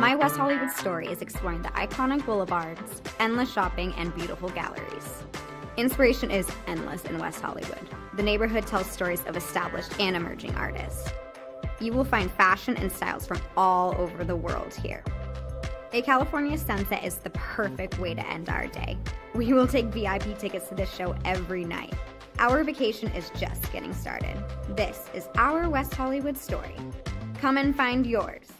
My West Hollywood story is exploring the iconic boulevards, endless shopping, and beautiful galleries. Inspiration is endless in West Hollywood. The neighborhood tells stories of established and emerging artists. You will find fashion and styles from all over the world here. A California sunset is the perfect way to end our day. We will take VIP tickets to this show every night. Our vacation is just getting started. This is our West Hollywood story. Come and find yours.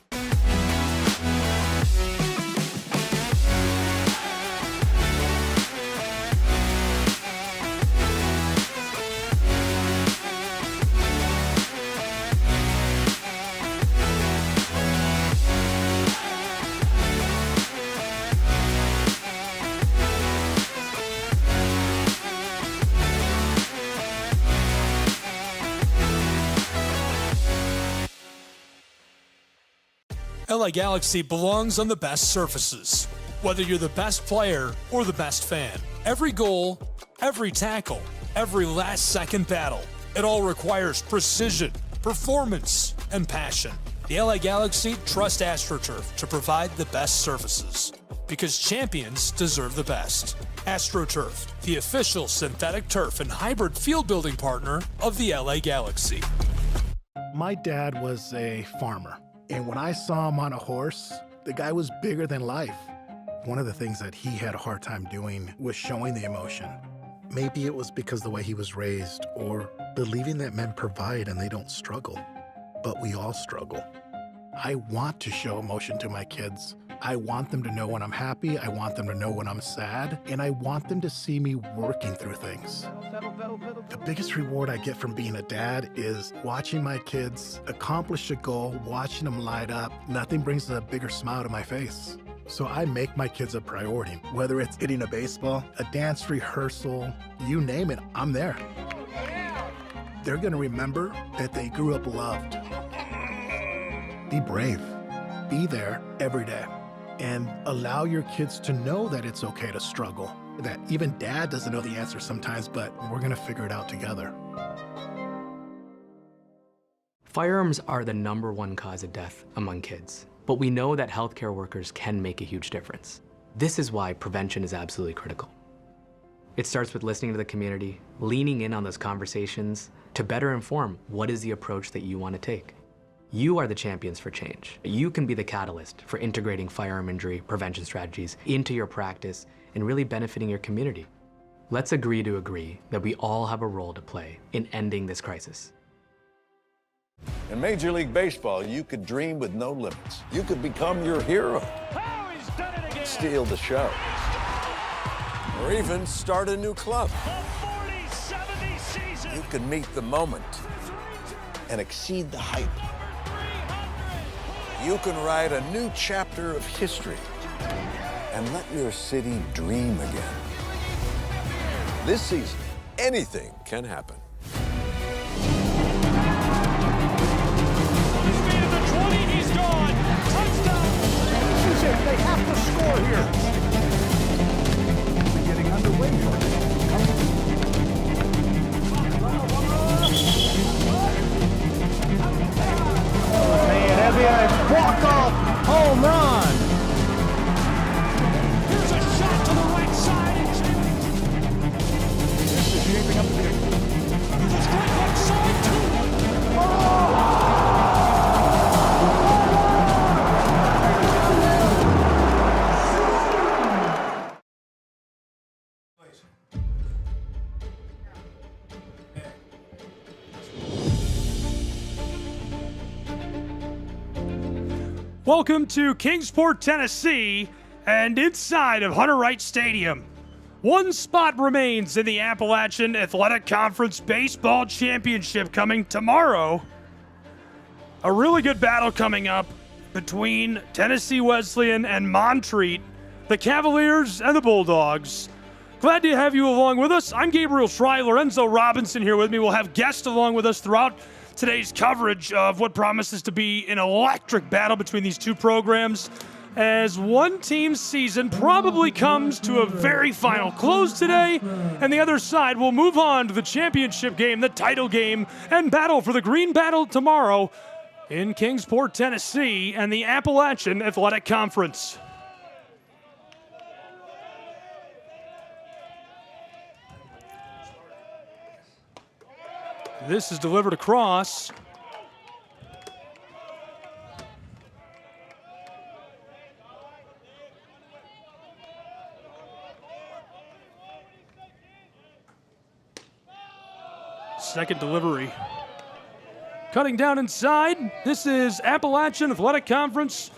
LA Galaxy belongs on the best surfaces. Whether you're the best player or the best fan, every goal, every tackle, every last-second battle, it all requires precision, performance, and passion. The LA Galaxy trust AstroTurf to provide the best surfaces, because champions deserve the best. AstroTurf, the official synthetic turf and hybrid field building partner of the LA Galaxy. My dad was a farmer. And when I saw him on a horse, the guy was bigger than life. One of the things that he had a hard time doing was showing the emotion. Maybe it was because the way he was raised, or believing that men provide and they don't struggle. But we all struggle. I want to show emotion to my kids. I want them to know when I'm happy, I want them to know when I'm sad, and I want them to see me working through things. The biggest reward I get from being a dad is watching my kids accomplish a goal, watching them light up. Nothing brings a bigger smile to my face. So I make my kids a priority. Whether it's hitting a baseball, a dance rehearsal, you name it, I'm there. They're gonna remember that they grew up loved. Be brave. Be there every day. And allow your kids to know that it's okay to struggle. That even dad doesn't know the answer sometimes, but we're gonna figure it out together. Firearms are the #1 cause of death among kids, but we know that healthcare workers can make a huge difference. This is why prevention is absolutely critical. It starts with listening to the community, leaning in on those conversations to better inform what is the approach that you want to take. You are the champions for change. You can be the catalyst for integrating firearm injury prevention strategies into your practice and really benefiting your community. Let's agree to agree that we all have a role to play in ending this crisis. In Major League Baseball, you could dream with no limits. You could become your hero, steal the show, or even start a new club. You could meet the moment and exceed the hype. You can write a new chapter of history and let your city dream again. This season, anything can happen. Speed of the 20, he's gone. Touchdown. This is it. They have to score here. We're getting underway here. Walk-off home run. Here's a shot to the right side. This is shaping up to be a strike left side too. Oh! Welcome to Kingsport, Tennessee, and inside of Hunter Wright Stadium. One spot remains in the Appalachian Athletic Conference Baseball Championship coming tomorrow. A really good battle coming up between Tennessee Wesleyan and Montreat, the Cavaliers and the Bulldogs. Glad to have you along with us. I'm Gabriel Schrei, Lorenzo Robinson here with me. We'll have guests along with us throughout today's coverage of what promises to be an electric battle between these two programs, as one team's season probably comes to a very final close today, and the other side will move on to the championship game, the title game, and battle for the green battle tomorrow. in Kingsport, Tennessee, and the Appalachian Athletic Conference. This is delivered across. Second delivery. Cutting down inside, this is Appalachian Athletic Conference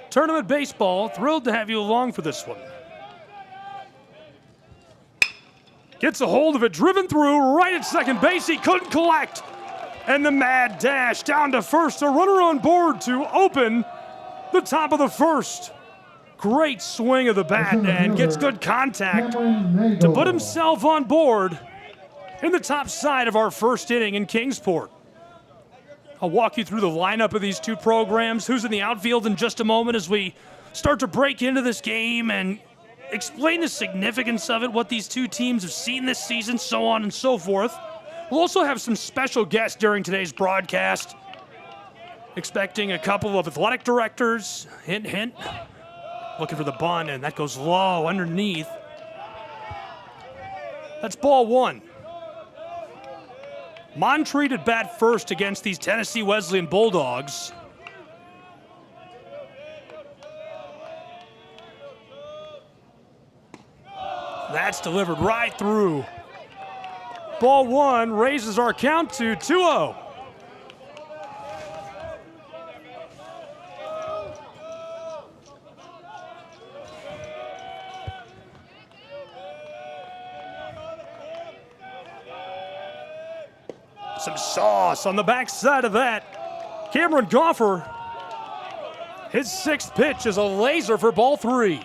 Tournament Baseball. Thrilled to have you along for this one. Gets a hold of it, driven through, right at second base. He couldn't collect. And the mad dash down to first. A runner on board to open the top of the first. Great swing of the bat and gets good contact to put himself on board in the top side of our first inning in Kingsport. I'll walk you through the lineup of these two programs, who's in the outfield in just a moment as we start to break into this game and explain the significance of it, what these two teams have seen this season, so on and so forth. We'll also have some special guests during today's broadcast. Expecting a couple of athletic directors. Hint, hint. Looking for the bunt, and that goes low underneath. That's ball one. Montreat at bat first against these Tennessee Wesleyan Bulldogs. That's delivered right through. Ball one raises our count to 2-0. Some sauce on the backside of that. Cameron Goffer, his sixth pitch is a laser for ball three.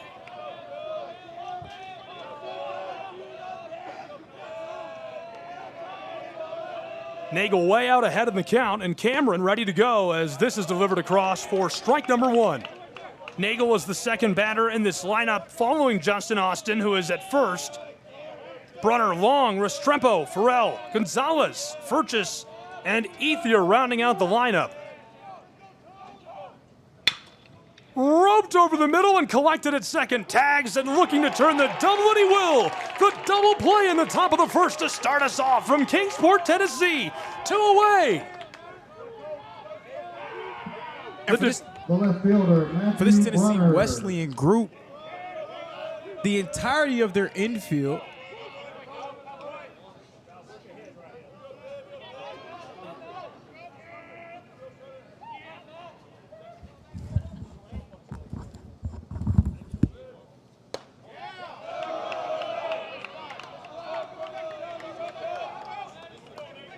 Nagel way out ahead in the count, and Cameron ready to go as this is delivered across for strike number one. Nagel is the second batter in this lineup following Justin Austin, who is at first. Brunner, Long, Restrepo, Farrell, Gonzalez, Furchess, and Ethier rounding out the lineup. Roped over the middle and collected at second. Tags and looking to turn the double, and he will. The double play in the top of the first to start us off from Kingsport, Tennessee. 2 away. And for this Tennessee Wesleyan group, the entirety of their infield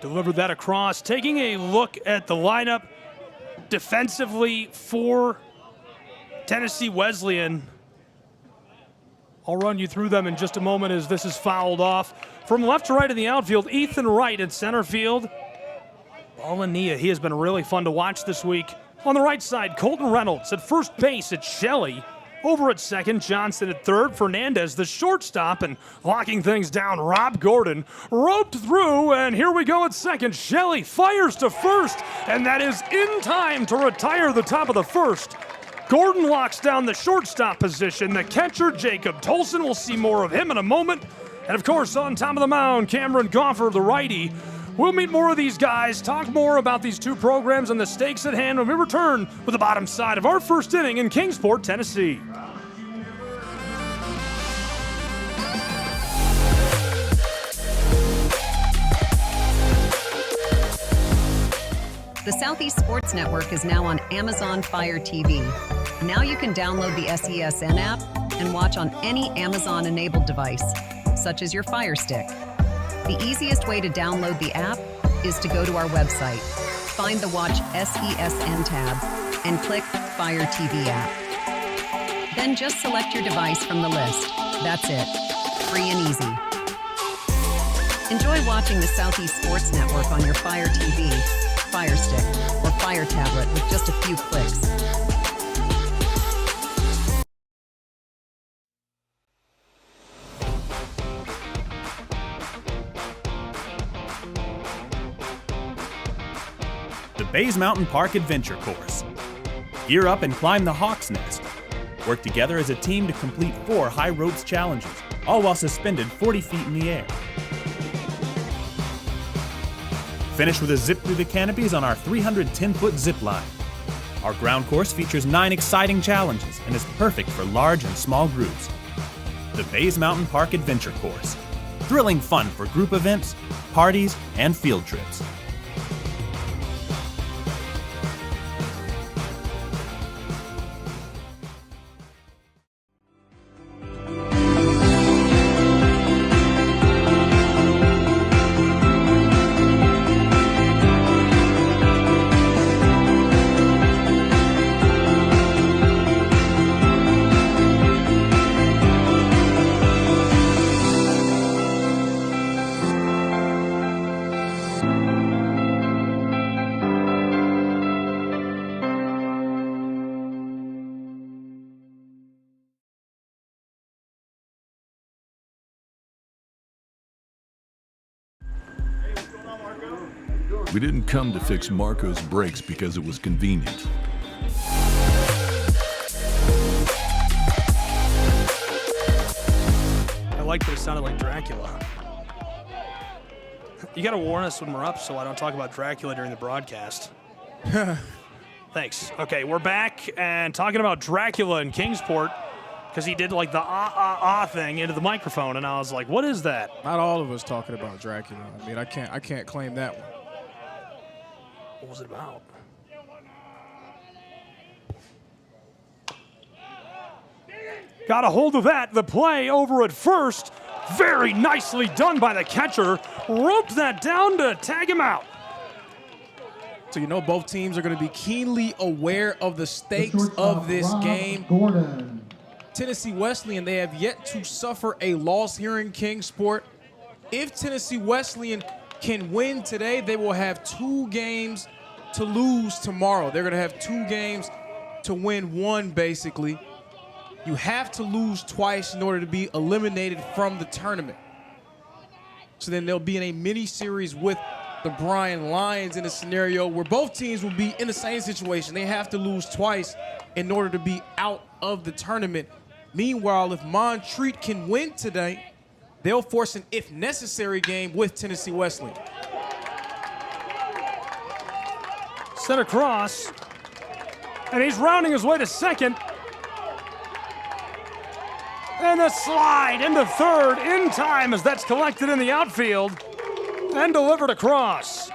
delivered that across. Taking a look at the lineup defensively for Tennessee Wesleyan. I'll run you through them in just a moment as this is fouled off. From left to right in the outfield, Ethan Wright in center field. Balania, he has been really fun to watch this week. On the right side, Colton Reynolds. At first base, it's Shelley. Over at second, Johnson at third, Fernandez the shortstop, and locking things down, Rob Gordon. Roped through, and here we go at second. Shelley fires to first, and that is in time to retire the top of the first. Gordon locks down the shortstop position. The catcher, Jacob Tolson, we'll see more of him in a moment. And of course, on top of the mound, Cameron Goffer, the righty. We'll meet more of these guys, talk more about these two programs and the stakes at hand when we return with the bottom side of our first inning in Kingsport, Tennessee. The Southeast Sports Network is now on Amazon Fire TV. Now you can download the SESN app and watch on any Amazon-enabled device, such as your Fire Stick. The easiest way to download the app is to go to our website, find the Watch SESN tab, and click Fire TV app. Then just select your device from the list. That's it. Free and easy. Enjoy watching the Southeast Sports Network on your Fire TV, Fire Stick, or Fire tablet with just a few clicks. The Bays Mountain Park Adventure Course. Gear up and climb the Hawk's Nest. Work together as a team to complete 4 high ropes challenges, all while suspended 40 feet in the air. Finish with a zip through the canopies on our 310-foot zip line. Our ground course features 9 exciting challenges and is perfect for large and small groups. The Bays Mountain Park Adventure Course. Thrilling fun for group events, parties, and field trips. We didn't come to fix Marco's brakes because it was convenient. I like that it sounded like Dracula. You gotta warn us when we're up so I don't talk about Dracula during the broadcast. Thanks. Okay, we're back and talking about Dracula in Kingsport because he did like the thing into the microphone, and I was like, what is that? Not all of us talking about Dracula. I mean, I can't claim that one. What was it about? Got a hold of that. The play over at first. Very nicely done by the catcher. Roped that down to tag him out. So you know both teams are going to be keenly aware of the stakes of this game. Tennessee Wesleyan, they have yet to suffer a loss here in Kingsport. If Tennessee Wesleyan can win today, they will have 2 games to lose tomorrow. They're going to have 2 games to win 1, basically. You have to lose twice in order to be eliminated from the tournament. So then they'll be in a mini-series with the Bryan Lions in a scenario where both teams will be in the same situation. They have to lose twice in order to be out of the tournament. Meanwhile, if Montreat can win today, they'll force an if necessary game with Tennessee Wesleyan. Set across, and he's rounding his way to second. And a slide into third in time as that's collected in the outfield and delivered across.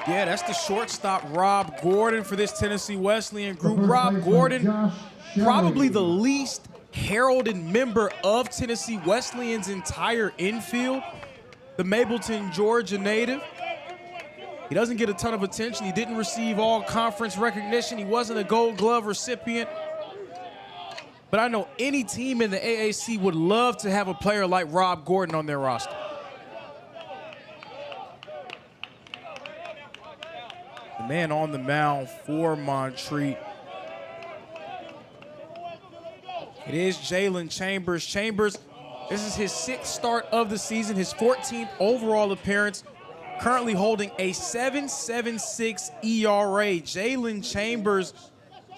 Yeah, that's the shortstop, Rob Gordon, for this Tennessee Wesleyan group. Rob Gordon, probably the least heralded member of Tennessee Wesleyan's entire infield. The Mableton, Georgia native. He doesn't get a ton of attention. He didn't receive all conference recognition. He wasn't a Gold Glove recipient. But I know any team in the AAC would love to have a player like Rob Gordon on their roster. The man on the mound for Montreat. It is Jalen Chambers. Chambers, this is his 6th start of the season, his 14th overall appearance, currently holding a 7.76 ERA. Jalen Chambers,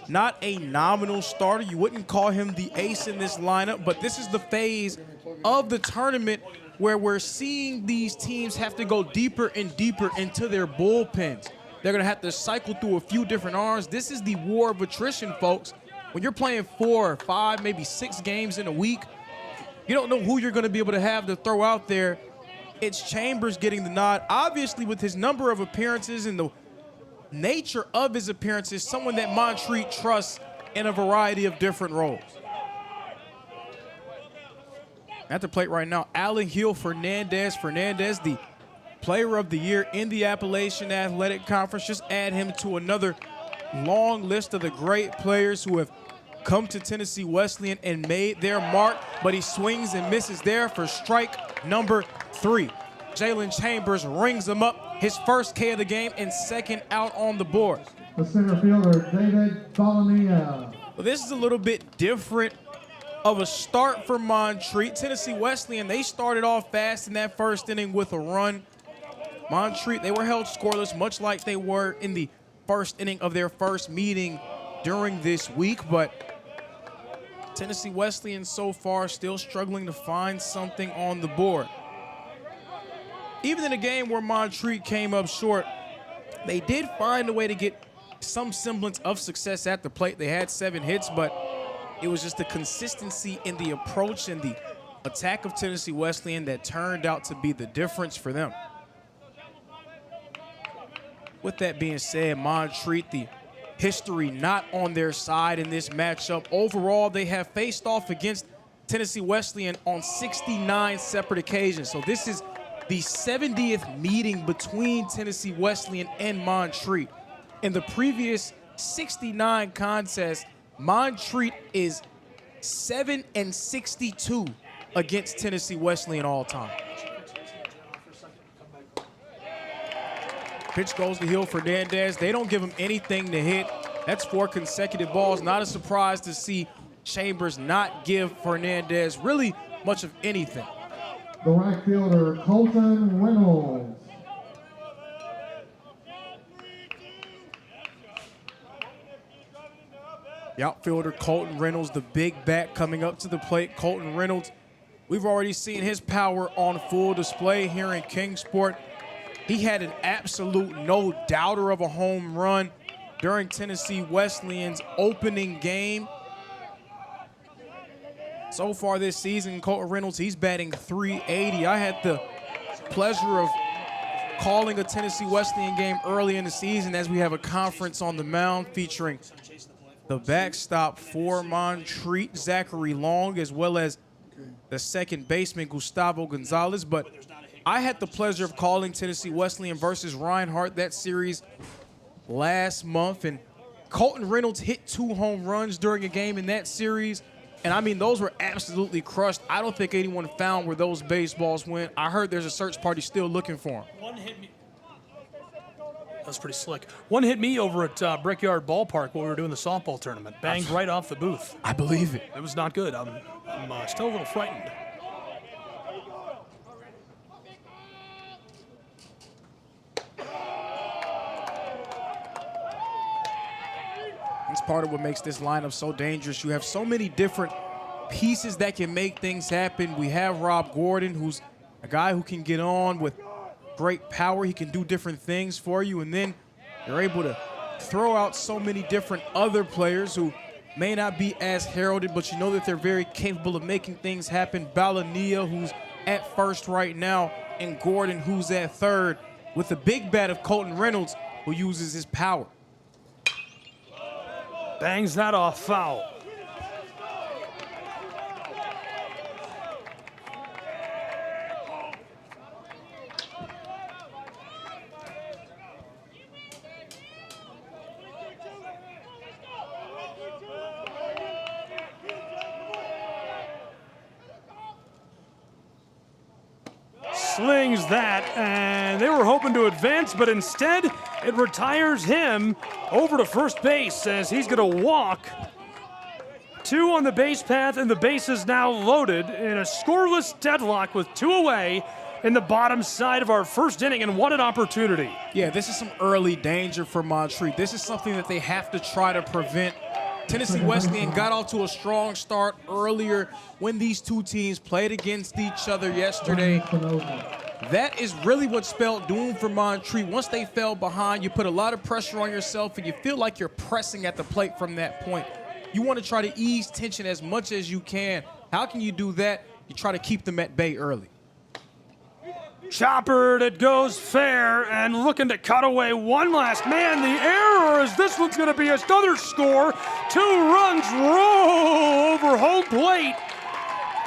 not a nominal starter. You wouldn't call him the ace in this lineup, but this is the phase of the tournament where we're seeing these teams have to go deeper and deeper into their bullpens. They're going to have to cycle through a few different arms. This is the war of attrition, folks. When you're playing 4 or 5, maybe 6 games in a week, you don't know who you're going to be able to have to throw out there. It's Chambers getting the nod. Obviously, with his number of appearances and the nature of his appearances, someone that Montreat trusts in a variety of different roles. At the plate right now, Alan Hill Fernandez. Fernandez, the player of the year in the Appalachian Athletic Conference. Just add him to another long list of the great players who have come to Tennessee Wesleyan and made their mark, but he swings and misses there for strike number 3. Jalen Chambers rings him up, his first K of the game and 2nd out on the board. The center fielder, David Bolonia. Well, this is a little bit different of a start for Montreat. Tennessee Wesleyan, they started off fast in that first inning with a run. Montreat, they were held scoreless, much like they were in the first inning of their first meeting during this week, but Tennessee Wesleyan so far still struggling to find something on the board. Even in a game where Montreat came up short, they did find a way to get some semblance of success at the plate. They had 7 hits, but it was just the consistency in the approach and the attack of Tennessee Wesleyan that turned out to be the difference for them. With that being said, Montreat, the history not on their side in this matchup. Overall, they have faced off against Tennessee Wesleyan on 69 separate occasions. So this is the 70th meeting between Tennessee Wesleyan and Montreat. In the previous 69 contests, Montreat is 7-62 against Tennessee Wesleyan all time. Pitch goes to Hill Fernandez. They don't give him anything to hit. That's 4 consecutive balls. Not a surprise to see Chambers not give Fernandez really much of anything. The right fielder, Colton Reynolds. The outfielder, Colton Reynolds, the big bat coming up to the plate. Colton Reynolds, we've already seen his power on full display here in Kingsport. He had an absolute no-doubter of a home run during Tennessee Wesleyan's opening game. So far this season, Colton Reynolds, he's batting .380. I had the pleasure of calling a Tennessee Wesleyan game early in the season as we have a conference on the mound featuring the backstop for Montreat, Zachary Long, as well as the second baseman, Gustavo Gonzalez. But I had the pleasure of calling Tennessee Wesleyan versus Reinhardt, that series last month, and Colton Reynolds hit 2 home runs during a game in that series, and I mean, those were absolutely crushed. I don't think anyone found where those baseballs went. I heard there's a search party still looking for them. One hit me. That was pretty slick. One hit me over at Brickyard Ballpark when we were doing the softball tournament. Banged right off the booth. I believe it. It was not good. I'm still a little frightened. It's part of what makes this lineup so dangerous. You have so many different pieces that can make things happen. We have Rob Gordon, who's a guy who can get on with great power. He can do different things for you. And then you're able to throw out so many different other players who may not be as heralded, but you know that they're very capable of making things happen. Balania, who's at first right now, and Gordon, who's at third, with the big bat of Colton Reynolds, who uses his power. Bangs that off foul. Slings that, and they were hoping to advance, but instead it retires him over to first base as he's going to walk. 2 on the base path, and the base is now loaded in a scoreless deadlock with 2 away in the bottom side of our first inning, and what an opportunity. Yeah, this is some early danger for Montreat. This is something that they have to try to prevent. Tennessee Wesleyan got off to a strong start earlier when these two teams played against each other yesterday. That is really what spelled doom for Montreat. Once they fell behind, you put a lot of pressure on yourself, and you feel like you're pressing at the plate from that point. You want to try to ease tension as much as you can. How can you do that? You try to keep them at bay early. Choppered, it goes fair, and looking to cut away one last man. The error is this one's going to be another score. 2 runs roll over home plate.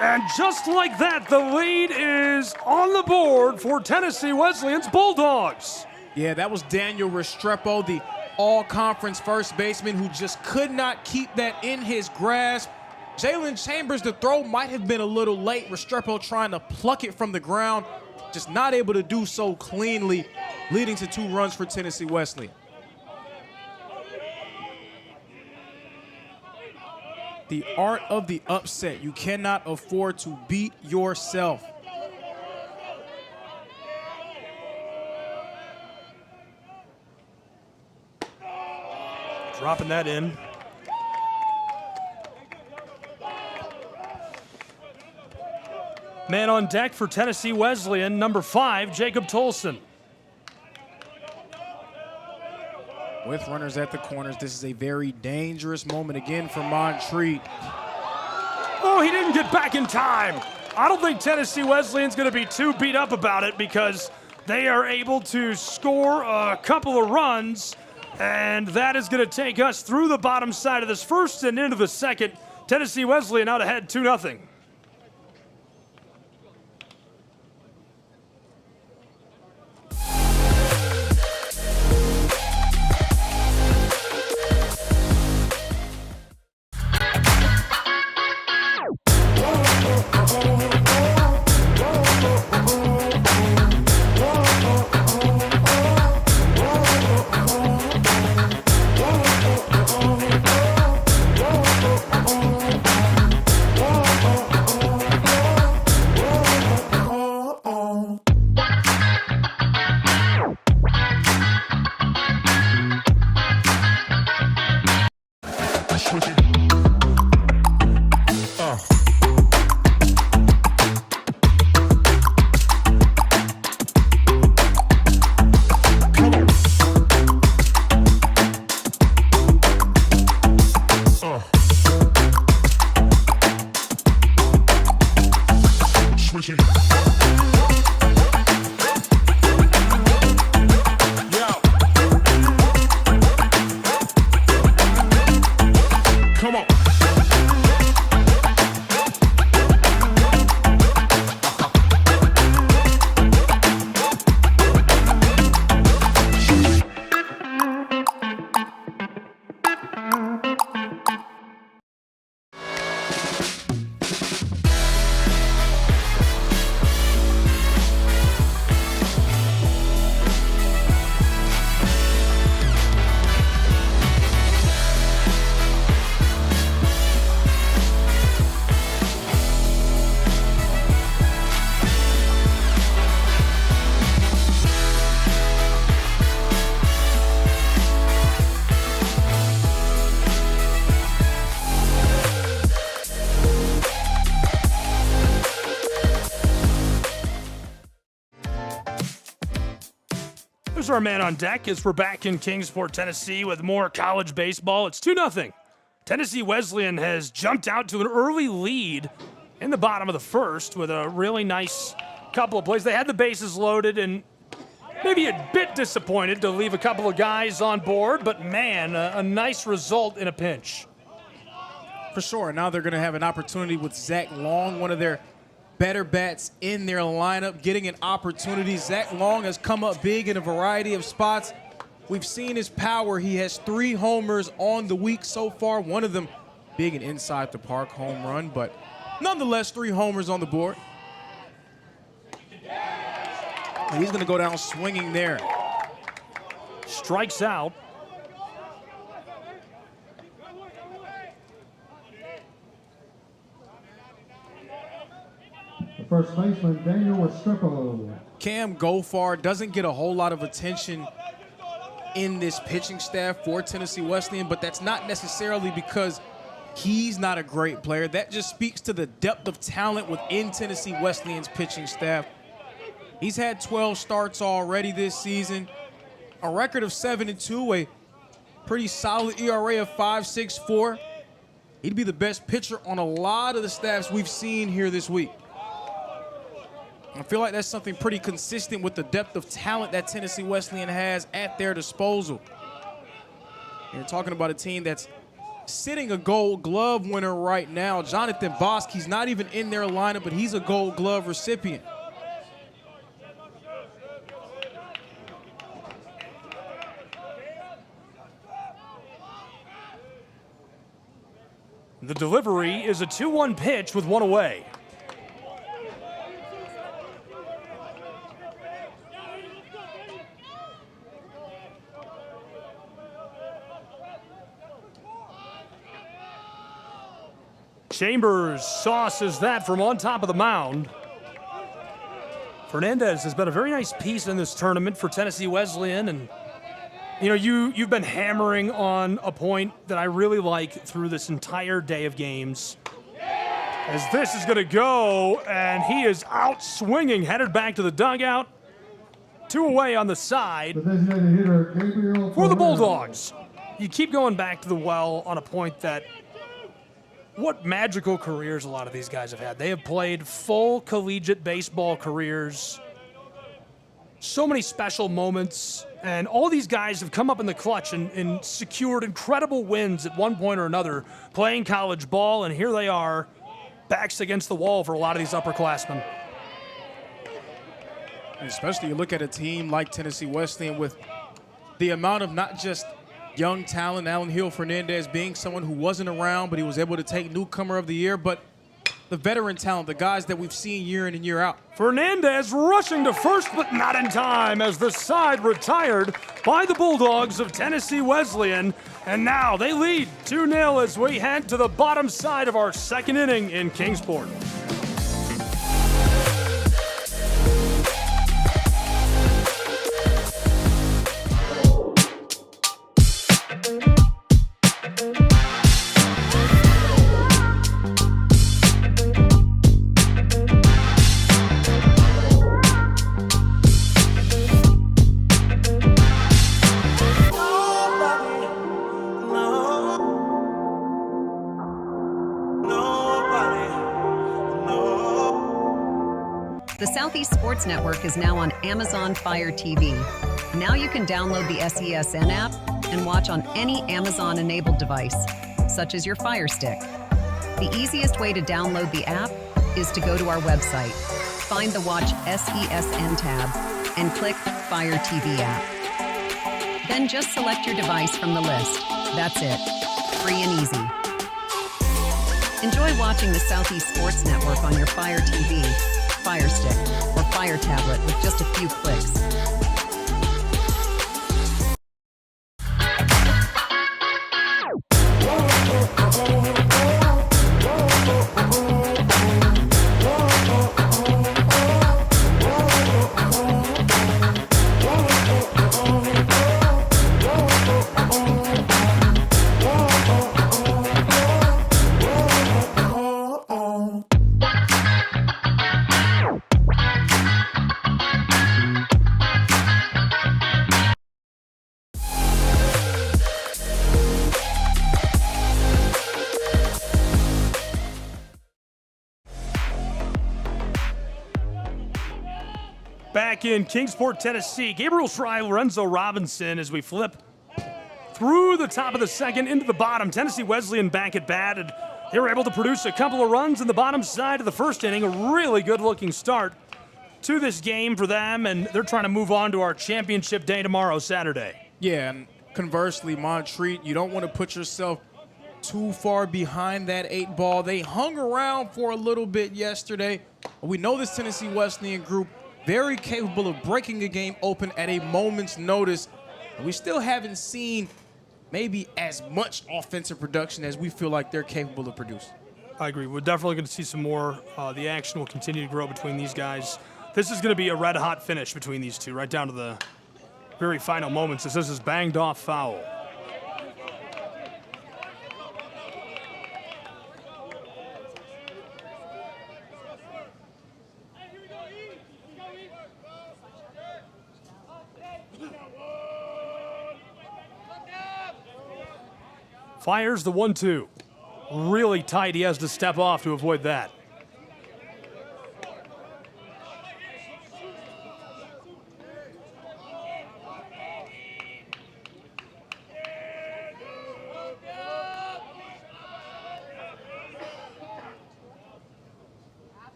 And just like that, the lead is on the board for Tennessee Wesleyan's Bulldogs. Yeah, that was Daniel Restrepo, the all-conference first baseman who just could not keep that in his grasp. Jalen Chambers, the throw might have been a little late. Restrepo trying to pluck it from the ground, just not able to do so cleanly, leading to 2 runs for Tennessee Wesleyan. The art of the upset. You cannot afford to beat yourself. Dropping that in. Man on deck for Tennessee Wesleyan, number 5, Jacob Tolson. With runners at the corners, this is a very dangerous moment again for Montreat. Oh, he didn't get back in time. I don't think Tennessee Wesleyan's going to be too beat up about it because they are able to score a couple of runs, and that is going to take us through the bottom side of this first and into the second. Tennessee Wesleyan out ahead 2-0. Here's our man on deck as we're back in Kingsport, Tennessee with more college baseball. It's 2-0. Tennessee Wesleyan has jumped out to an early lead in the bottom of the first with a really nice couple of plays. They had the bases loaded and maybe a bit disappointed to leave a couple of guys on board, but man, a nice result in a pinch. For sure. Now they're going to have an opportunity with Zach Long, one of their better bats in their lineup, getting an opportunity. Zach Long has come up big in a variety of spots. We've seen his power. He has 3 homers on the week so far, one of them being an inside the park home run, but nonetheless 3 homers on the board. And he's going to go down swinging there. Strikes out. First baseman, Daniel Restrepo. Cam Gophar doesn't get a whole lot of attention in this pitching staff for Tennessee Wesleyan, but that's not necessarily because he's not a great player. That just speaks to the depth of talent within Tennessee Wesleyan's pitching staff. He's had 12 starts already this season, a record of 7-2, a pretty solid ERA of 5.64. He'd be the best pitcher on a lot of the staffs we've seen here this week. I feel like that's something pretty consistent with the depth of talent that Tennessee Wesleyan has at their disposal. You're talking about a team that's sitting a Gold Glove winner right now. Jonathan Bosk, he's not even in their lineup, but he's a Gold Glove recipient. The delivery is a 2-1 pitch with 1 away. Chambers sauces that from on top of the mound. Fernandez has been a very nice piece in this tournament for Tennessee Wesleyan, and You know, you've been hammering on a point that I really like through this entire day of games. As this is going to go, and he is out swinging, headed back to the dugout. 2 away on the side for the Bulldogs. You keep going back to the well on a point that what magical careers a lot of these guys have had. They have played full collegiate baseball careers. So many special moments, and all these guys have come up in the clutch and secured incredible wins at one point or another playing college ball, and here they are, backs against the wall for a lot of these upperclassmen. Especially you look at a team like Tennessee Wesleyan with the amount of not just young talent, Alan Hill Fernandez being someone who wasn't around, but he was able to take newcomer of the year, but the veteran talent, the guys that we've seen year in and year out. Fernandez rushing to first, but not in time as the side retired by the Bulldogs of Tennessee Wesleyan. And now they lead 2-0 as we head to the bottom side of our second inning in Kingsport. The Southeast Sports Network is now on Amazon Fire TV. Now you can download the SESN app and watch on any Amazon-enabled device, such as your Fire Stick. The easiest way to download the app is to go to our website, find the Watch SESN tab, and click Fire TV app. Then just select your device from the list. That's it. Free and easy. Enjoy watching the Southeast Sports Network on your Fire TV, Fire Stick, or Fire Tablet with just a few clicks. Back in Kingsport, Tennessee, Gabriel Schrei, Lorenzo Robinson as we flip through the top of the second into the bottom. Tennessee Wesleyan back at bat, and they were able to produce a couple of runs in the bottom side of the first inning. A really good-looking start to this game for them, and they're trying to move on to our championship day tomorrow, Saturday. Yeah, and conversely, Montreat, you don't want to put yourself too far behind that 8 ball. They hung around for a little bit yesterday. We know this Tennessee Wesleyan group very capable of breaking a game open at a moment's notice. And we still haven't seen maybe as much offensive production as we feel like they're capable of producing. I agree. We're definitely going to see some more. The action will continue to grow between these guys. This is going to be a red-hot finish between these two, right down to the very final moments as this is banged off foul. Fires the 1-2. Really tight. He has to step off to avoid that.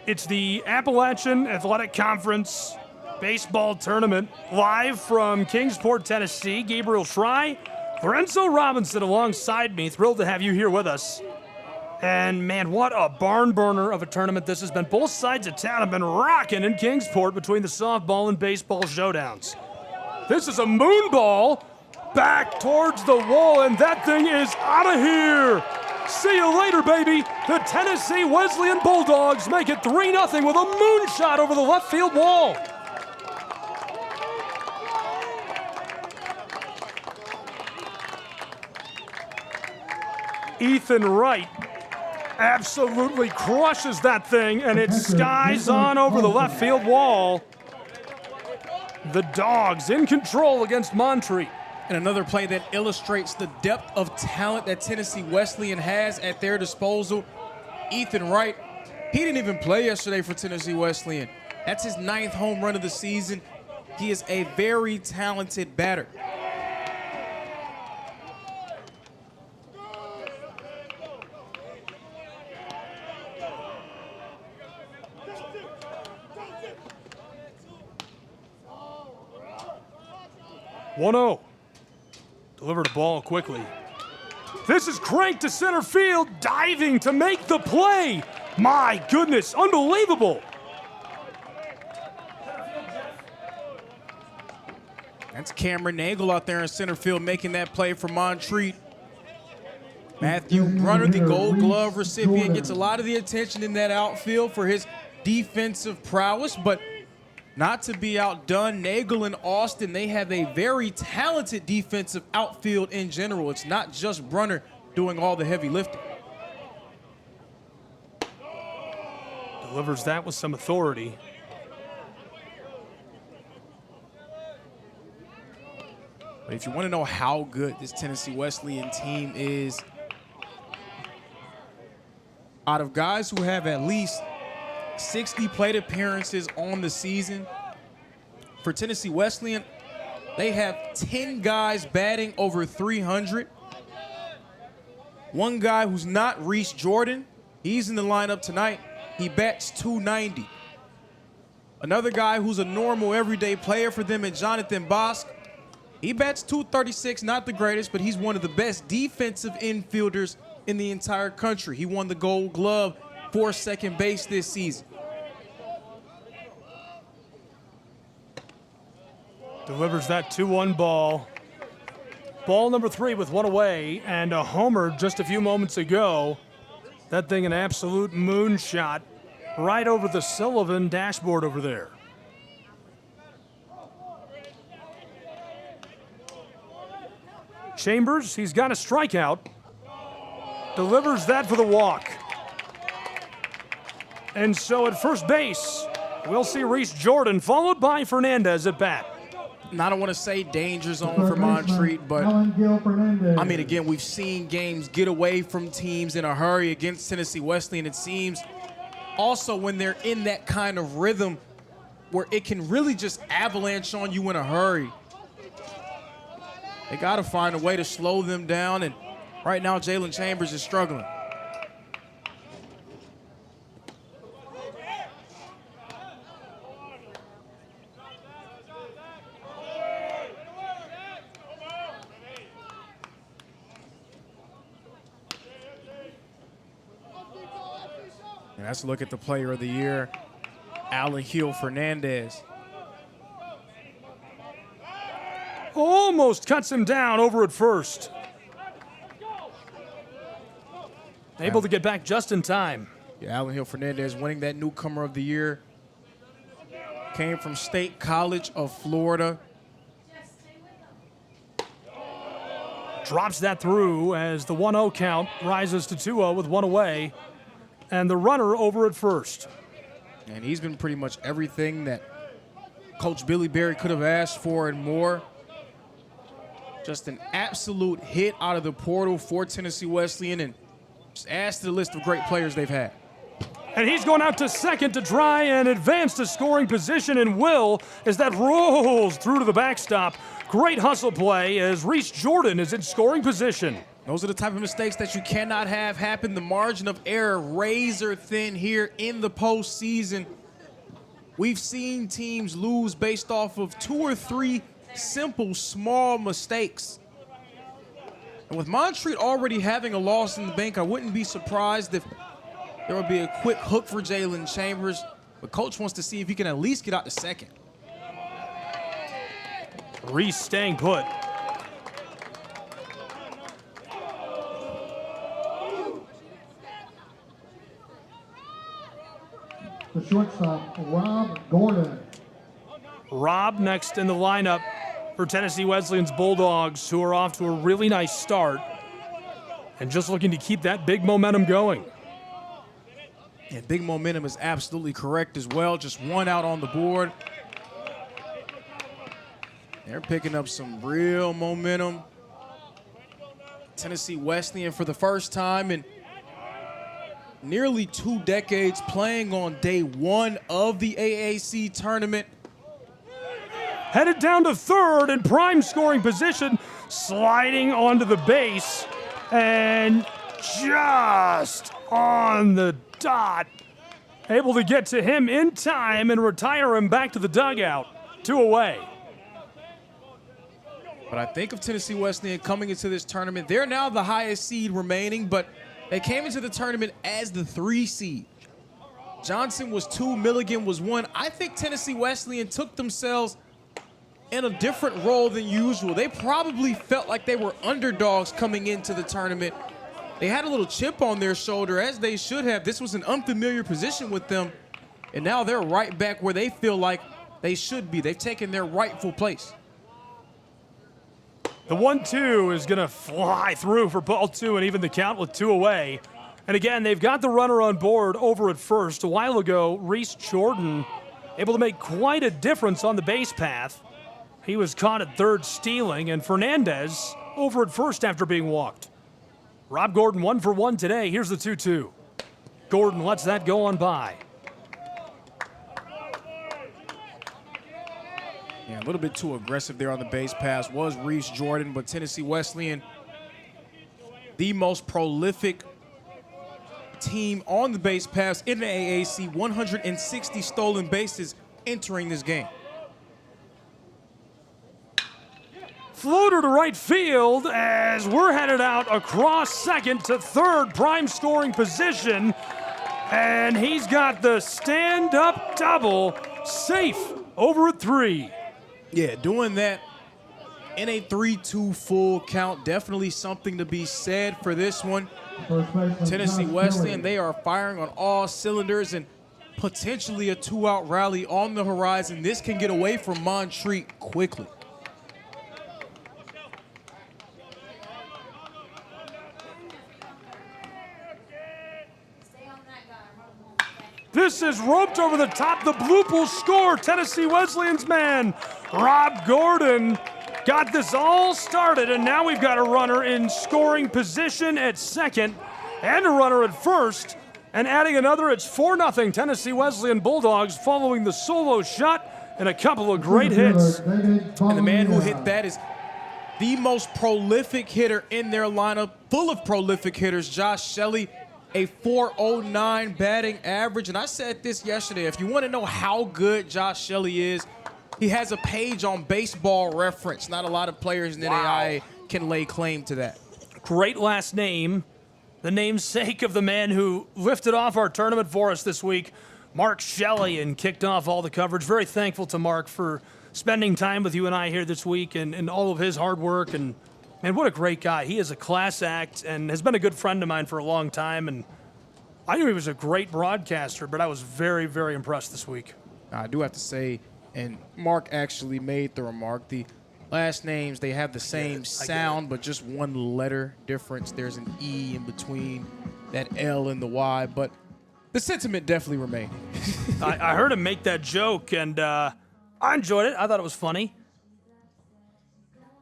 It's the Appalachian Athletic Conference Baseball Tournament live from Kingsport, Tennessee. Gabriel Schrei, Lorenzo Robinson alongside me. Thrilled to have you here with us. And man, what a barn burner of a tournament this has been. Both sides of town have been rocking in Kingsport between the softball and baseball showdowns. This is a moon ball back towards the wall, and that thing is out of here. See you later, baby. The Tennessee Wesleyan Bulldogs make it 3-0 with a moonshot over the left field wall. Ethan Wright absolutely crushes that thing, and it skies on over the left field wall. The Dogs in control against Montreat. And another play that illustrates the depth of talent that Tennessee Wesleyan has at their disposal. Ethan Wright, he didn't even play yesterday for Tennessee Wesleyan. That's his 9th home run of the season. He is a very talented batter. "1-0. Delivered the ball quickly. This is cranked to center field, diving to make the play. My goodness, unbelievable. That's Cameron Nagel out there in center field making that play for Montreat. Matthew Brunner, the Gold Glove recipient, gets a lot of the attention in that outfield for his defensive prowess, but not to be outdone, Nagel and Austin, they have a very talented defensive outfield in general. It's not just Brunner doing all the heavy lifting. Delivers that with some authority. But if you want to know how good this Tennessee Wesleyan team is, out of guys who have at least 60 plate appearances on the season, for Tennessee Wesleyan, they have 10 guys batting over 300. One guy who's not Reese Jordan, he's in the lineup tonight. He bats 290. Another guy who's a normal everyday player for them is Jonathan Bosk. He bats 236, not the greatest, but he's one of the best defensive infielders in the entire country. He won the Gold Glove for second base this season. Delivers that 2-1 ball. Ball number 3 with one away, and a homer just a few moments ago. That thing an absolute moonshot right over the Sullivan dashboard over there. Chambers, he's got a strikeout. Delivers that for the walk. And so at first base, we'll see Reese Jordan, followed by Fernandez at bat. And I don't want to say danger zone for Montreat, but I mean, again, we've seen games get away from teams in a hurry against Tennessee Wesleyan. It seems also when they're in that kind of rhythm where it can really just avalanche on you in a hurry. They got to find a way to slow them down, and right now Jalen Chambers is struggling. And let's look at the player of the year, Alan Hill Fernandez. Almost cuts him down over at first. Able to get back just in time. Yeah, Alan Hill Fernandez winning that newcomer of the year. Came from State College of Florida. Drops that through as the 1-0 count rises to 2-0 with one away. And the runner over at first. And he's been pretty much everything that Coach Billy Berry could have asked for and more. Just an absolute hit out of the portal for Tennessee Wesleyan, and just adds to the list of great players they've had. And he's going out to second to try and advance to scoring position, and will, as that rolls through to the backstop. Great hustle play as Reese Jordan is in scoring position. Those are the type of mistakes that you cannot have happen. The margin of error razor thin here in the postseason. We've seen teams lose based off of 2 or 3 simple, small mistakes. And with Montreat already having a loss in the bank, I wouldn't be surprised if there would be a quick hook for Jalen Chambers. But Coach wants to see if he can at least get out to second. Reese staying put. The shortstop, Rob Gordon. Rob next in the lineup for Tennessee Wesleyan's Bulldogs, who are off to a really nice start. and just looking to keep that big momentum going. Yeah, big momentum is absolutely correct as well. Just one out on the board. They're picking up some real momentum. Tennessee Wesleyan for the first time in nearly 2 decades playing on day 1 of the AAC tournament. Headed down to third in prime scoring position, sliding onto the base, and just on the dot, able to get to him in time and retire him back to the dugout. 2 away. But I think of Tennessee Wesleyan coming into this tournament. They're now the highest seed remaining, but they came into the tournament as the 3 seed. Johnson was 2, Milligan was 1. I think Tennessee Wesleyan took themselves in a different role than usual. They probably felt like they were underdogs coming into the tournament. They had a little chip on their shoulder, as they should have. This was an unfamiliar position with them, and now they're right back where they feel like they should be. They've taken their rightful place. The 1-2 is going to fly through for ball 2 and even the count with 2 away. And again, they've got the runner on board over at first. A while ago, Reese Jordan able to make quite a difference on the base path. He was caught at third stealing, and Fernandez over at first after being walked. Rob Gordon 1 for 1 today. Here's the 2-2. Gordon lets that go on by. Yeah, a little bit too aggressive there on the base pass was Reese Jordan, but Tennessee Wesleyan, the most prolific team on the base pass in the AAC, 160 stolen bases entering this game. Floater to right field as we're headed out across second to third prime scoring position. And he's got the stand-up double safe over at 3. Yeah, doing that in a 3-2 full count, definitely something to be said for this one. Tennessee Wesleyan, they are firing on all cylinders and potentially a 2-out rally on the horizon. This can get away from Montreat quickly. This is roped over the top. The blue pool score. Tennessee Wesleyan's man, Rob Gordon, got this all started, and now we've got a runner in scoring position at second and a runner at first. And adding another, it's 4-0 Tennessee Wesleyan Bulldogs following the solo shot and a couple of great hits. And the man who hit that is the most prolific hitter in their lineup, full of prolific hitters, Josh Shelley. A 409 batting average. And I said this yesterday, if you want to know how good Josh Shelley is, he has a page on Baseball Reference. Not a lot of players in the NAIA can lay claim to that. Great last name. The namesake of the man who lifted off our tournament for us this week, Mark Shelley, and kicked off all the coverage. Very thankful to Mark for spending time with you and I here this week and all of his hard work. And what a great guy. He is a class act and has been a good friend of mine for a long time. And I knew he was a great broadcaster, but I was very, very impressed this week. I do have to say, and Mark actually made the remark, the last names, they have the same sound, but just one letter difference. There's an E in between that L and the Y, but the sentiment definitely remained. I heard him make that joke, and I enjoyed it. I thought it was funny.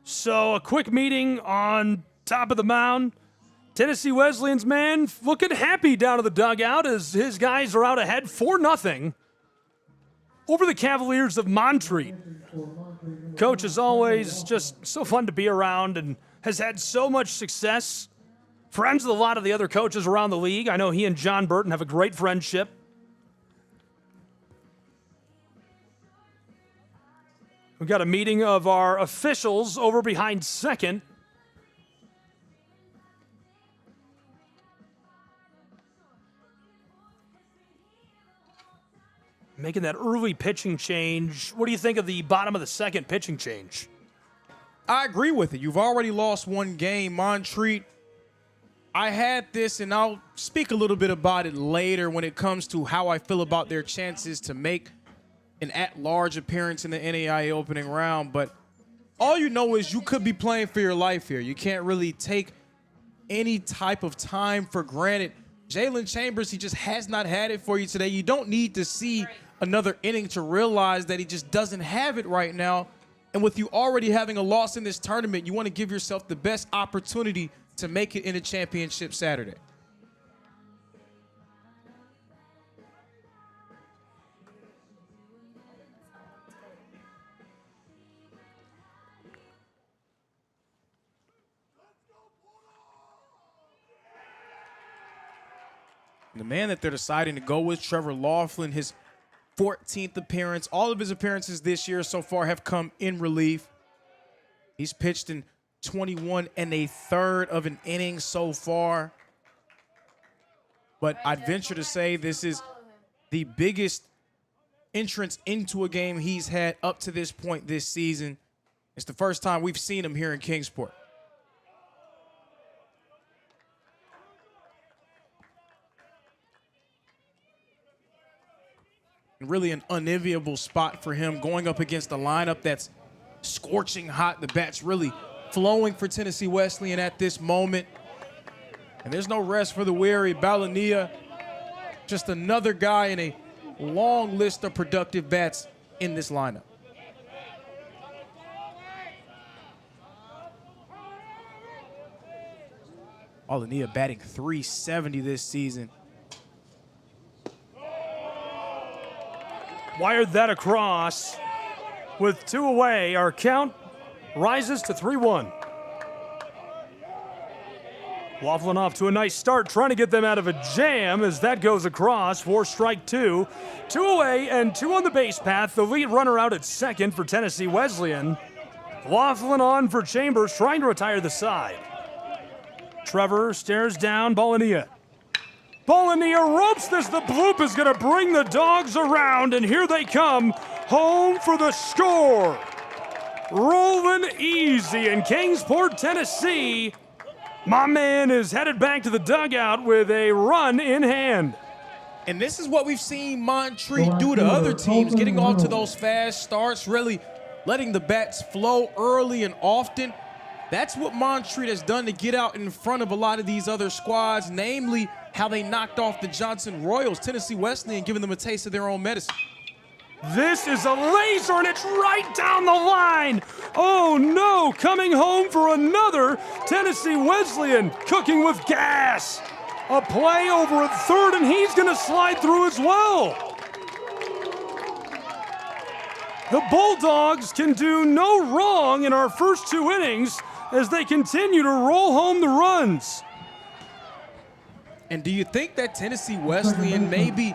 So a quick meeting on top of the mound. Tennessee Wesleyan's man looking happy down at the dugout as his guys are out ahead 4-0 over the Cavaliers of Montreat. Coach is always just so fun to be around and has had so much success. Friends with a lot of the other coaches around the league. I know he and John Burton have a great friendship. We've got a meeting of our officials over behind second. Making that early pitching change. What do you think of the bottom of the second pitching change? I agree with it. You've already lost one game. Montreat, I had this, and I'll speak a little bit about it later when it comes to how I feel about their chances to make an at-large appearance in the NAIA opening round. But all you know is you could be playing for your life here. You can't really take any type of time for granted. Jalen Chambers, he just has not had it for you today. You don't need to see another inning to realize that he just doesn't have it right now. And with you already having a loss in this tournament, you want to give yourself the best opportunity to make it in a championship Saturday. The man that they're deciding to go with, Trevor Laughlin, his 14th appearance. All of his appearances this year so far have come in relief. He's pitched in 21 1/3 of an inning so far. But I'd venture to say this is the biggest entrance into a game he's had up to this point this season. It's the first time we've seen him here in Kingsport. Really an unenviable spot for him going up against a lineup that's scorching hot. The bat's really flowing for Tennessee Wesleyan at this moment. And there's no rest for the weary. Balania, just another guy in a long list of productive bats in this lineup. Balania batting .370 this season. Wired that across. With 2 away, our count rises to 3-1. Laughlin off to a nice start, trying to get them out of a jam as that goes across for strike 2. 2 away and 2 on the base path. The lead runner out at second for Tennessee Wesleyan. Laughlin on for Chambers, trying to retire the side. Trevor stares down Balania. Balania ropes this. The bloop is going to bring the dogs around, and here they come, home for the score. Rolling easy in Kingsport, Tennessee. My man is headed back to the dugout with a run in hand. And this is what we've seen Montreat do to other teams, getting off to those fast starts, really letting the bats flow early and often. That's what Montreat has done to get out in front of a lot of these other squads, namely how they knocked off the Johnson Royals. Tennessee Wesleyan giving them a taste of their own medicine. This is a laser, and it's right down the line. Oh, no, coming home for another. Tennessee Wesleyan cooking with gas. A play over at third, and he's going to slide through as well. The Bulldogs can do no wrong in our first 2 innings as they continue to roll home the runs. And do you think that Tennessee Wesleyan maybe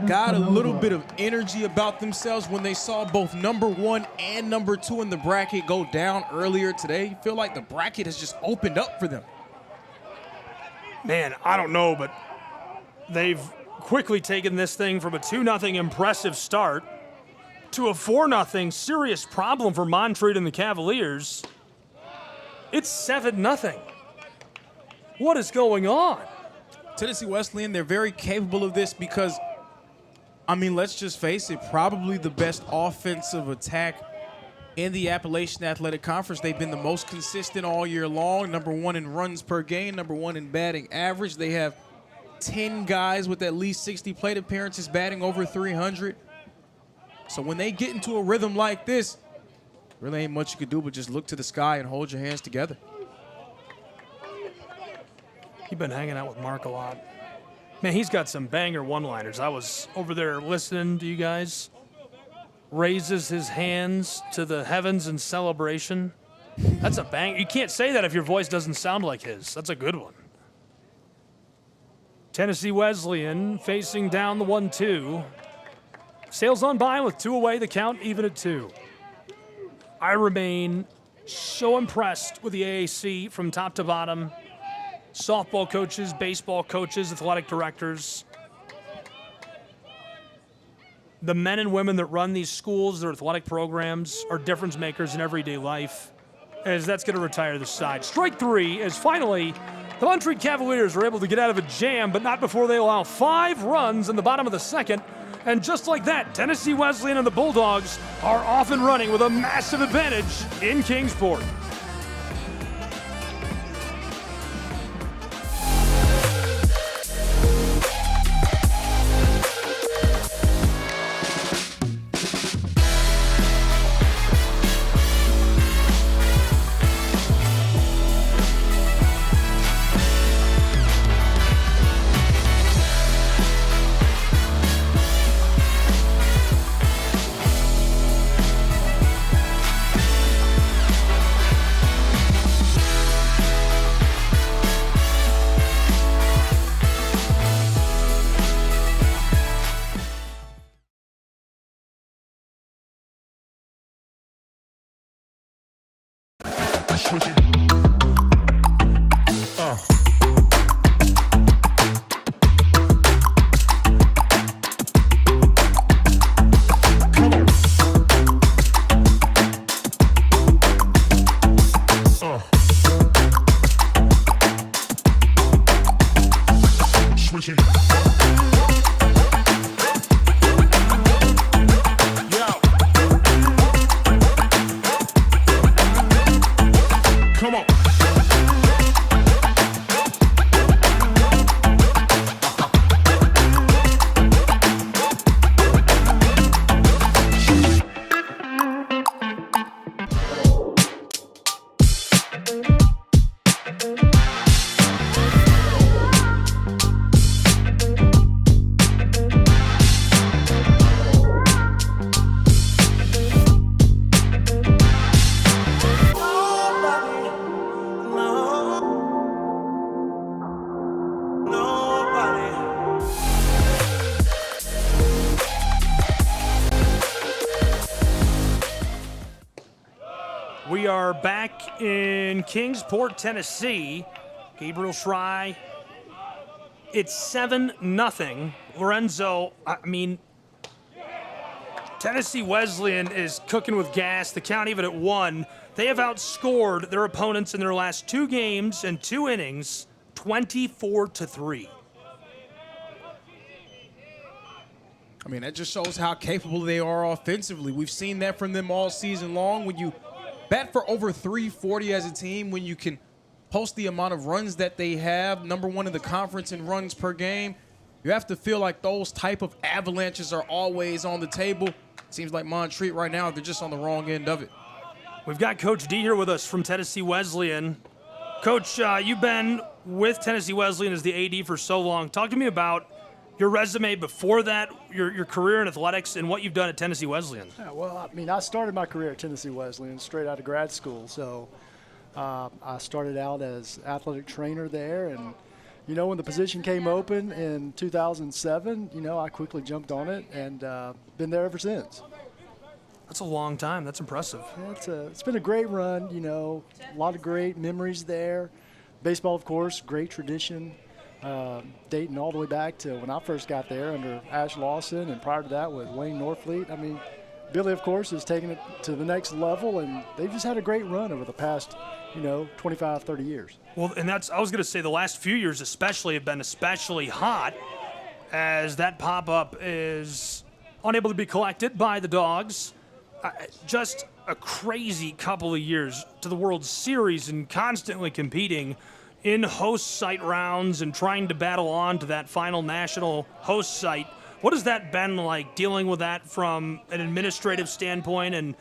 got a little bit of energy about themselves when they saw both number 1 and number 2 in the bracket go down earlier today? You feel like the bracket has just opened up for them? Man, I don't know, but they've quickly taken this thing from a 2-0 impressive start to a 4-0 serious problem for Montreat and the Cavaliers. It's 7-0. What is going on? Tennessee Wesleyan, they're very capable of this because, I mean, let's just face it, probably the best offensive attack in the Appalachian Athletic Conference. They've been the most consistent all year long, number 1 in runs per game, number 1 in batting average. They have 10 guys with at least 60 plate appearances batting over 300. So when they get into a rhythm like this, really ain't much you could do but just look to the sky and hold your hands together. You've been hanging out with Mark a lot. Man, he's got some banger one-liners. I was over there listening to you guys. Raises his hands to the heavens in celebration. That's a bang. You can't say that if your voice doesn't sound like his. That's a good one. Tennessee Wesleyan facing down the 1-2. Sails on by with 2 away, the count even at 2. I remain so impressed with the AAC from top to bottom. Softball coaches, baseball coaches, athletic directors. The men and women that run these schools, their athletic programs, are difference makers in everyday life, as that's going to retire the side. Strike 3 as finally the Montreat Cavaliers are able to get out of a jam, but not before they allow 5 runs in the bottom of the second. And just like that, Tennessee Wesleyan and the Bulldogs are off and running with a massive advantage in Kingsport. We are back in Kingsport, Tennessee. Gabriel Schrei. It's 7-0. Lorenzo, I mean, Tennessee Wesleyan is cooking with gas. The count even at 1. They have outscored their opponents in their last 2 games and 2 innings, 24-3. I mean, that just shows how capable they are offensively. We've seen that from them all season long. When you bat for over 340 as a team, when you can post the amount of runs that they have, number 1 in the conference in runs per game, you have to feel like those type of avalanches are always on the table. Seems like Montreat right now, they're just on the wrong end of it. We've got Coach D here with us from Tennessee Wesleyan. Coach, you've been with Tennessee Wesleyan as the AD for so long. Talk to me about your resume before that, your career in athletics, and what you've done at Tennessee Wesleyan. Yeah, well, I mean, I started my career at Tennessee Wesleyan straight out of grad school. So I started out as athletic trainer there. And, you know, when the position came open in 2007, you know, I quickly jumped on it and been there ever since. That's a long time. That's impressive. Yeah, it's been a great run, you know, a lot of great memories there. Baseball, of course, great tradition. Dating all the way back to when I first got there under Ash Lawson, and prior to that with Wayne Norfleet. I mean, Billy, of course, has taken it to the next level, and they've just had a great run over the past, you know, 25, 30 years. Well, and I was going to say the last few years especially have been especially hot, as that pop-up is unable to be collected by the Dogs. Just a crazy couple of years to the World Series and constantly competing in host site rounds and trying to battle on to that final national host site. What has that been like, dealing with that from an administrative standpoint, and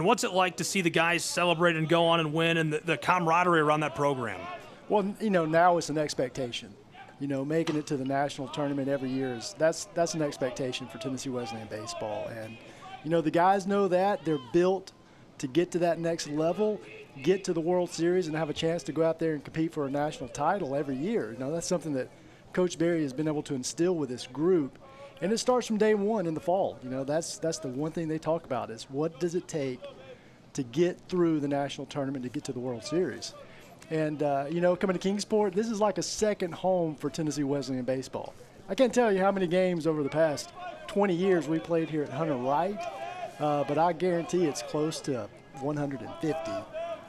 what's it like to see the guys celebrate and go on and win, and the camaraderie around that program? Well, you know, now it's an expectation. You know, making it to the national tournament every year that's an expectation for Tennessee Wesleyan baseball. And, you know, the guys know that. They're built to get to that next level, get to the World Series, and have a chance to go out there and compete for a national title every year. You know, that's something that Coach Berry has been able to instill with this group. And it starts from day one in the fall. You know, that's the one thing they talk about is what does it take to get through the national tournament to get to the World Series. And, you know, coming to Kingsport, this is like a second home for Tennessee Wesleyan baseball. I can't tell you how many games over the past 20 years we played here at Hunter Wright, but I guarantee it's close to 150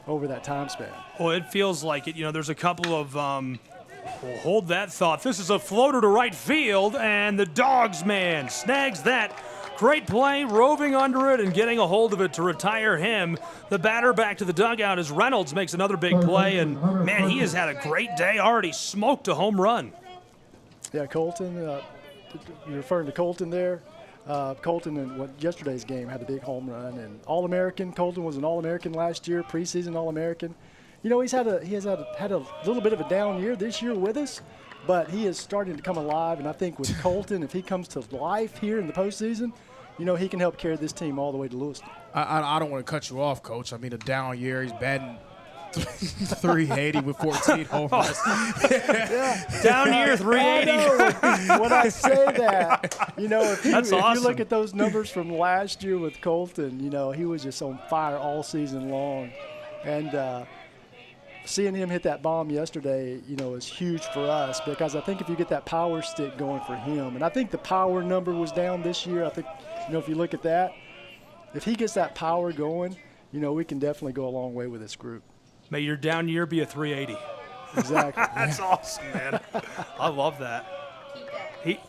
over that time span. Well, it feels like it. You know, there's a couple of well, hold that thought. This is a floater to right field, and the Dogs man snags that. Great play, roving under it and getting a hold of it to retire him. The batter back to the dugout as Reynolds makes another big play, and, man, he has had a great day, already smoked a home run. Yeah, Colton, you're referring to Colton there. Colton in yesterday's game had a big home run, and All-American. Colton was an All-American last year, preseason All-American. You know, he has had a little bit of a down year this year with us, but he is starting to come alive. And I think with Colton, if he comes to life here in the postseason, you know, he can help carry this team all the way to Lewiston. I don't want to cut you off, Coach. I mean, a down year, he's batting 380 with 14 home runs. Yeah. Down year, 380. When I say that, you know, if you look at those numbers from last year with Colton, you know, he was just on fire all season long. And, seeing him hit that bomb yesterday, is huge for us, because I think if you get that power stick going for him, and I think the power number was down this year. I think, if you look at that, if he gets that power going, we can definitely go a long way with this group. May your down year be a 380. Exactly. That's awesome, man. I love that.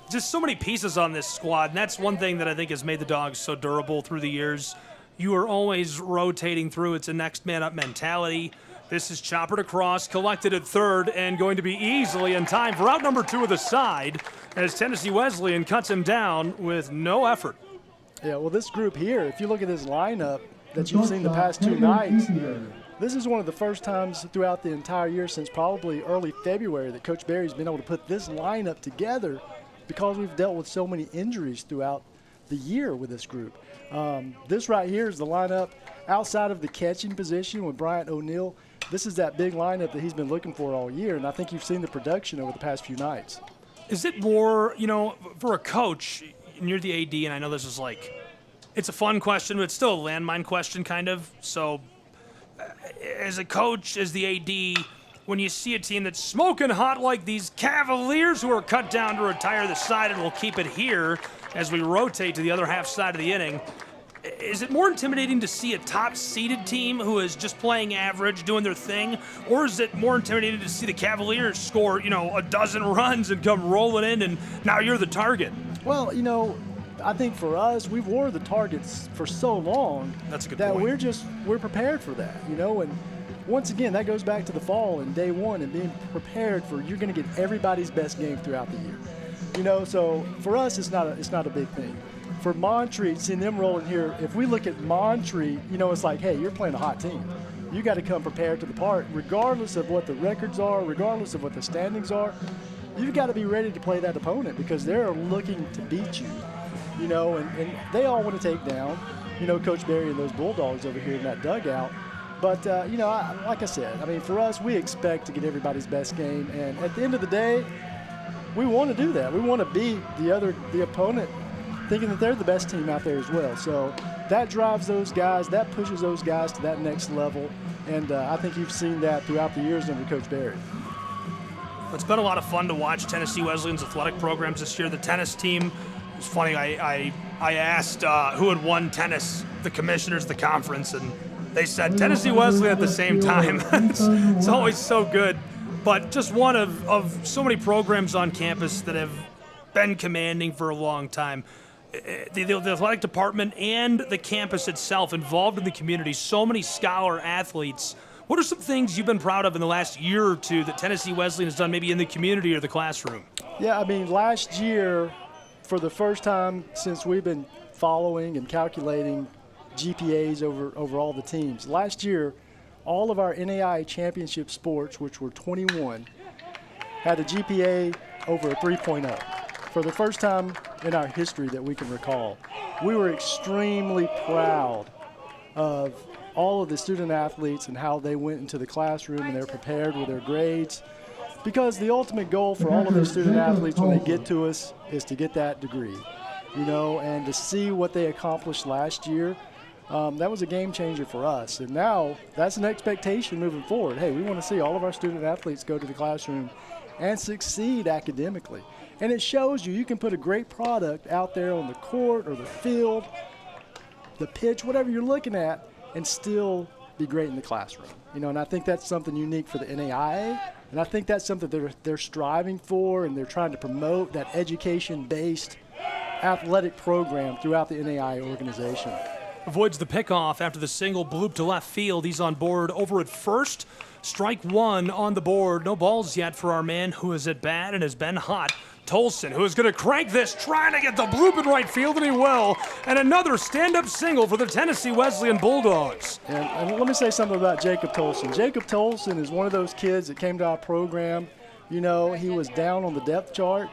Just so many pieces on this squad, and that's one thing that I think has made the Dogs so durable through the years. You are always rotating through. It's a next man up mentality. This is choppered across, collected at third, and going to be easily in time for out number 2 of the side as Tennessee Wesleyan cuts him down with no effort. Yeah, well, this group here, if you look at this lineup that you've seen the past 2 nights, this is one of the first times throughout the entire year since probably early February that Coach Berry's been able to put this lineup together, because we've dealt with so many injuries throughout the year with this group. This right here is the lineup outside of the catching position with Bryant O'Neill. This is that big lineup that he's been looking for all year, and I think you've seen the production over the past few nights. Is it more, for a coach, and you're the AD, and I know this is it's a fun question, but it's still a landmine question kind of. So as a coach, as the AD, when you see a team that's smoking hot like these Cavaliers who are cut down to retire the side and will keep it here as we rotate to the other half side of the inning, is it more intimidating to see a top-seeded team who is just playing average, doing their thing, or is it more intimidating to see the Cavaliers score, a dozen runs and come rolling in, and now you're the target? Well, I think for us, we've wore the targets for so long. That's a good that point. we're prepared for that, and once again, that goes back to the fall and day one and being prepared for, you're going to get everybody's best game throughout the year. So for us, it's not a big thing. For Montreat, seeing them rolling here, if we look at Montreat, it's like, hey, you're playing a hot team. You got to come prepared to the part, regardless of what the records are, regardless of what the standings are. You've got to be ready to play that opponent, because they're looking to beat you, and they all want to take down, Coach Berry and those Bulldogs over here in that dugout. But, like I said, for us, we expect to get everybody's best game. And at the end of the day, we want to do that. We want to beat the opponent, thinking that they're the best team out there as well. So that drives those guys, that pushes those guys to that next level. And I think you've seen that throughout the years under Coach Berry. It's been a lot of fun to watch Tennessee Wesleyan's athletic programs this year. The tennis team, it's funny, I asked who had won tennis, the commissioners, the conference, and they said Tennessee Wesleyan at the same time. It's always so good. But just one of so many programs on campus that have been commanding for a long time. The athletic department and the campus itself involved in the community, so many scholar athletes. What are some things you've been proud of in the last year or two that Tennessee Wesleyan has done maybe in the community or the classroom? Yeah, last year, for the first time since we've been following and calculating GPAs over all the teams, last year, all of our NAIA championship sports, which were 21, had a GPA over a 3.0. For the first time in our history that we can recall. We were extremely proud of all of the student athletes and how they went into the classroom and they're prepared with their grades. Because the ultimate goal for all of those student athletes when they get to us is to get that degree, and to see what they accomplished last year. That was a game changer for us. And now that's an expectation moving forward. Hey, we want to see all of our student athletes go to the classroom and succeed academically. And it shows you can put a great product out there on the court or the field, the pitch, whatever you're looking at, and still be great in the classroom. And I think that's something unique for the NAIA, and I think that's something they're striving for, and they're trying to promote that education-based athletic program throughout the NAIA organization. Avoids the pickoff after the single bloop to left field. He's on board over at first. Strike one on the board. No balls yet for our man who is at bat and has been hot. Tolson, who is going to crank this, trying to get the bloop in right field, and he will. And another stand-up single for the Tennessee Wesleyan Bulldogs. And let me say something about Jacob Tolson. Jacob Tolson is one of those kids that came to our program. He was down on the depth chart.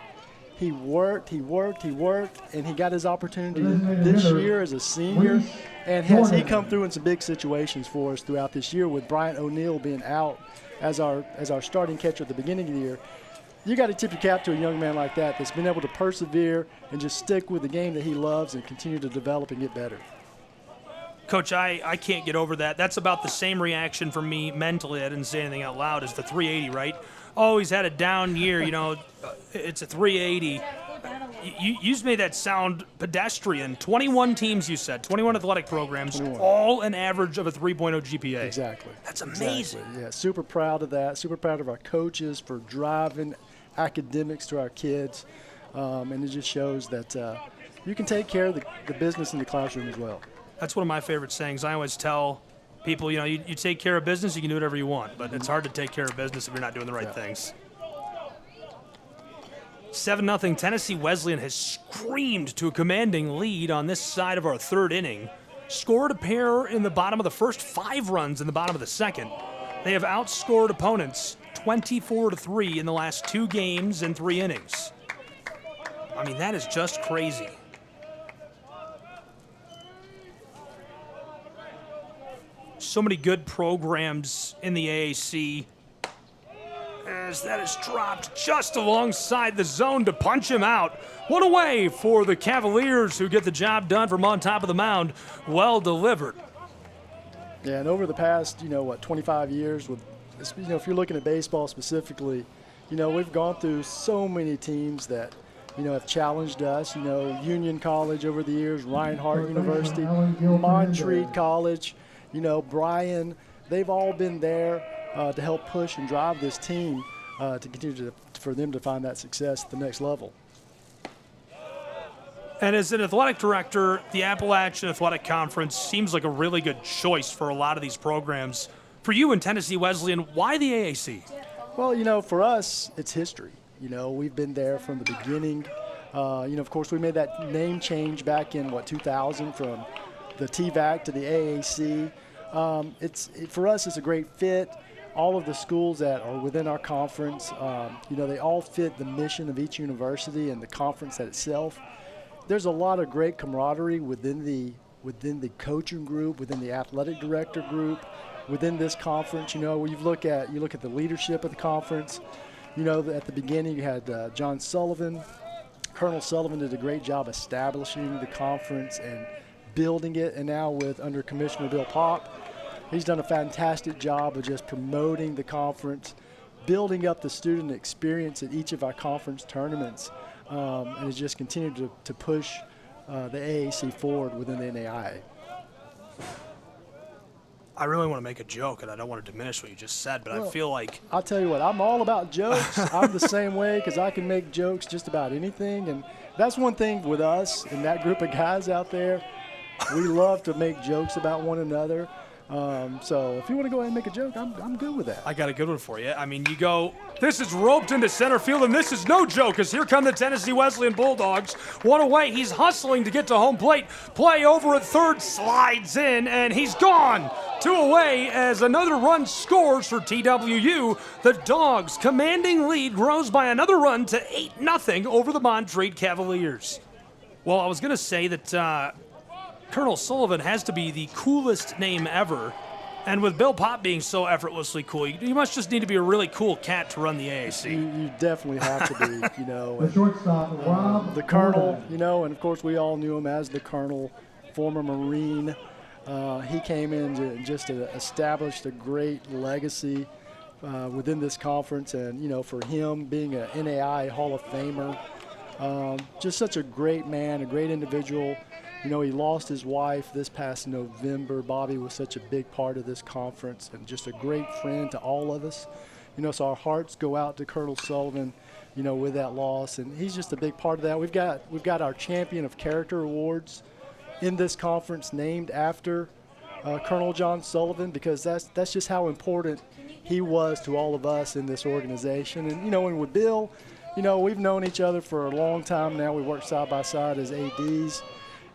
He worked, and he got his opportunity this year as a senior. And he come through in some big situations for us throughout this year, with Bryant O'Neill being out as our starting catcher at the beginning of the year. You got to tip your cap to a young man like that that's been able to persevere and just stick with the game that he loves and continue to develop and get better. Coach, I can't get over that. That's about the same reaction from me mentally. I didn't say anything out loud. As the 380, right? Oh, he's had a down year. It's a 380. You just made that sound pedestrian. 21 teams, you said. 21 athletic programs, 21. all an average of a 3.0 GPA. Exactly. That's amazing. Exactly. Yeah, super proud of that. Super proud of our coaches for driving academics to our kids. And it just shows that you can take care of the business in the classroom as well. That's one of my favorite sayings. I always tell people, you take care of business, you can do whatever you want. But it's hard to take care of business if you're not doing the right things. 7-0, Tennessee Wesleyan has screamed to a commanding lead on this side of our third inning. Scored a pair in the bottom of the first, 5 runs in the bottom of the second. They have outscored opponents 24-3 in the last 2 games and 3 innings. I mean, that is just crazy. So many good programs in the AAC. As that is dropped just alongside the zone to punch him out. One away for the Cavaliers, who get the job done from on top of the mound. Well delivered. Yeah, and over the past, 25 years, with, if you're looking at baseball specifically, we've gone through so many teams that, have challenged us. Union College over the years, Reinhardt University, Montreat College, Bryan. They've all been there to help push and drive this team to continue for them to find that success at the next level. And as an athletic director, the Appalachian Athletic Conference seems like a really good choice for a lot of these programs. For you in Tennessee Wesleyan, why the AAC? Well, for us, it's history. We've been there from the beginning. Of course, we made that name change back in, 2000 from the TVAC to the AAC. For us, it's a great fit. All of the schools that are within our conference, they all fit the mission of each university and the conference itself. There's a lot of great camaraderie within the coaching group, within the athletic director group, within this conference. When you look at the leadership of the conference. At the beginning you had John Sullivan. Colonel Sullivan did a great job establishing the conference and building it, and now under Commissioner Bill Pop, he's done a fantastic job of just promoting the conference, building up the student experience at each of our conference tournaments, and has just continued to push the AAC forward within the NAIA. I really want to make a joke, and I don't want to diminish what you just said, but I feel like... I'll tell you what, I'm all about jokes. I'm the same way because I can make jokes just about anything, and that's one thing with us and that group of guys out there. We love to make jokes about one another. So if you want to go ahead and make a joke, I'm good with that. I got a good one for you. I mean, you go, this is roped into center field, and this is no joke, as here come the Tennessee Wesleyan Bulldogs. One away, he's hustling to get to home plate. Play over at third, slides in, and he's gone. 2 away as another run scores for TWU. The Dogs' commanding lead grows by another run to 8-0 over the Montreat Cavaliers. Well, I was going to say that Colonel Sullivan has to be the coolest name ever. And with Bill Pop being so effortlessly cool, you must just need to be a really cool cat to run the AAC. You definitely have to be, The shortstop, Rob the Colonel, Gordon. and of course we all knew him as the Colonel, former Marine. He came in just to establish a great legacy within this conference, and for him being an NAI Hall of Famer, just such a great man, a great individual. He lost his wife this past November. Bobby was such a big part of this conference and just a great friend to all of us. So our hearts go out to Colonel Sullivan, with that loss, and he's just a big part of that. We've got our Champion of Character Awards in this conference named after Colonel John Sullivan, because that's just how important he was to all of us in this organization. And and with Bill, we've known each other for a long time now. We work side by side as ADs.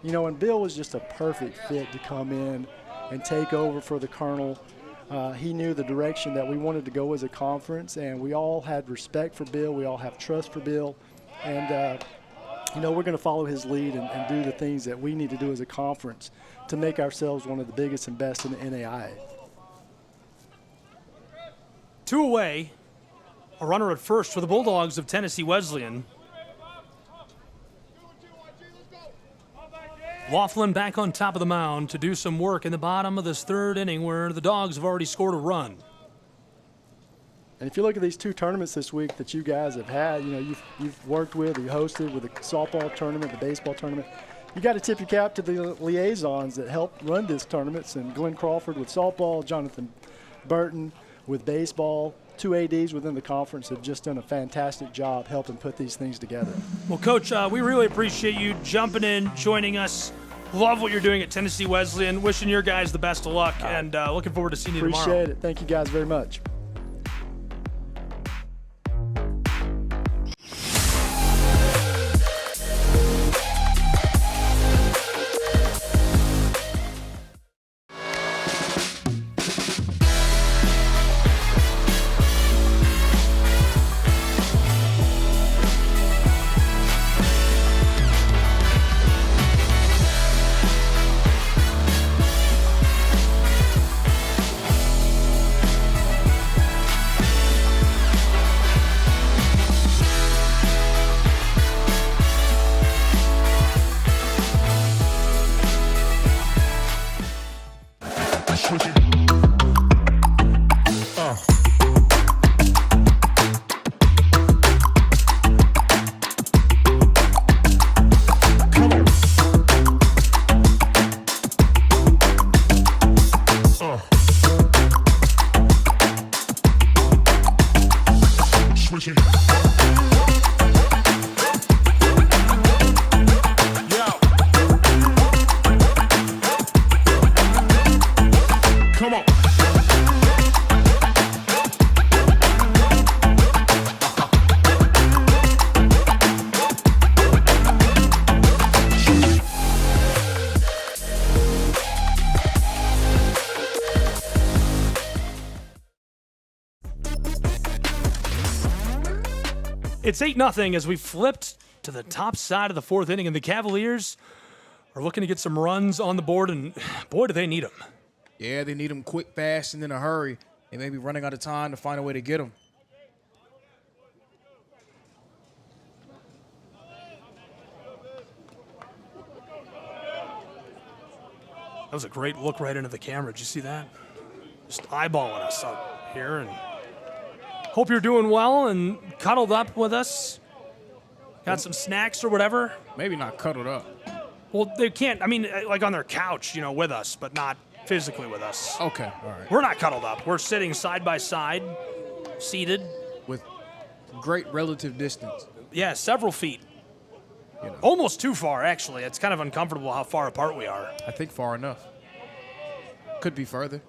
And Bill was just a perfect fit to come in and take over for the Colonel. He knew the direction that we wanted to go as a conference, and we all had respect for Bill. We all have trust for Bill. And, we're going to follow his lead and do the things that we need to do as a conference to make ourselves one of the biggest and best in the NAIA. 2 away, a runner at first for the Bulldogs of Tennessee Wesleyan. Laughlin back on top of the mound to do some work in the bottom of this third inning where the Dogs have already scored a run. And if you look at these two tournaments this week that you guys have had, you know, you've worked with, you hosted with the softball tournament, the baseball tournament, you got to tip your cap to the liaisons that helped run these tournaments, and Glenn Crawford with softball, Jonathan Burton with baseball. 2 ADs within the conference have just done a fantastic job helping put these things together. Well, Coach, we really appreciate you jumping in, joining us. Love what you're doing at Tennessee Wesleyan. Wishing your guys the best of luck, and looking forward to seeing you tomorrow. Appreciate it. Thank you guys very much. It's 8-0 as we flipped to the top side of the fourth inning, and the Cavaliers are looking to get some runs on the board, and boy, do they need them. Yeah, they need them quick, fast, and in a hurry. They may be running out of time to find a way to get them. That was a great look right into the camera. Did you see that? Just eyeballing us up here, and hope you're doing well and cuddled up with us. Got some snacks or whatever? Maybe not cuddled up. Well, they can't, I mean, like on their couch, you know, with us, but not physically with us. Okay, all right. We're not cuddled up. We're sitting side by side, seated. With great relative distance. Yeah, several feet. You know. Almost too far, actually. It's kind of uncomfortable how far apart we are. I think far enough. Could be further.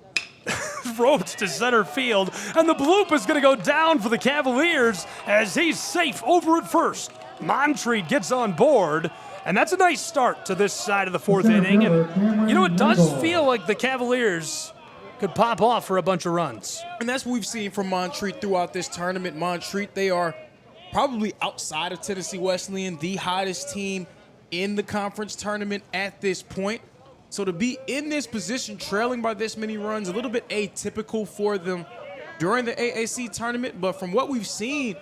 Roped to center field, and the bloop is going to go down for the Cavaliers as he's safe over at first. Montreat gets on board, and that's a nice start to this side of the fourth inning. And, you know, it does feel like the Cavaliers could pop off for a bunch of runs. And that's what we've seen from Montreat throughout this tournament. Montreat, they are probably outside of Tennessee Wesleyan, the hottest team in the conference tournament at this point. So to be in this position, trailing by this many runs, a little bit atypical for them during the AAC tournament. But from what we've seen,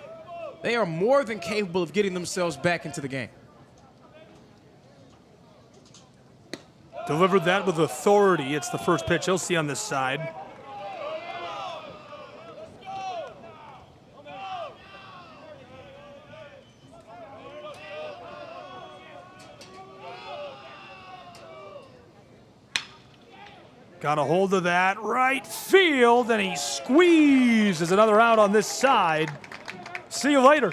they are more than capable of getting themselves back into the game. Delivered that with authority. It's the first pitch he'll see on this side. Got a hold of that right field, and he squeezes another out on this side. See you later.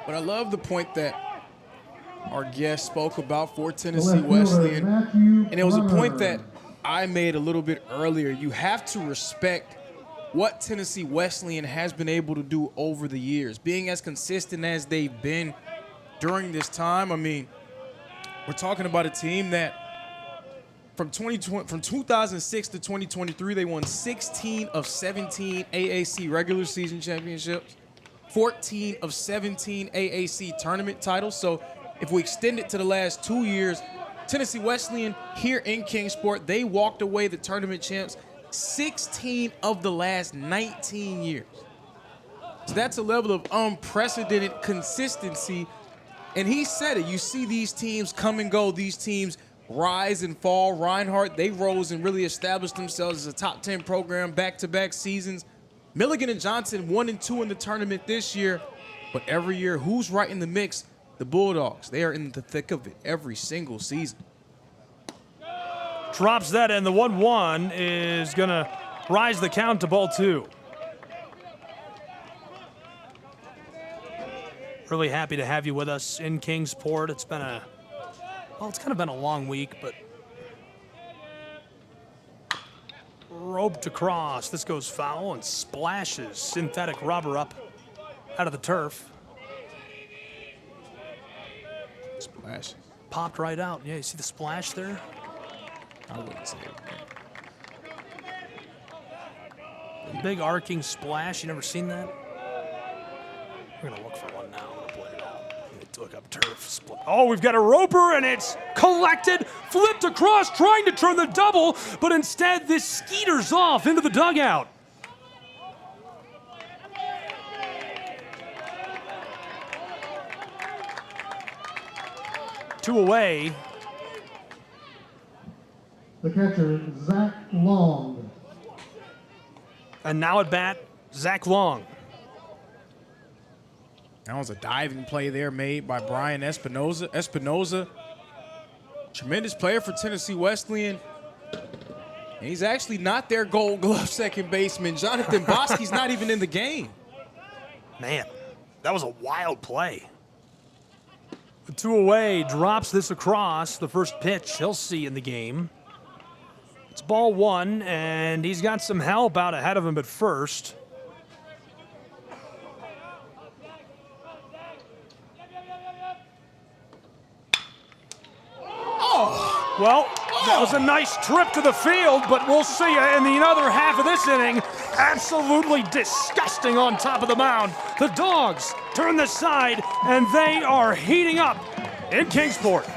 But I love the point that our guest spoke about for Tennessee Wesleyan, and it was a point that I made a little bit earlier. You have to respect what Tennessee Wesleyan has been able to do over the years, being as consistent as they've been during this time. I mean, we're talking about a team that from 2006 to 2023, they won 16 of 17 AAC regular season championships, 14 of 17 AAC tournament titles. So if we extend it to the last 2 years, Tennessee Wesleyan here in Kingsport, they walked away the tournament champs 16 of the last 19 years. So that's a level of unprecedented consistency And he said it. You see these teams come and go. These teams rise and fall. Reinhardt, they rose and really established themselves as a top 10 program back-to-back seasons. Milligan and Johnson 1 and 2 in the tournament this year. But every year, who's right in the mix? The Bulldogs. They are in the thick of it every single season. Drops that, and the 1-1 is going to rise the count to ball 2. Really happy to have you with us in Kingsport. It's been it's kind of been a long week, but roped across. This goes foul and splashes synthetic rubber up out of the turf. Splash. Popped right out. Yeah, you see the splash there? I wouldn't say it. Big arcing splash. You never seen that? We're going to look for one now. I'm going to point it out. They took up turf. Split. Oh, we've got a roper, and it's collected, flipped across, trying to turn the double, but instead this skeeters off into the dugout. Two away. The catcher, Zach Long. And now at bat, Zach Long. That was a diving play there made by Brian Espinoza. Espinoza, tremendous player for Tennessee Wesleyan. And he's actually not their Gold Glove second baseman. Jonathan Bosky's not even in the game. Man, that was a wild play. The 2 away, drops this across. The first pitch he'll see in the game. It's ball 1, and he's got some help out ahead of him at first. Well, that was a nice trip to the field, but we'll see you in the other half of this inning. Absolutely disgusting on top of the mound. The Dogs turn the side, and they are heating up in Kingsport.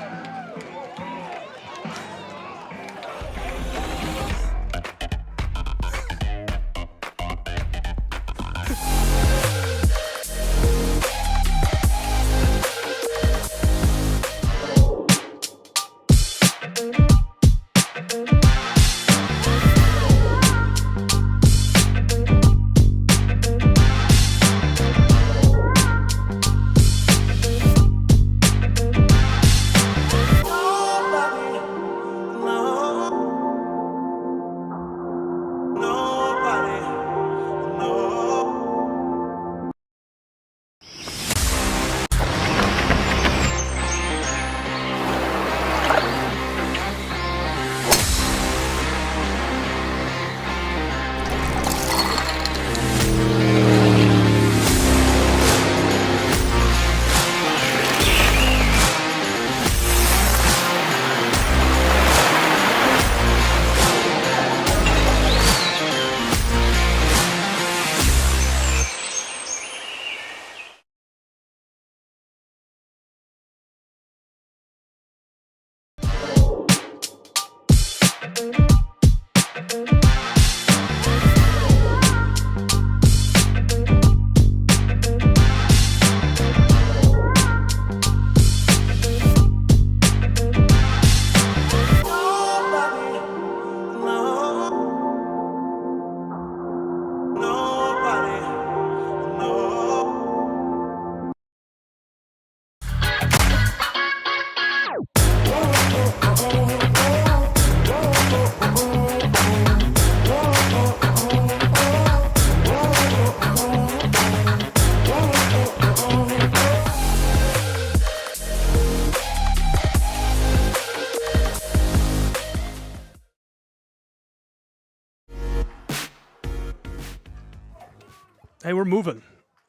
Hey, we're moving.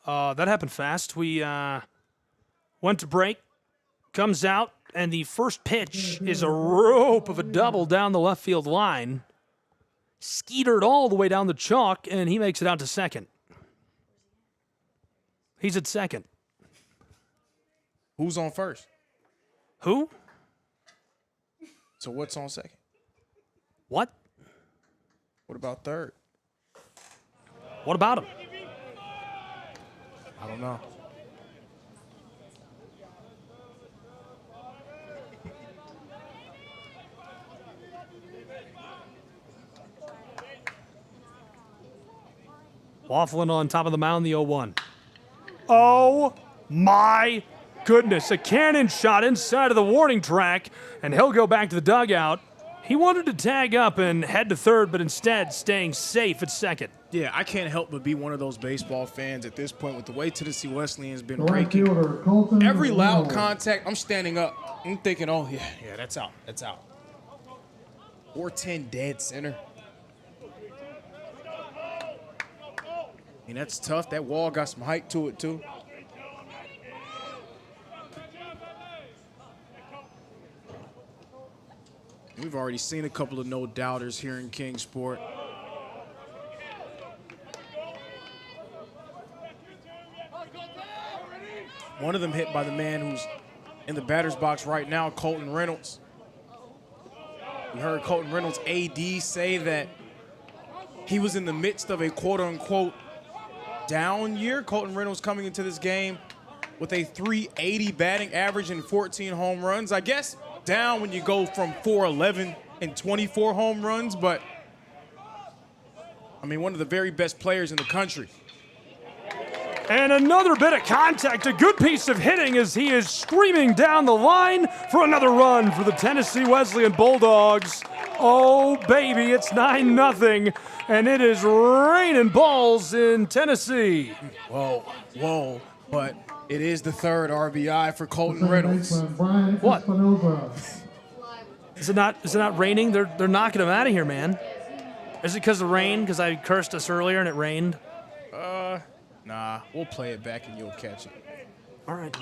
That happened fast. We went to break, comes out, and the first pitch is a rope of a double down the left field line. Skeetered all the way down the chalk, and he makes it out to second. He's at second. Who's on first? Who? So what's on second? What? What about third? What about him? I don't know. Waffling on top of the mound, the 0-1. Oh my goodness, a cannon shot inside of the warning track, and he'll go back to the dugout. He wanted to tag up and head to third, but instead staying safe at second. Yeah, I can't help but be one of those baseball fans at this point with the way Tennessee Wesleyan's been The right raking. fielder, Colton Every loud Reynolds. contact, I'm standing up. I'm thinking, oh, yeah, that's out. That's out. 410 dead center. I mean, that's tough. That wall got some height to it, too. We've already seen a couple of no-doubters here in Kingsport. One of them hit by the man who's in the batter's box right now, Colton Reynolds. We heard Colton Reynolds' AD say that he was in the midst of a quote-unquote down year. Colton Reynolds coming into this game with a .380 batting average and 14 home runs. I guess down when you go from 411 and 24 home runs, but I mean, one of the very best players in the country. And another bit of contact, a good piece of hitting as he is screaming down the line for another run for the Tennessee Wesleyan Bulldogs. Oh, baby, it's 9-0, and it is raining balls in Tennessee. Whoa, but it is the third RBI for Colton Reynolds. What? Is it not raining? They're knocking him out of here, man. Is it because of rain? Because I cursed us earlier and it rained? Nah, we'll play it back and you'll catch it. All right.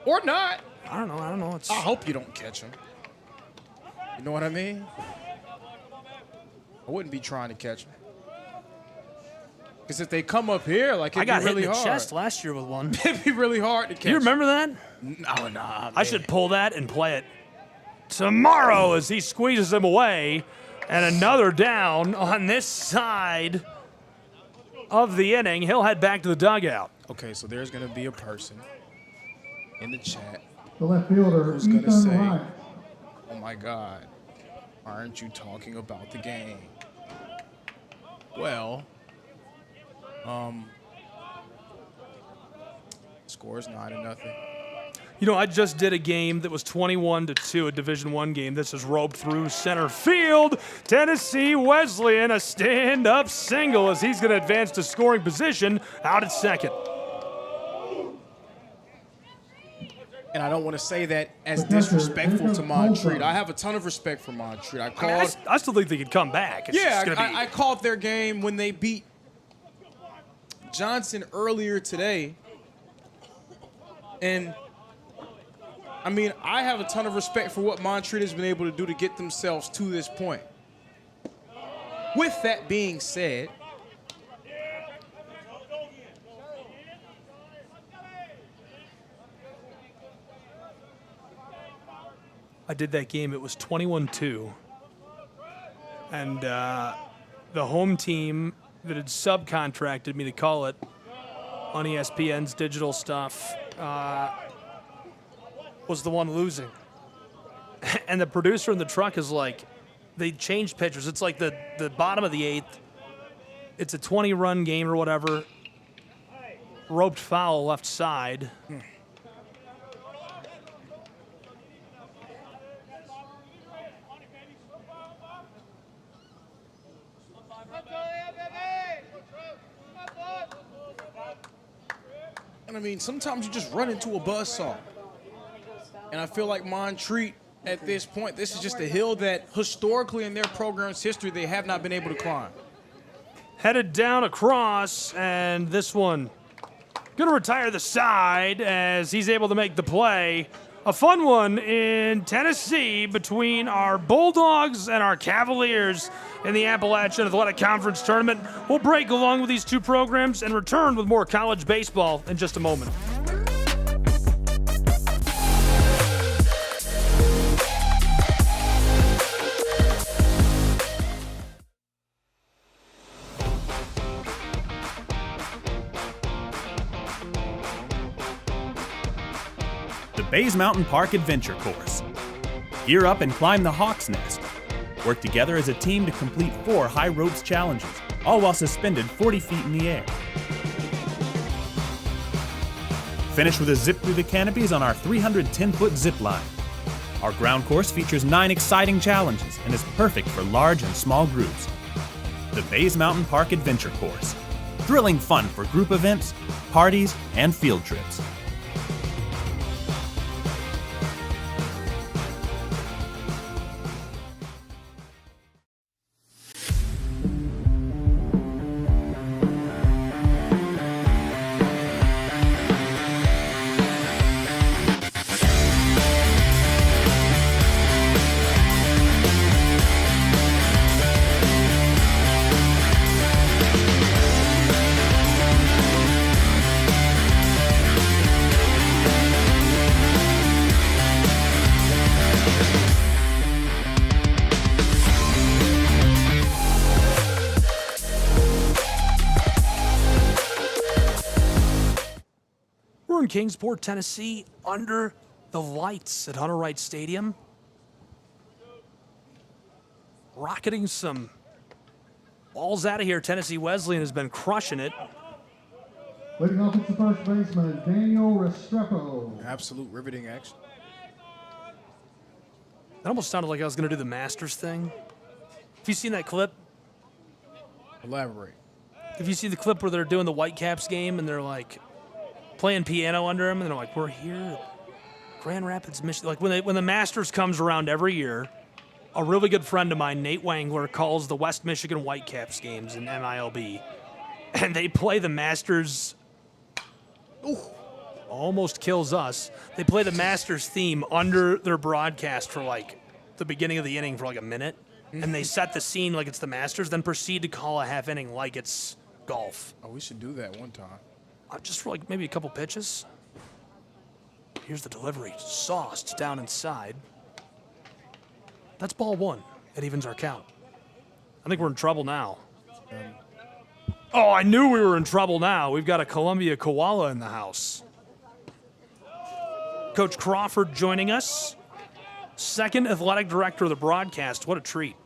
Or not. I don't know. I hope you don't catch him. You know what I mean? I wouldn't be trying to catch him. Because if they come up here, like, it'd be really hard. I got hit in the chest last year with one. It'd be really hard to catch. You remember that? No, nah. I should pull that and play it tomorrow as he squeezes him away. And another down on this side of the inning. He'll head back to the dugout. Okay, so there's going to be a person in the chat The left fielder, who's going to Ethan say, Wright. oh my God, aren't you talking about the game? Well, score is 9-0. You know, I just did a game that was 21-2, a Division I game. This is roped through center field. Tennessee Wesleyan, a stand-up single as he's going to advance to scoring position out at second. And I don't want to say that as disrespectful to Montreat. I have a ton of respect for Montreat. I still think they could come back. It's just gonna be... I called their game when they beat Johnson earlier today. And I mean, I have a ton of respect for what Montreat has been able to do to get themselves to this point. With that being said, I did that game. It was 21-2. And the home team that had subcontracted me to call it on ESPN's digital stuff was the one losing. And the producer in the truck is like, they changed pitchers. It's like the bottom of the eighth. It's a 20-run game or whatever. Roped foul left side. and I mean, sometimes you just run into a buzzsaw. And I feel like Montreat, at this point, this is just a hill that historically in their program's history, they have not been able to climb. Headed down across, and this one going to retire the side as he's able to make the play. A fun one in Tennessee between our Bulldogs and our Cavaliers in the Appalachian Athletic Conference Tournament. We'll break along with these two programs and return with more college baseball in just a moment. Bays Mountain Park Adventure Course. Gear up and climb the Hawk's Nest. Work together as a team to complete 4 high ropes challenges, all while suspended 40 feet in the air. Finish with a zip through the canopies on our 310-foot zip line. Our ground course features 9 exciting challenges and is perfect for large and small groups. The Bays Mountain Park Adventure Course. Thrilling fun for group events, parties, and field trips. We're in Kingsport, Tennessee, under the lights at Hunter Wright Stadium. Rocketing some balls out of here. Tennessee Wesleyan has been crushing it. Leading off at the first baseman, Daniel Restrepo. Absolute riveting action. That almost sounded like I was going to do the Masters thing. Have you seen that clip? Elaborate. Have you seen the clip where they're doing the Whitecaps game and they're like playing piano under him and they're like, we're here at Grand Rapids, Michigan. Like when the Masters comes around every year, a really good friend of mine, Nate Wangler, calls the West Michigan Whitecaps games in MILB. And they play the Masters. Ooh, almost kills us. They play the Masters theme under their broadcast for like the beginning of the inning for like a minute. And they set the scene like it's the Masters, then proceed to call a half inning like it's golf. Oh, we should do that one time. Just for like maybe a couple pitches. Here's the delivery. Sauced down inside. That's ball 1. It evens our count. I think we're in trouble now. Oh, I knew we were in trouble now. We've got a Columbia Koala in the house. Coach Crawford joining us. Second athletic director of the broadcast. What a treat.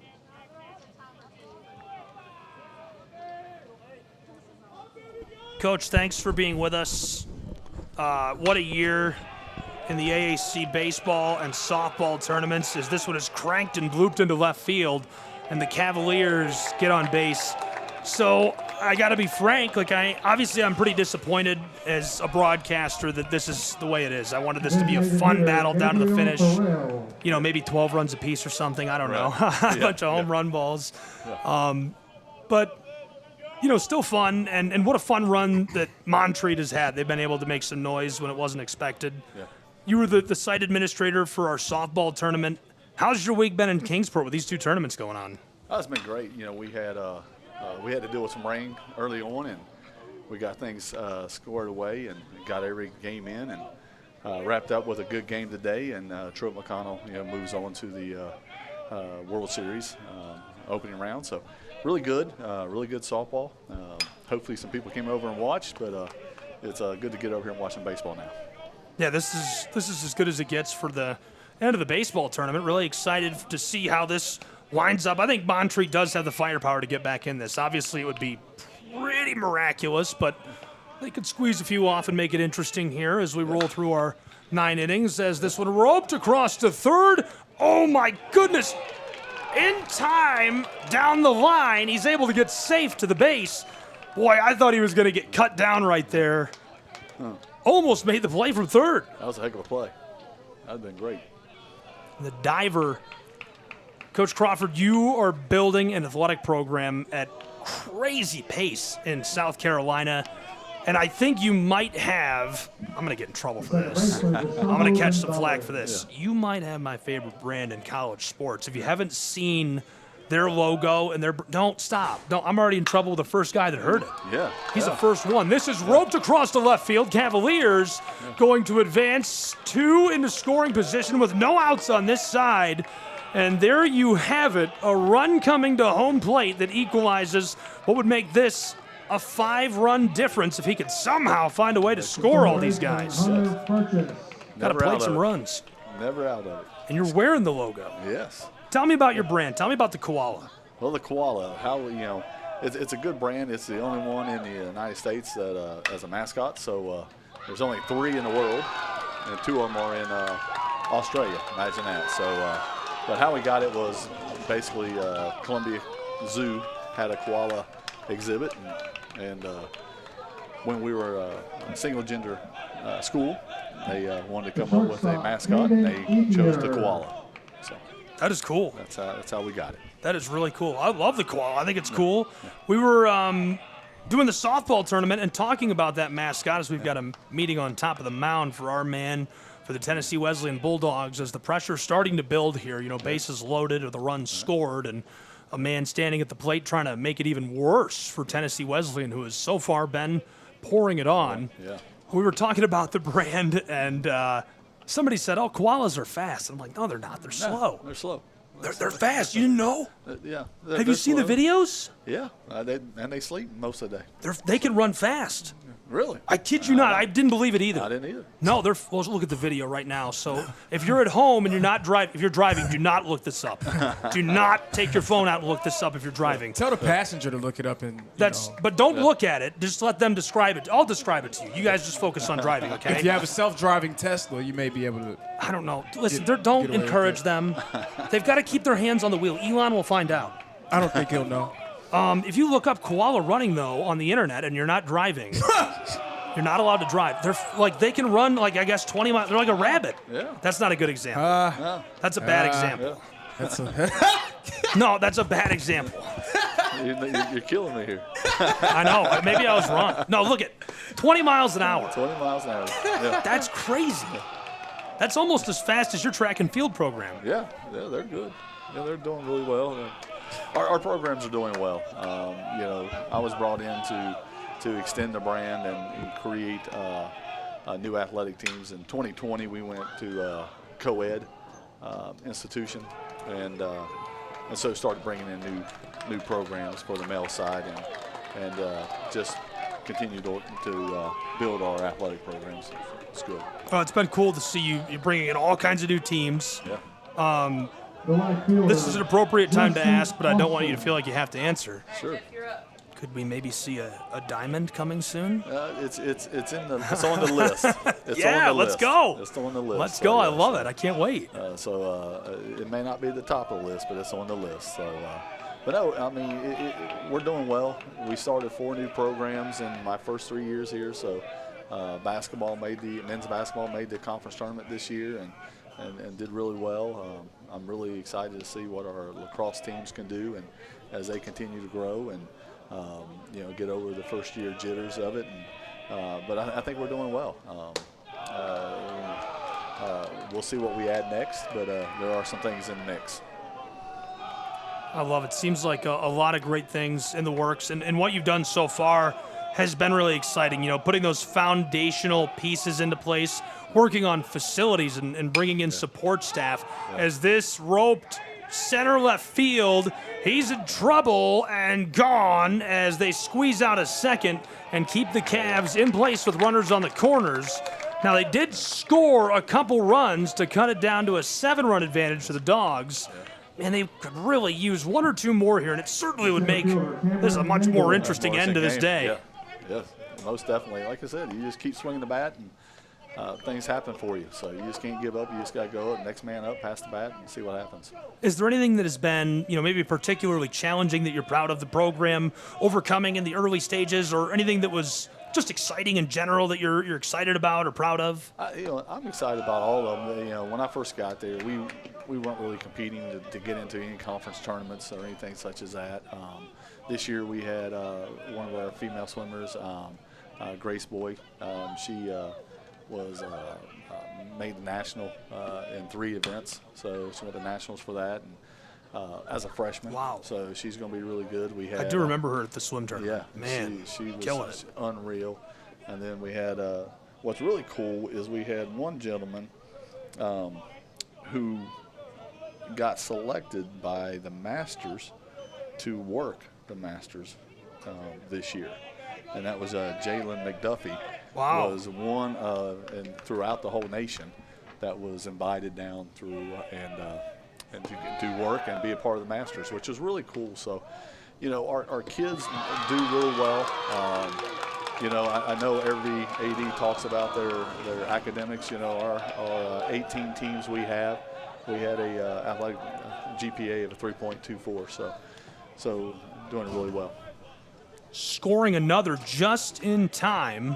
Coach, thanks for being with us. What a year in the AAC baseball and softball tournaments as this one is cranked and blooped into left field and the Cavaliers get on base. So I got to be frank, I'm pretty disappointed as a broadcaster that this is the way it is. I wanted this to be a fun battle down to the finish. You know, maybe 12 runs apiece or something. I don't know. A bunch of home run balls. But you know, still fun, and what a fun run that Montreat has had. They've been able to make some noise when it wasn't expected. Yeah. You were the site administrator for our softball tournament. How's your week been in Kingsport with these 2 tournaments going on? Oh, it's been great. You know, we had to deal with some rain early on, and we got things squared away and got every game in, and wrapped up with a good game today. And Troy McConnell, moves on to the World Series opening round. So. Really good softball. Hopefully some people came over and watched, but it's good to get over here and watch some baseball now. Yeah, this is as good as it gets for the end of the baseball tournament. Really excited to see how this winds up. I think Montreat does have the firepower to get back in this. Obviously, it would be pretty miraculous, but they could squeeze a few off and make it interesting here as we roll through our 9 innings as this one roped across to third. Oh, my goodness. In time, down the line, he's able to get safe to the base. Boy, I thought he was going to get cut down right there. Almost made the play from third. That was a heck of a play. That would have been great. The diver. Coach Crawford, you are building an athletic program at crazy pace in South Carolina. And I think you might have, I'm going to get in trouble for this. I'm going to catch some flack for this. Yeah. You might have my favorite brand in college sports. If you haven't seen their logo and don't stop. I'm already in trouble with the first guy that heard it. Yeah. He's the first one. This is roped across the left field. Cavaliers going to advance 2 into scoring position with no outs on this side. And there you have it, a run coming to home plate that equalizes what would make this a 5-run difference if he could somehow find a way to score all these guys. Got to play some runs. Never out of it. And you're wearing the logo. Yes. Tell me about your brand. Tell me about the koala. Well, the koala, how it's a good brand. It's the only one in the United States that as a mascot. So there's only 3 in the world, and 2 of them are in Australia. Imagine that. So, but how we got it was basically Columbia Zoo had a koala exhibit, and when we were a single gender school, they wanted to come up with a mascot, and they chose the koala. So that is cool. That's how we got it. That is really cool. I love the koala. I think it's cool. We were doing the softball tournament and talking about that mascot as we've got a meeting on top of the mound for our man for the Tennessee Wesleyan Bulldogs as the pressure's starting to build here. You know, bases loaded or the run scored, and a man standing at the plate trying to make it even worse for Tennessee Wesleyan, who has so far been pouring it on. Yeah. We were talking about the brand, and somebody said, "Oh, koalas are fast." I'm like, "No, they're not. They're slow. They're slow. They're fast. You didn't know? Yeah. Have you seen the videos? Yeah. They sleep most of the day. They can run fast. Really? I kid you not. I didn't believe it either. I didn't either. No, well, look at the video right now. So if you're at home and you're not driving, if you're driving, do not look this up. Do not take your phone out and look this up if you're driving. Tell the passenger to look it up and. But don't look at it. Just let them describe it. I'll describe it to you. You guys just focus on driving, okay? If you have a self-driving Tesla, you may be able to. I don't know. Listen, don't encourage them. They've got to keep their hands on the wheel. Elon will find out. I don't think he'll know. If you look up koala running though on the internet and you're not driving. You're not allowed to drive. They're like they can run like I guess 20 miles. They're like a rabbit. Yeah. That's not a good example. That's a bad example. Yeah. No, that's a bad example. You're killing me here. I know. Maybe I was wrong. No, look at 20 miles an hour. 20 miles an hour. Yeah. That's crazy. That's almost as fast as your track and field program. Yeah, they're good. Yeah, they're doing really well. Our programs are doing well. You know, I was brought in to extend the brand and create new athletic teams. In 2020, we went to co-ed institution, and so started bringing in new programs for the male side, and just continue to build our athletic programs. It's good. Well, it's been cool to see you bringing in all kinds of new teams. Yeah. This is an appropriate time to ask, but I don't want you to feel like you have to answer. Sure. Could we maybe see a diamond coming soon? It's on the list. Yeah, let's go. It's on the list. Let's go. I love it. I can't wait. It may not be the top of the list, but it's on the list. So, but no, I mean, we're doing well. We started 4 new programs in my first 3 years here. So, men's basketball made the conference tournament this year and did really well. I'm really excited to see what our lacrosse teams can do, and as they continue to grow and get over the first year jitters of it. But I think we're doing well. We'll see what we add next, but there are some things in the mix. I love it. Seems like a lot of great things in the works, and what you've done so far has been really exciting. You know, putting those foundational pieces into place, working on facilities and bringing in support staff. As this roped center left field, he's in trouble and gone as they squeeze out a second and keep the Cavs in place with runners on the corners. Now, they did score a couple runs to cut it down to a 7-run advantage for the Dogs. And they could really use 1 or 2 more here, and it certainly would make this a much more interesting end to this day. Yeah. Yes, most definitely. Like I said, you just keep swinging the bat, and things happen for you. So you just can't give up. You just got to go up, next man up, pass the bat, and see what happens. Is there anything that has been, maybe particularly challenging that you're proud of the program overcoming in the early stages, or anything that was just exciting in general that you're excited about or proud of? I'm excited about all of them. When I first got there, we weren't really competing to get into any conference tournaments or anything such as that. This year we had one of our female swimmers, Grace Boyd. She was made the national in 3 events, so she went to nationals for that. And as a freshman. Wow. So she's going to be really good. I do remember her at the swim tournament. Yeah. Man, she was killing it. Unreal. And then we had, what's really cool is we had one gentleman who got selected by the Masters to work the Masters this year. And that was Jalen McDuffie. Wow. Was one and throughout the whole nation that was invited down through and to work and be a part of the Masters, which is really cool. So, you know, our kids do really well. You know, I know every AD talks about their academics. You know, our 18 teams we had a athletic GPA of a 3.24. So doing really well. Scoring another just in time.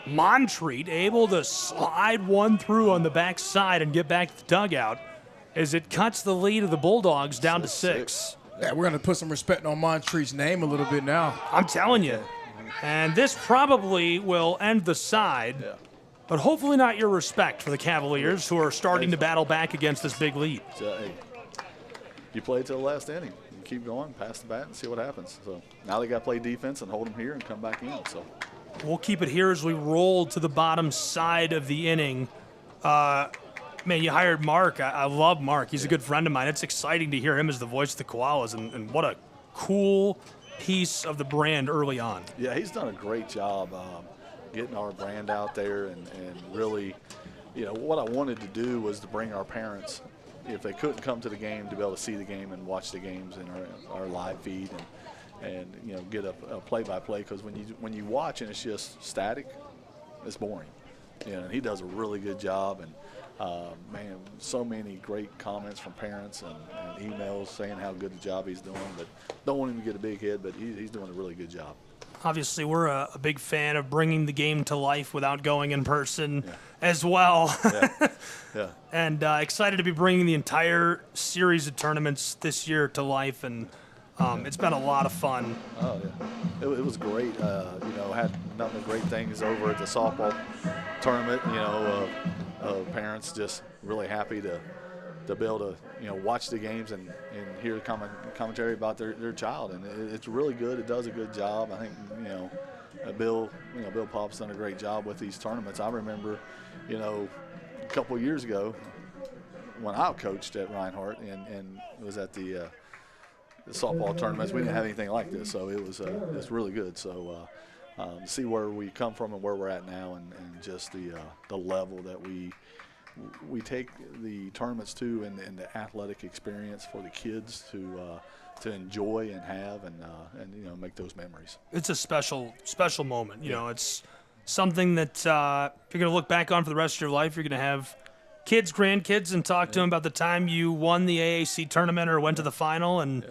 Montreat able to slide one through on the backside and get back to the dugout as it cuts the lead of the Bulldogs down to 6. Yeah, we're going to put some respect on Montreat's name a little bit now. I'm telling you. And this probably will end the side, but hopefully not your respect for the Cavaliers, who are starting to battle back against this big lead. So, hey, you play till the last inning. You keep going, pass the bat, and see what happens. So now they got to play defense and hold them here and come back in. So we'll keep it here as we roll to the bottom side of the inning. Man, you hired Mark. I love Mark. He's a good friend of mine. It's exciting to hear him as the voice of the Koalas, and what a cool piece of the brand early on. Yeah, he's done a great job getting our brand out there, and really, you know, what I wanted to do was to bring our parents, if they couldn't come to the game, to be able to see the game and watch the games in our live feed, and you know, get a play-by-play, because when you watch and it's just static, it's boring. You know, and he does a really good job, and man, so many great comments from parents and emails saying how good the job he's doing. But don't want him to get a big head, but he's doing a really good job. Obviously, we're a big fan of bringing the game to life without going in person as well. Yeah. And excited to be bringing the entire series of tournaments this year to life, and it's been a lot of fun. Oh, yeah. It was great. You know, had nothing but great things over at the softball tournament, you know, parents just really happy to be able to, you know, watch the games and hear commentary about their child, and it's really good. It does a good job. I think, you know, Bill Pop's done a great job with these tournaments. I remember, you know, a couple of years ago when I coached at Reinhardt and it was at the softball tournaments, we didn't have anything like this, so it's really good. So to see where we come from and where we're at now, and just the level that we take the tournaments to, and the athletic experience for the kids to enjoy and have, and you know, make those memories. It's a special moment. You know, it's something that you're going to look back on for the rest of your life. You're going to have kids, grandkids, and talk to them about the time you won the AAC tournament or went to the final, and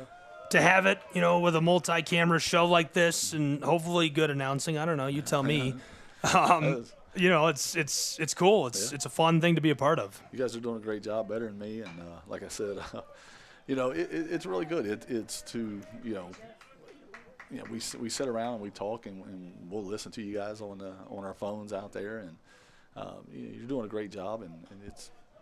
to have it, you know, with a multi-camera show like this, and hopefully good announcing. I don't know. You tell me. You know, it's cool. It's a fun thing to be a part of. You guys are doing a great job, better than me, and like I said, you know, it's really good. It's to, you know, we sit around and we talk, and we'll listen to you guys on our phones out there, and you're doing a great job, and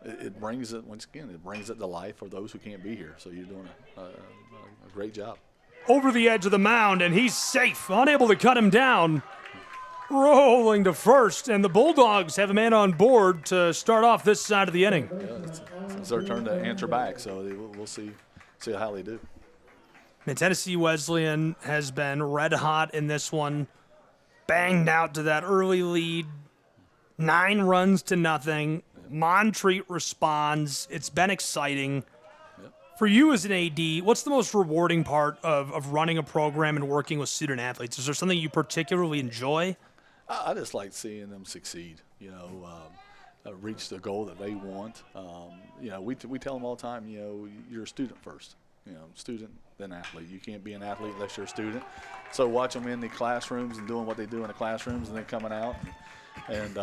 it brings it, once again, it brings it to life for those who can't be here. So you're doing a great job. Over the edge of the mound, and he's safe, unable to cut him down. Rolling to first, and the Bulldogs have a man on board to start off this side of the inning. Yeah, it's their turn to answer back, so we'll see how they do. And Tennessee Wesleyan has been red hot in this one, banged out to that early lead, 9 runs to nothing. Montreat responds. It's been exciting. For you as an AD, what's the most rewarding part of running a program and working with student athletes? Is there something you particularly enjoy? I just like seeing them succeed, you know, reach the goal that they want. You know, we tell them all the time, you know, you're a student first, you know, student then athlete. You can't be an athlete unless you're a student. So watch them in the classrooms and doing what they do in the classrooms, and then coming out and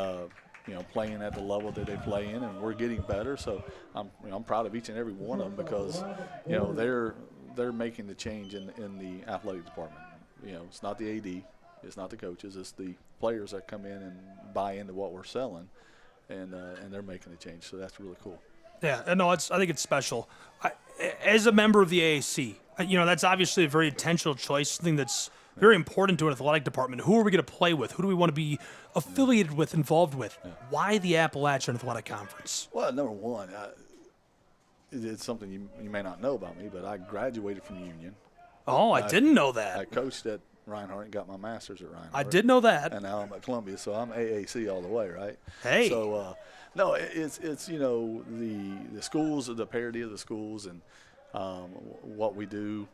you know, playing at the level that they play in, and we're getting better. So I'm proud of each and every one of them, because, you know, they're making the change in the athletic department. You know, it's not the AD, it's not the coaches, it's the players that come in and buy into what we're selling, and they're making the change. So that's really cool. Yeah, no, I think it's special. As a member of the AAC, you know, that's obviously a very intentional choice, something that's very important to an athletic department. Who are we going to play with? Who do we want to be affiliated with, involved with? Why the Appalachian Athletic Conference? Well, number one, it's something you may not know about me, but I graduated from Union. Oh, I didn't know that. I coached at Reinhardt and got my master's at Reinhardt. I did know that. And now I'm at Columbia, so I'm AAC all the way, right? Hey. So, no, it's you know, the schools, the parity of the schools, and what we do.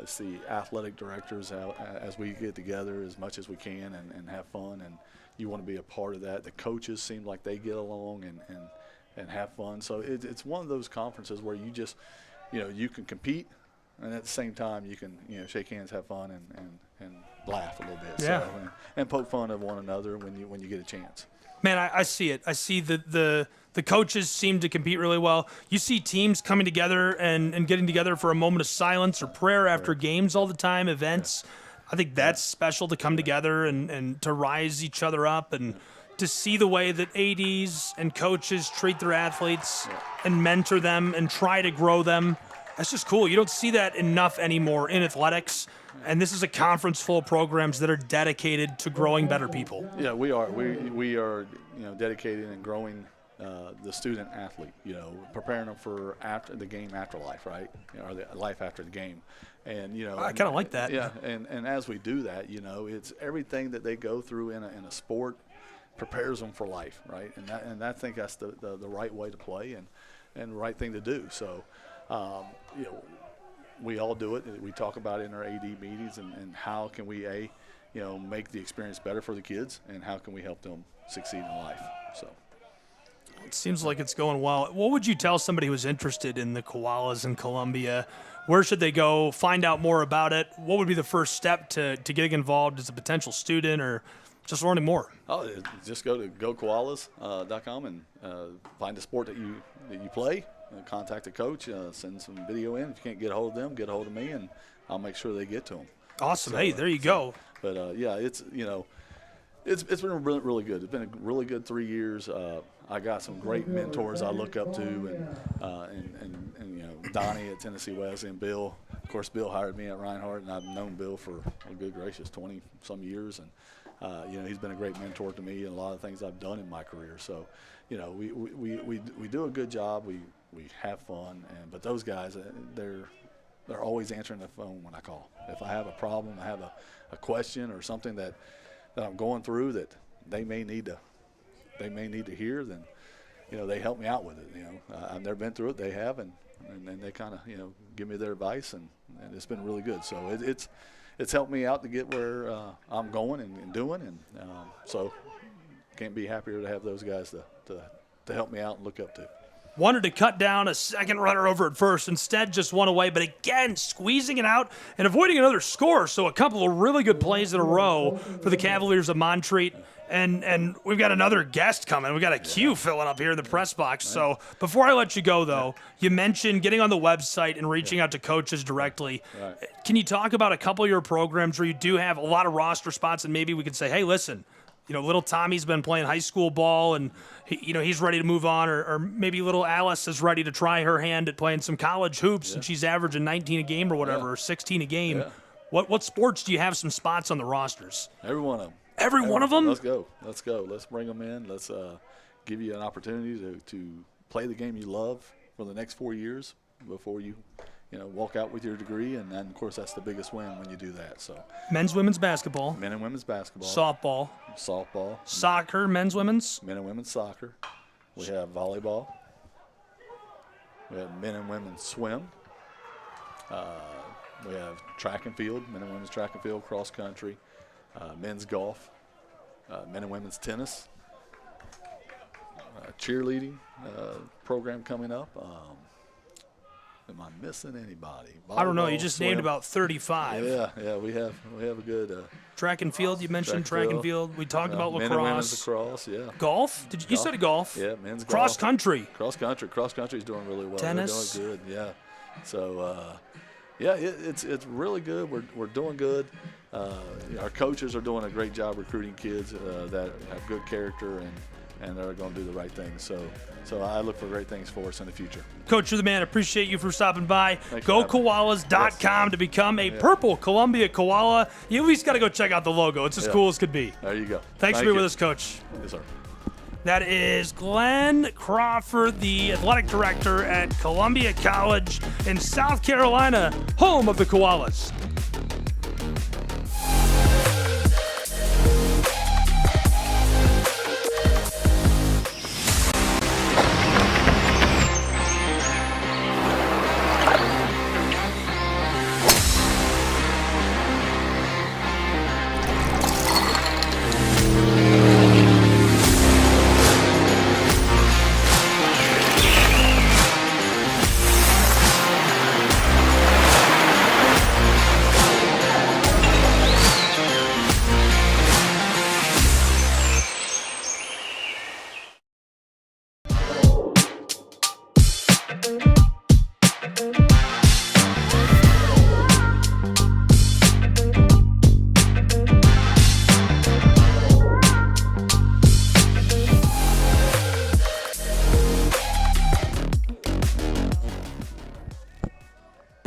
it's the athletic directors out as we get together as much as we can and have fun, and you want to be a part of that. The coaches seem like they get along and have fun. So it's one of those conferences where you just, you can compete, and at the same time you can, shake hands, have fun, and laugh a little bit. Yeah. So, and poke fun at one another when you get a chance. Man, I see it. I see the coaches seem to compete really well. You see teams coming together and getting together for a moment of silence or prayer after games all the time, events. I think that's special to come together and to rise each other up and to see the way that ADs and coaches treat their athletes and mentor them and try to grow them. That's just cool. You don't see that enough anymore in athletics. And this is a conference full of programs that are dedicated to growing better people. Yeah, we are. We are, dedicated and growing the student athlete. Preparing them for after the game, afterlife, right? Or the life after the game. And I kind of like that. Yeah, and as we do that, it's everything that they go through in a sport prepares them for life, right? And I think that's the right way to play and the right thing to do. So, we all do it. We talk about it in our AD meetings and how can we make the experience better for the kids and how can we help them succeed in life. So it seems like it's going well. What would you tell somebody who's interested in the Koalas in Columbia? Where should they go find out more about it? What would be the first step to getting involved as a potential student or just learning more? Oh, just go to gokoalas.com and find a sport that you play. Contact a coach, send some video in. If you can't get a hold of them, get a hold of me, and I'll make sure they get to them. Awesome. So, hey, there you go. But it's been really, really good. It's been a really good 3 years. I got some great mentors I look up to, and Donnie at Tennessee Wesleyan, Bill. Of course, Bill hired me at Reinhardt, and I've known Bill for, good gracious, 20-some years, and he's been a great mentor to me and a lot of things I've done in my career. So, we do a good job. We have fun, but those guys, they're always answering the phone when I call. If I have a problem, I have a question or something that I'm going through that they may need to hear, then they help me out with it. I've never been through it, they have, and they kind of give me their advice, and it's been really good. So it's helped me out to get where I'm going and doing, and so can't be happier to have those guys to help me out and look up to. Wanted to cut down a second runner over at first. Instead, just one away. But again, squeezing it out and avoiding another score. So a couple of really good plays in a row for the Cavaliers of Montreat. And we've got another guest coming. We've got a queue filling up here in the press box. So before I let you go, though, you mentioned getting on the website and reaching out to coaches directly. Can you talk about a couple of your programs where you do have a lot of roster spots and maybe we could say, hey, listen, little Tommy's been playing high school ball and he's ready to move on, or maybe little Alice is ready to try her hand at playing some college hoops and she's averaging 19 a game or whatever, or 16 a game. Yeah. What sports do you have some spots on the rosters? Every one of them. Every one of them? Let's go. Let's bring them in. Let's give you an opportunity to play the game you love for the next 4 years before you walk out with your degree, and then, of course, that's the biggest win when you do that. So, men's, women's basketball. Men and women's basketball. Softball. Soccer, men's, women's. Men and women's soccer. We have volleyball. We have men and women's swim. We have track and field, men and women's track and field, cross country, men's golf, men and women's tennis, cheerleading program coming up. Am I missing anybody? Volleyball, I don't know. You just swim. Named about 35. Yeah. We have a good track and field. You mentioned track and field. We talked about lacrosse. Men and women's lacrosse. Yeah. Golf? You said golf? Yeah, men's cross golf. Country. Cross country is doing really well. Tennis. They're doing good. Yeah. So it's really good. We're doing good. Our coaches are doing a great job recruiting kids that have good character and they're going to do the right thing. So I look for great things for us in the future. Coach, you're the man. Appreciate you for stopping by. GoKoalas.com to become a purple Columbia Koala. You at least got to go check out the logo. It's as cool as could be. There you go. Thanks for being with us, Coach. Yes, sir. That is Glenn Crawford, the athletic director at Columbia College in South Carolina, home of the Koalas.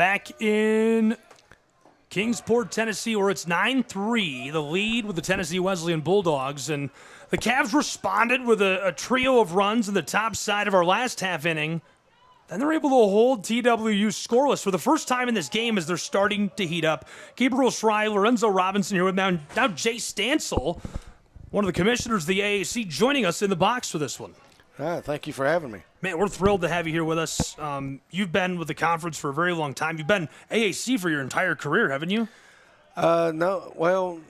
back in Kingsport, Tennessee, where it's 9-3, the lead with the Tennessee Wesleyan Bulldogs. And the Cavs responded with a trio of runs in the top side of our last half inning. Then they're able to hold TWU scoreless for the first time in this game as they're starting to heat up. Gabriel Fry, Lorenzo Robinson here with now Jay Stansel, one of the commissioners of the AAC, joining us in the box for this one. Thank you for having me. Man, we're thrilled to have you here with us. You've been with the conference for a very long time. You've been AAC for your entire career, haven't you? No,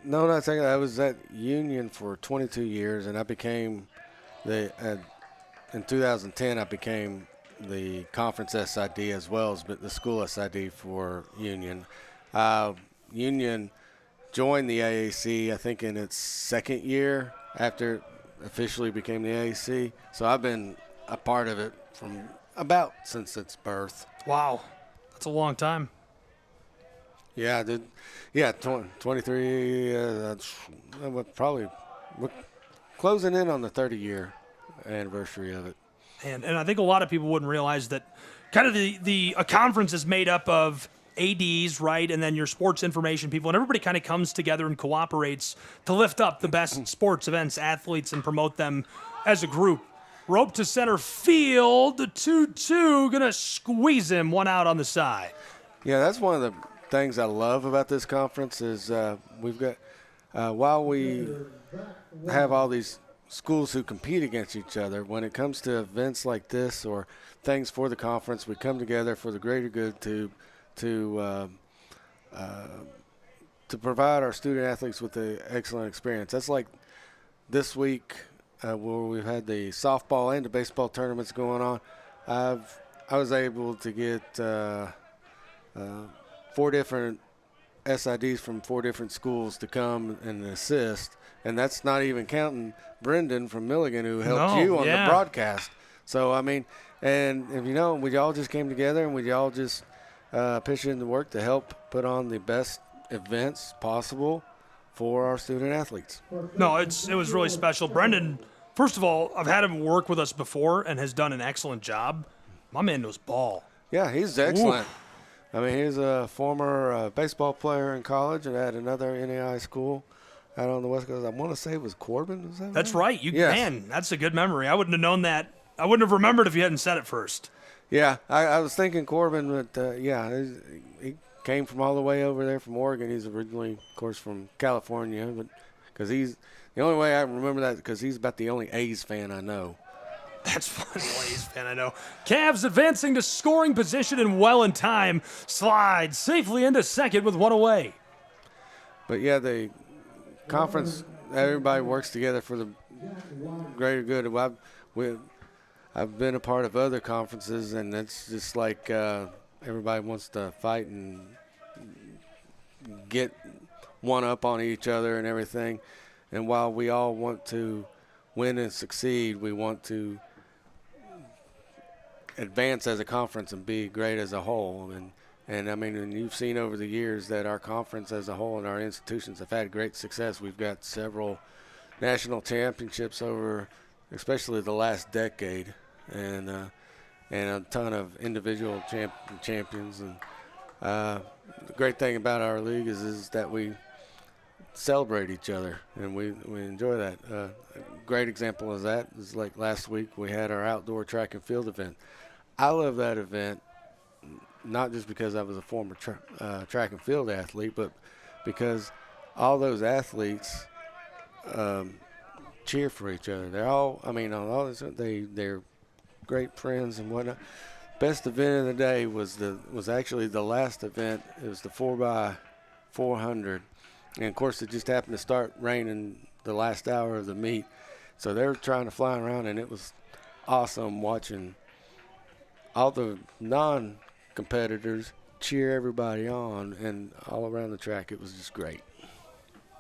not saying that. I was at Union for 22 years, and I became in 2010, I became the conference SID as well as the school SID for Union. Union joined the AAC, I think, in its second year after it officially became the AAC. So I've been a part of it from about since its birth. Wow, that's a long time. Yeah, I did. Yeah, 23. Probably we're closing in on the 30-year anniversary of it. And I think a lot of people wouldn't realize that kind of a conference is made up of ADs, right, and then your sports information people, and everybody kind of comes together and cooperates to lift up the best sports events, athletes, and promote them as a group. Rope to center field, 2-2, gonna squeeze him, one out on the side. Yeah, that's one of the things I love about this conference is we've got, while we have all these schools who compete against each other, when it comes to events like this or things for the conference, we come together for the greater good to provide our student athletes with an excellent experience. That's like this week where we've had the softball and the baseball tournaments going on. I was able to get 4 different SIDs from 4 different schools to come and assist, and that's not even counting Brendan from Milligan who helped you on the broadcast. So, I mean, and if you know, we all just came together and we all just pitched in the work to help put on the best events possible for our student athletes. No, it was really special. Brendan, first of all, I've had him work with us before and has done an excellent job. My man knows ball. Yeah, he's excellent. Oof. I mean, he's a former baseball player in college and at another NAI school out on the West Coast. I want to say it was Corbin. Is that That's right. Yes. Man, that's a good memory. I wouldn't have known that. I wouldn't have remembered if you hadn't said it first. Yeah, I was thinking Corbin, but he came from all the way over there from Oregon. He's originally, of course, from California, but because he's the only way I remember that because he's about the only A's fan I know. That's fun, A's fan, I know. Cavs advancing to scoring position and well in time. Slides safely into second with one away. But yeah, the conference, everybody works together for the greater good. I've been a part of other conferences, and it's just like everybody wants to fight and get one up on each other and everything. And while we all want to win and succeed, we want to advance as a conference and be great as a whole. And I mean, and you've seen over the years that our conference as a whole and our institutions have had great success. We've got several national championships over, especially the last decade, and a ton of individual champions. And the great thing about our league is that we celebrate each other, and we enjoy that. A great example of that is like last week we had our outdoor track and field event. I love that event, not just because I was a former track and field athlete, but because all those athletes cheer for each other. They're all, I mean, they're great friends and whatnot. Best event of the day was actually the last event. It was the 4x400, and of course it just happened to start raining the last hour of the meet, so they were trying to fly around, and it was awesome watching all the non-competitors cheer everybody on, and all around the track it was just great.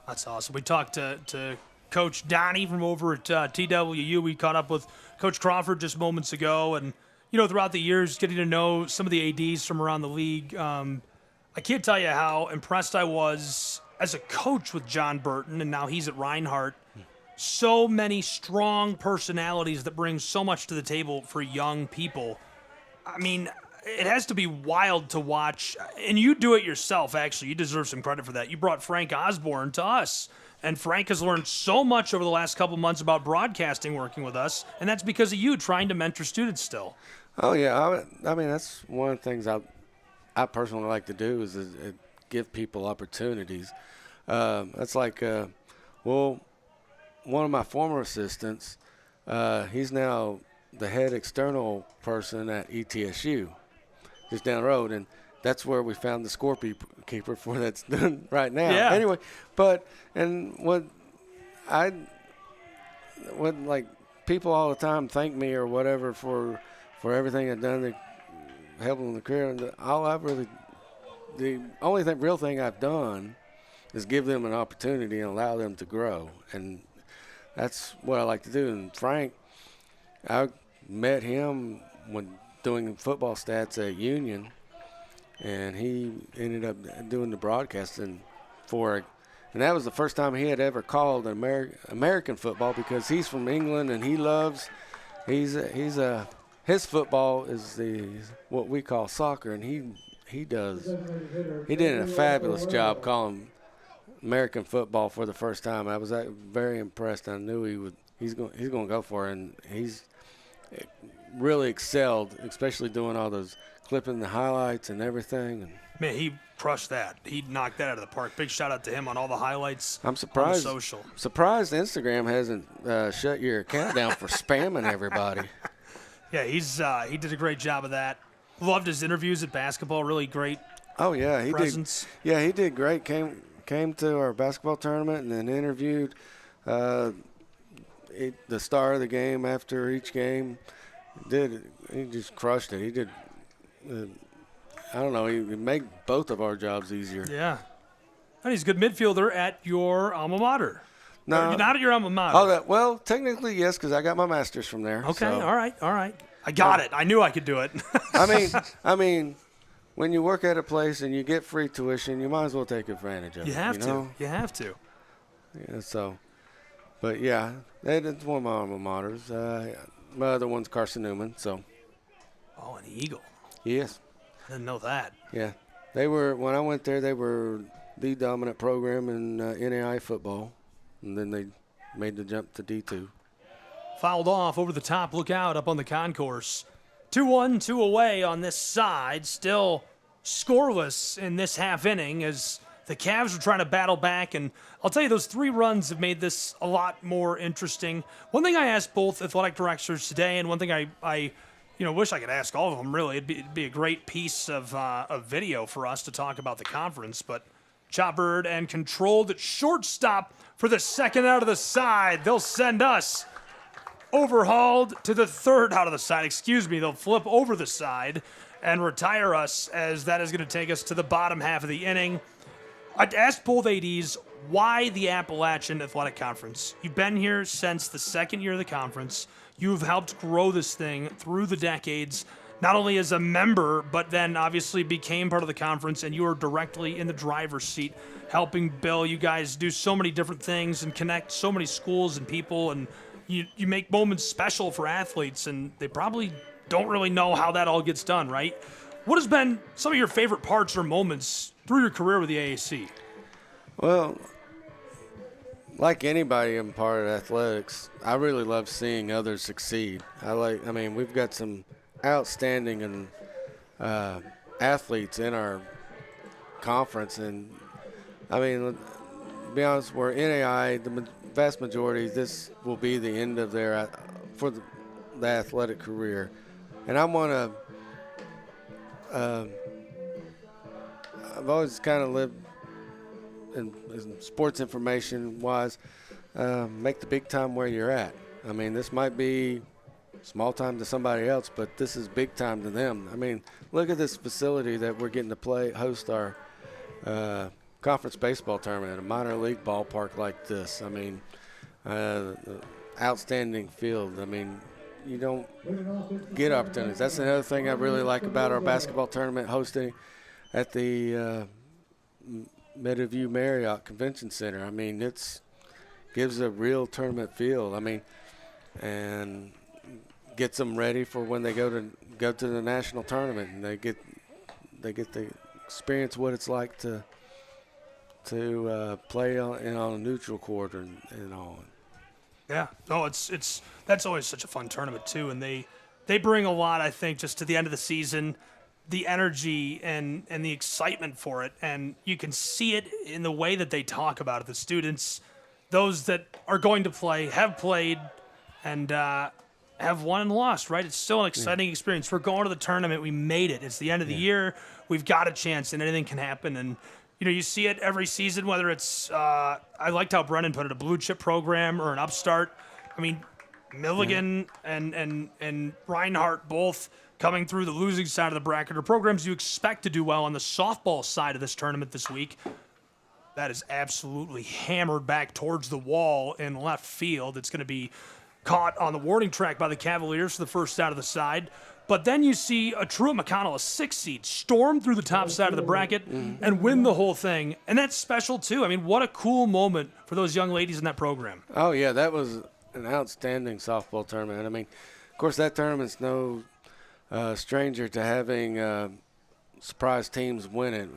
That's awesome. We talked to Coach Donnie from over at TWU. We caught up with Coach Crawford just moments ago, and throughout the years, getting to know some of the ADs from around the league. I can't tell you how impressed I was as a coach with John Burton, and now he's at Reinhardt. So many strong personalities that bring so much to the table for young people. I mean, it has to be wild to watch. And you do it yourself, actually. You deserve some credit for that. You brought Frank Osborne to us. And Frank has learned so much over the last couple months about broadcasting working with us. And that's because of you trying to mentor students still. Oh, yeah. I mean, that's one of the things I personally like to do is give people opportunities. That's like, one of my former assistants, he's now the head external person at ETSU, just down the road. And that's where we found the scorekeeper for that's done right now. Yeah. Anyway, what like people all the time thank me or whatever for everything I've done to help them in the career. And the only real thing I've done is give them an opportunity and allow them to grow. And that's what I like to do. And Frank, I met him when doing football stats at Union, and he ended up doing the broadcasting for it. And that was the first time he had ever called American football, because he's from England and his football is what we call soccer, and he did a fabulous job calling American football for the first time. I was very impressed. I knew he's going to go for it, and he's really excelled, especially doing all those clipping the highlights and everything. And man, he crushed that. He knocked that out of the park. Big shout out to him on all the highlights. I'm surprised. On the social. Surprised Instagram hasn't shut your account down for spamming everybody. Yeah, he did a great job of that. Loved his interviews at basketball. Really great. Oh yeah, he presence. did. Yeah, he did great. Came to our basketball tournament and then interviewed the star of the game after each game. He just crushed it. He did. I don't know. He made both of our jobs easier. Yeah, and he's a good midfielder at your alma mater. No, or not at your alma mater. Oh, well, technically yes, because I got my master's from there. Okay, so. all right. I got it. I knew I could do it. I mean, when you work at a place and you get free tuition, you might as well take advantage of it. You have to. You have to. Yeah. So, but yeah, that's one of my alma maters. My other one's Carson Newman. So. Oh, an Eagle. Yes. I didn't know that. Yeah, they were when I went there. They were the dominant program in NAI football, and then they made the jump to D2. Fouled off over the top. Look out up on the concourse. 2-1, 2 away on this side. Still scoreless in this half inning as the Cavs are trying to battle back. And I'll tell you, those 3 runs have made this a lot more interesting. One thing I asked both athletic directors today, and one thing I wish I could ask all of them, really. It'd be a great piece of video for us to talk about the conference. But Choppered and controlled at shortstop for the second out of the side. They'll send us overhauled to the third out of the side. They'll flip over the side and retire us, as that is going to take us to the bottom half of the inning. I'd ask both ADs, why the Appalachian Athletic Conference? You've been here since the second year of the conference. You've helped grow this thing through the decades, not only as a member, but then obviously became part of the conference, and you are directly in the driver's seat helping Bill. You guys do so many different things and connect so many schools and people, and you make moments special for athletes, and they probably don't really know how that all gets done, right? What has been some of your favorite parts or moments through your career with the AAC? Well, like anybody in part of athletics, I really love seeing others succeed. We've got some outstanding athletes in our conference, and to be honest, we're NAI. The vast majority, this will be the end of their for the athletic career, and I want to. I've always kind of lived in sports information wise, make the big time where you're at. This might be small time to somebody else, but this is big time to them. Look at this facility that we're getting to host our conference baseball tournament at a minor league ballpark like this. Outstanding field. You don't get opportunities. That's another thing I really like about our basketball tournament hosting at the Meadowview Marriott Convention Center. It gives a real tournament feel. And gets them ready for when they go to the national tournament, and they get to experience what it's like to play on a neutral court and all. Yeah, no, that's always such a fun tournament too, and they bring a lot, I think, just to the end of the season, the energy and the excitement for it, and you can see it in the way that they talk about it. The students, those that are going to play, have played, and have won and lost, right? It's still an exciting experience. We're going to the tournament. We made it. It's the end of the year. We've got a chance, and anything can happen. And, you see it every season, whether it's, I liked how Brennan put it, a blue chip program or an upstart. I mean, Milligan and Reinhardt both coming through the losing side of the bracket are programs you expect to do well on the softball side of this tournament this week. That is absolutely hammered back towards the wall in left field. It's going to be caught on the warning track by the Cavaliers for the first out of the side. But then you see a Truett McConnell, a 6 seed, storm through the top side of the bracket and win the whole thing. And that's special, too. I mean, what a cool moment for those young ladies in that program. Oh, yeah, that was an outstanding softball tournament. I mean, of course, that tournament's no stranger to having surprise teams win it.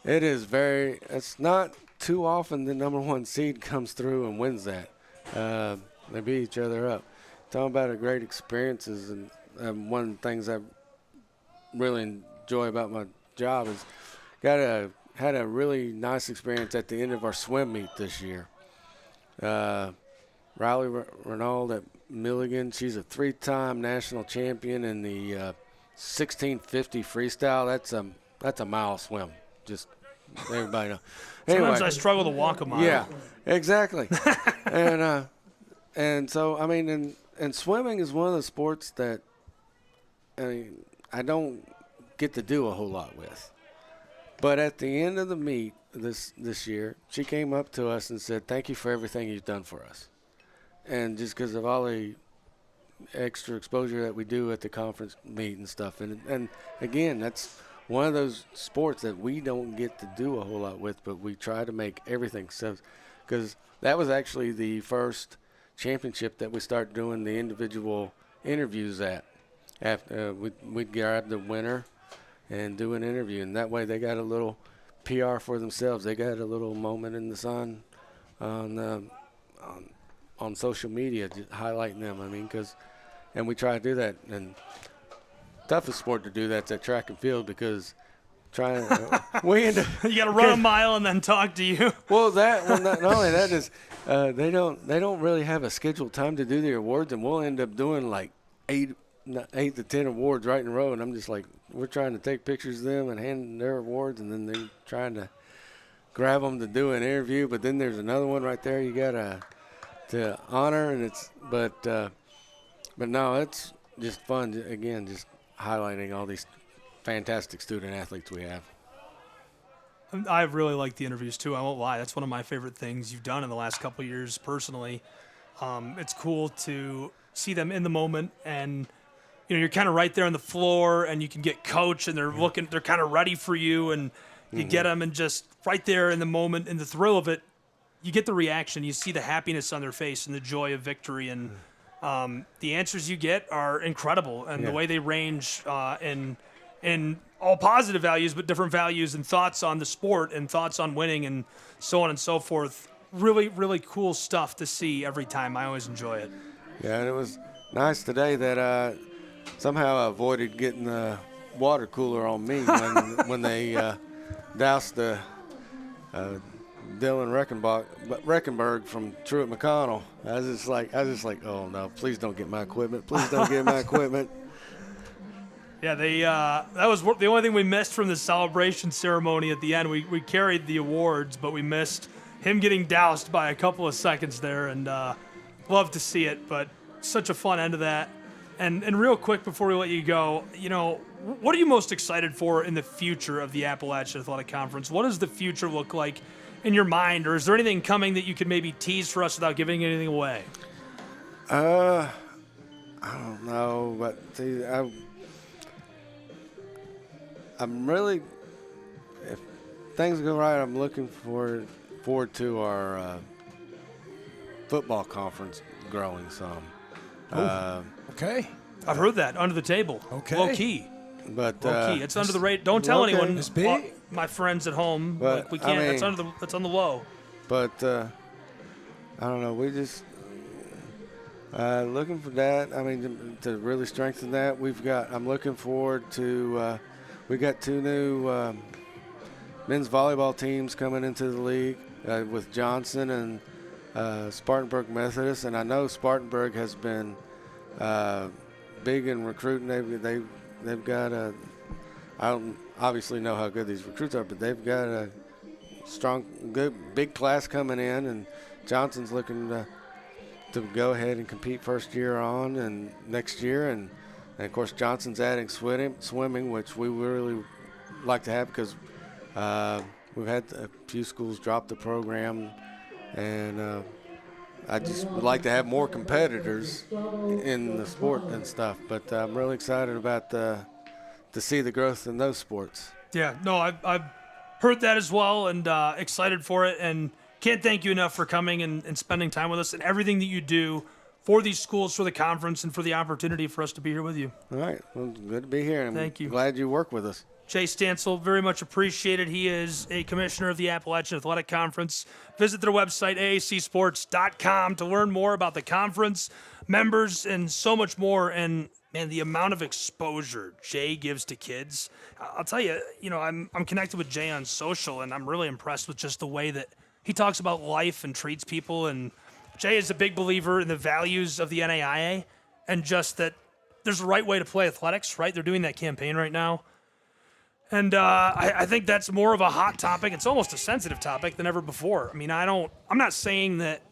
It's not too often the number one seed comes through and wins that. They beat each other up. Talking about great experiences, and one of the things I really enjoy about my job is had a really nice experience at the end of our swim meet this year. Riley Renaud at Milligan, she's a 3-time national champion in the 1650 freestyle. That's a mile swim. Just everybody know. Anyway, Sometimes I struggle to walk a mile. Yeah, exactly. And so, I mean, and swimming is one of the sports that I don't get to do a whole lot with. But at the end of the meet this year, she came up to us and said, "Thank you for everything you've done for us." And just because of all the extra exposure that we do at the conference meet and stuff. And again, that's one of those sports that we don't get to do a whole lot with, but we try to make everything so. Because that was actually the first championship that we started doing the individual interviews at. After we'd grab the winner and do an interview, and that way they got a little PR for themselves. They got a little moment in the sun on social media, just highlighting them. I mean, and we try to do that. And toughest sport to do that's at track and field, because we end up, you got to run a mile and then talk to you. Well, not only that is they don't really have a scheduled time to do the awards, and we'll end up doing like 8 to 10 awards right in a row, and I'm just like, we're trying to take pictures of them and hand them their awards, and then they're trying to grab them to do an interview, but then there's another one right there you got to honor, and but no, it's just fun, again, just highlighting all these fantastic student athletes we have. I really like the interviews too. I won't lie. That's one of my favorite things you've done in the last couple of years personally. It's cool to see them in the moment, and you're kind of right there on the floor, and you can get coached, and they're kind of ready for you, and you get them, and just right there in the moment, in the thrill of it, you get the reaction. You see the happiness on their face and the joy of victory, and the answers you get are incredible, and the way they range in all positive values, but different values and thoughts on the sport and thoughts on winning and so on and so forth. Really, really cool stuff to see every time. I always enjoy it. Yeah, and it was nice today that somehow I avoided getting the water cooler on me when they doused the Dylan Reckenberg from Truett McConnell. I was just like, oh no, please don't get my equipment. Please don't get my equipment. Yeah, that was the only thing we missed from the celebration ceremony at the end. We carried the awards, but we missed him getting doused by a couple of seconds there, and love to see it, but such a fun end of that. And real quick before we let you go, what are you most excited for in the future of the Appalachian Athletic Conference? What does the future look like in your mind, or is there anything coming that you could maybe tease for us without giving anything away? I don't know, but see, I'm really, if things go right, I'm looking forward to our football conference growing some. Okay. I've heard that under the table. Okay. Low key. But Low key. It's under the radar. Don't tell anyone. It's big. My friends at home. But, Like, we can't. I mean, That's on the low. But I don't know. We just looking for that. I mean, to really strengthen that, I'm looking forward to. We got 2 new men's volleyball teams coming into the league with Johnson and Spartanburg Methodist, and I know Spartanburg has been big in recruiting. They've got a. I don't obviously know how good these recruits are, but they've got a strong, good, big class coming in, and Johnson's looking to go ahead and compete first year on and next year, and of course Johnson's adding swimming, which we really like to have because we've had a few schools drop the program, and I just would like to have more competitors in the sport and stuff. But I'm really excited about to see the growth in those sports. Yeah, no, I've heard that as well, and excited for it, and can't thank you enough for coming and spending time with us and everything that you do for these schools, for the conference, and for the opportunity for us to be here with you. All right, well, good to be here. And thank you. Glad you work with us. Jay Stansel, very much appreciated. He is a commissioner of the Appalachian Athletic Conference. Visit their website, aacsports.com, to learn more about the conference, members, and so much more. And man, the amount of exposure Jay gives to kids. I'll tell you, I'm connected with Jay on social, and I'm really impressed with just the way that he talks about life and treats people. And Jay is a big believer in the values of the NAIA and just that there's a right way to play athletics, right? They're doing that campaign right now. And I think that's more of a hot topic. It's almost a sensitive topic than ever before. I mean, I'm not saying that,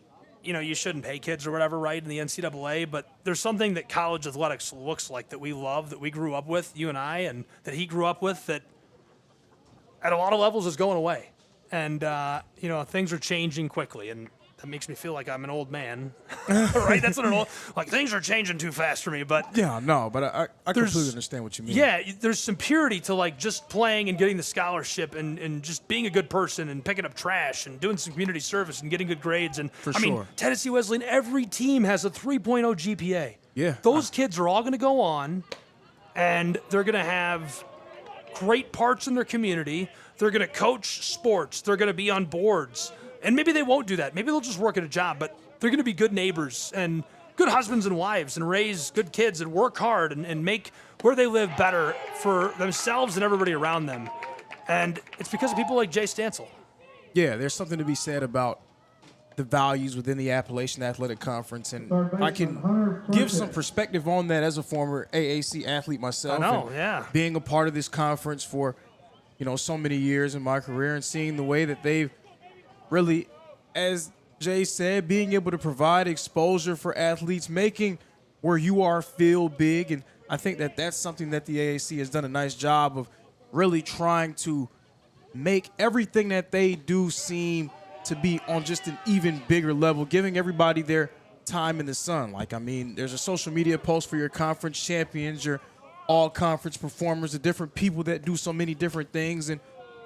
you shouldn't pay kids or whatever, right, in the NCAA, but there's something that college athletics looks like that we love, that we grew up with, you and I, and that he grew up with, that at a lot of levels is going away. And, things are changing quickly, and that makes me feel like I'm an old man, right? That's what things are changing too fast for me, but... Yeah, no, but I completely understand what you mean. Yeah, there's some purity to, just playing and getting the scholarship and just being a good person and picking up trash and doing some community service and getting good grades. And I mean, Tennessee Wesleyan, every team has a 3.0 GPA. Yeah. Those kids are all going to go on, and they're going to have great parts in their community. They're going to coach sports. They're going to be on boards. And maybe they won't do that. Maybe they'll just work at a job, but they're going to be good neighbors and good husbands and wives and raise good kids and work hard and make where they live better for themselves and everybody around them. And it's because of people like Jay Stansel. Yeah, there's something to be said about the values within the Appalachian Athletic Conference, and I can give some perspective on that as a former AAC athlete myself. I know, yeah. Being a part of this conference for, so many years in my career and seeing the way that they've really, as Jay said, being able to provide exposure for athletes, making where you are feel big. And I think that that's something that the AAC has done a nice job of really trying to make everything that they do seem to be on just an even bigger level, giving everybody their time in the sun. There's a social media post for your conference champions, your all-conference performers, the different people that do so many different things. And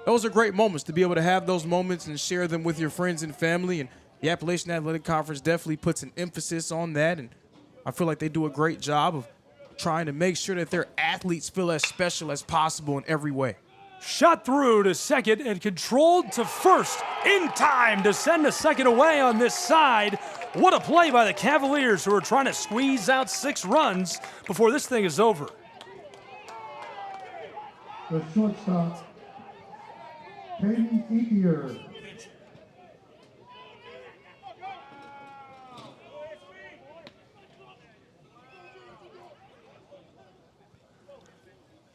those are great moments to be able to have those moments and share them with your friends and family. And the Appalachian Athletic Conference definitely puts an emphasis on that. And I feel like they do a great job of trying to make sure that their athletes feel as special as possible in every way. Shot through to second and controlled to first in time to send a second away on this side. What a play by the Cavaliers, who are trying to squeeze out 6 runs before this thing is over. The shortstop, Caden Ekier.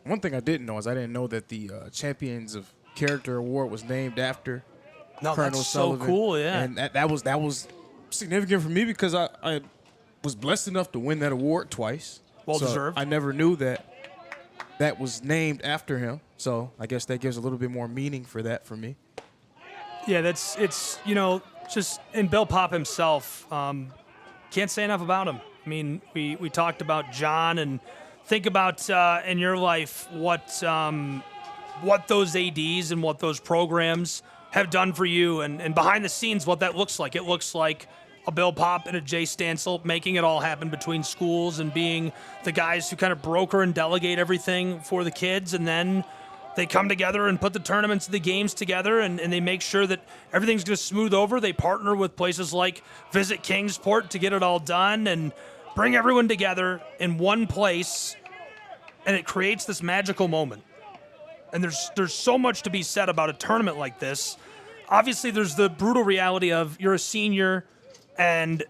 One thing I didn't know is I didn't know that the Champions of Character Award was named after Colonel that's Sullivan. so cool, yeah. And that was significant for me because I was blessed enough to win that award twice. Well deserved. I never knew that was named after him. So I guess that gives a little bit more meaning for that for me. Yeah, it's just in Bill Pop himself, can't say enough about him. I mean, we talked about John, and think about in your life what those ADs and what those programs have done for you, and behind the scenes what that looks like. It looks like a Bill Pop and a Jay Stansel, making it all happen between schools and being the guys who kind of broker and delegate everything for the kids. And then they come together and put the tournaments and the games together, and they make sure that everything's going to smooth over. They partner with places like Visit Kingsport to get it all done and bring everyone together in one place, and it creates this magical moment. And there's so much to be said about a tournament like this. Obviously, there's the brutal reality of you're a senior and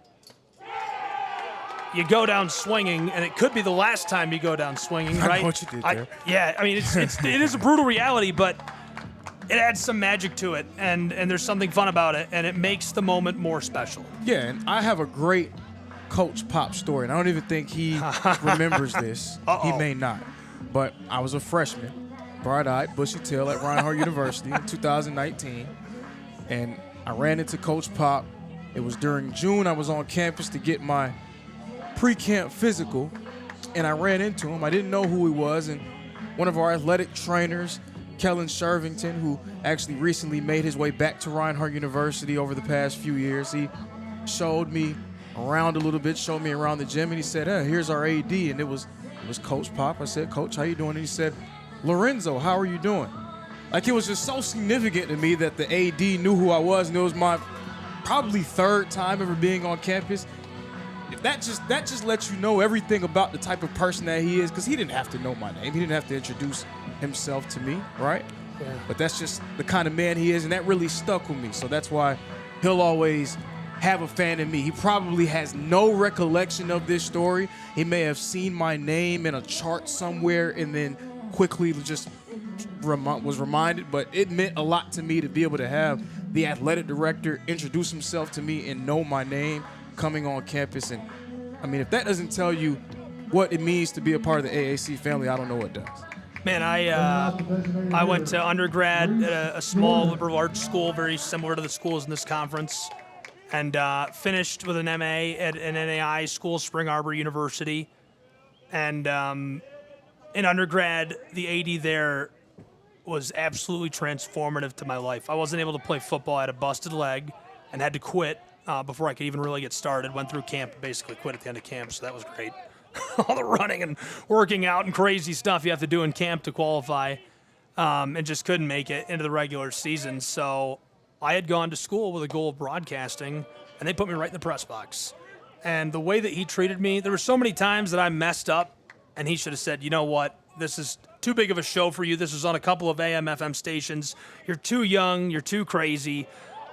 you go down swinging, and it could be the last time you go down swinging, right? I know what you did there. Yeah, I mean, it is a brutal reality, but it adds some magic to it, and there's something fun about it, and it makes the moment more special. Yeah, and I have a great Coach Pop story, and I don't even think he remembers this. He may not. But I was a freshman, bright-eyed, bushy-tailed at Reinhardt University in 2019, and I ran into Coach Pop. It was during June. I was on campus to get my pre-camp physical, and I ran into him. I didn't know who he was, and one of our athletic trainers, Kellen Shervington, who actually recently made his way back to Reinhardt University over the past few years, he showed me around a little bit, showed me around the gym, and he said, here's our AD, and it was Coach Pop. I said, Coach, how you doing? And he said, Lorenzo, how are you doing? Like, it was just so significant to me that the AD knew who I was, and it was my probably third time ever being on campus. That just lets you know everything about the type of person that he is, because he didn't have to know my name. He didn't have to introduce himself to me, right? Yeah. But that's just the kind of man he is, and that really stuck with me. So that's why he'll always have a fan in me. He probably has no recollection of this story. He may have seen my name in a chart somewhere and then quickly just was reminded, but it meant a lot to me to be able to have the athletic director introduce himself to me and know my name coming on campus. And I mean, if that doesn't tell you what it means to be a part of the AAC family, I don't know what does. Man, I went to undergrad at a small liberal arts school, very similar to the schools in this conference, and finished with an MA at an NAI school, Spring Arbor University. And in undergrad, the AD there was absolutely transformative to my life. I wasn't able to play football. I had a busted leg and had to quit before I could even really get started. Went through camp, basically quit at the end of camp, so that was great. All the running and working out and crazy stuff you have to do in camp to qualify, and just couldn't make it into the regular season. So I had gone to school with a goal of broadcasting, and they put me right in the press box. And the way that he treated me, there were so many times that I messed up, and he should have said, you know what, this is too big of a show for you. This is on a couple of AM, FM stations. You're too young. You're too crazy.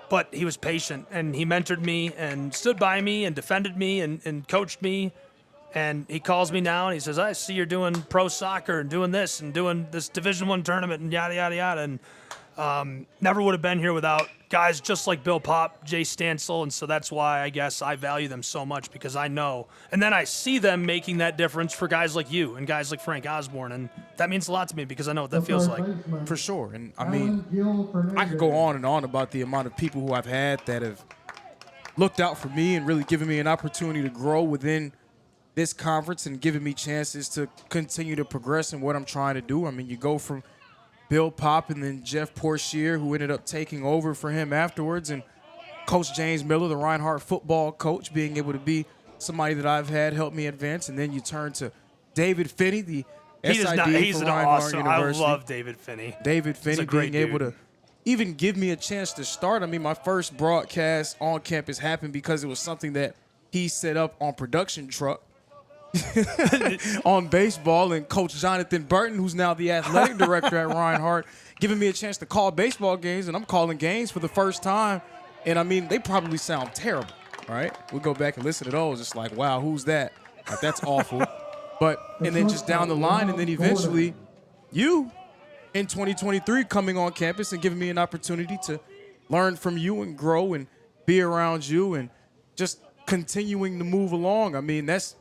But he was patient, and he mentored me and stood by me and defended me and coached me. And he calls me now, and he says, I see you're doing pro soccer and doing this and doing this Division I tournament and yada, yada, yada. And never would have been here without guys just like Bill Pop, Jay Stansel. And so that's why I guess I value them so much, because I know. And then I see them making that difference for guys like you and guys like Frank Osborne. And that means a lot to me, because I know what that feels like. For sure. And I mean, I could go on and on about the amount of people who I've had that have looked out for me and really given me an opportunity to grow within this conference and giving me chances to continue to progress in what I'm trying to do. I mean, you go from Bill Pop and then Jeff Portier, who ended up taking over for him afterwards, and Coach James Miller, the Reinhardt football coach, being able to be somebody that I've had help me advance. And then you turn to David Finney, the SID he's for an Reinhardt awesome, University. I love David Finney. David Finney being able to even give me a chance to start. I mean, my first broadcast on campus happened because it was something that he set up on production truck on baseball, and Coach Jonathan Burton, who's now the athletic director at Reinhardt, giving me a chance to call baseball games, and I'm calling games for the first time. And I mean, they probably sound terrible, right? We'll go back and listen to those. It's like, wow, who's that? Like, that's awful. But, and then just down the line, and then eventually you in 2023 coming on campus and giving me an opportunity to learn from you and grow and be around you and just continuing to move along. I mean, that's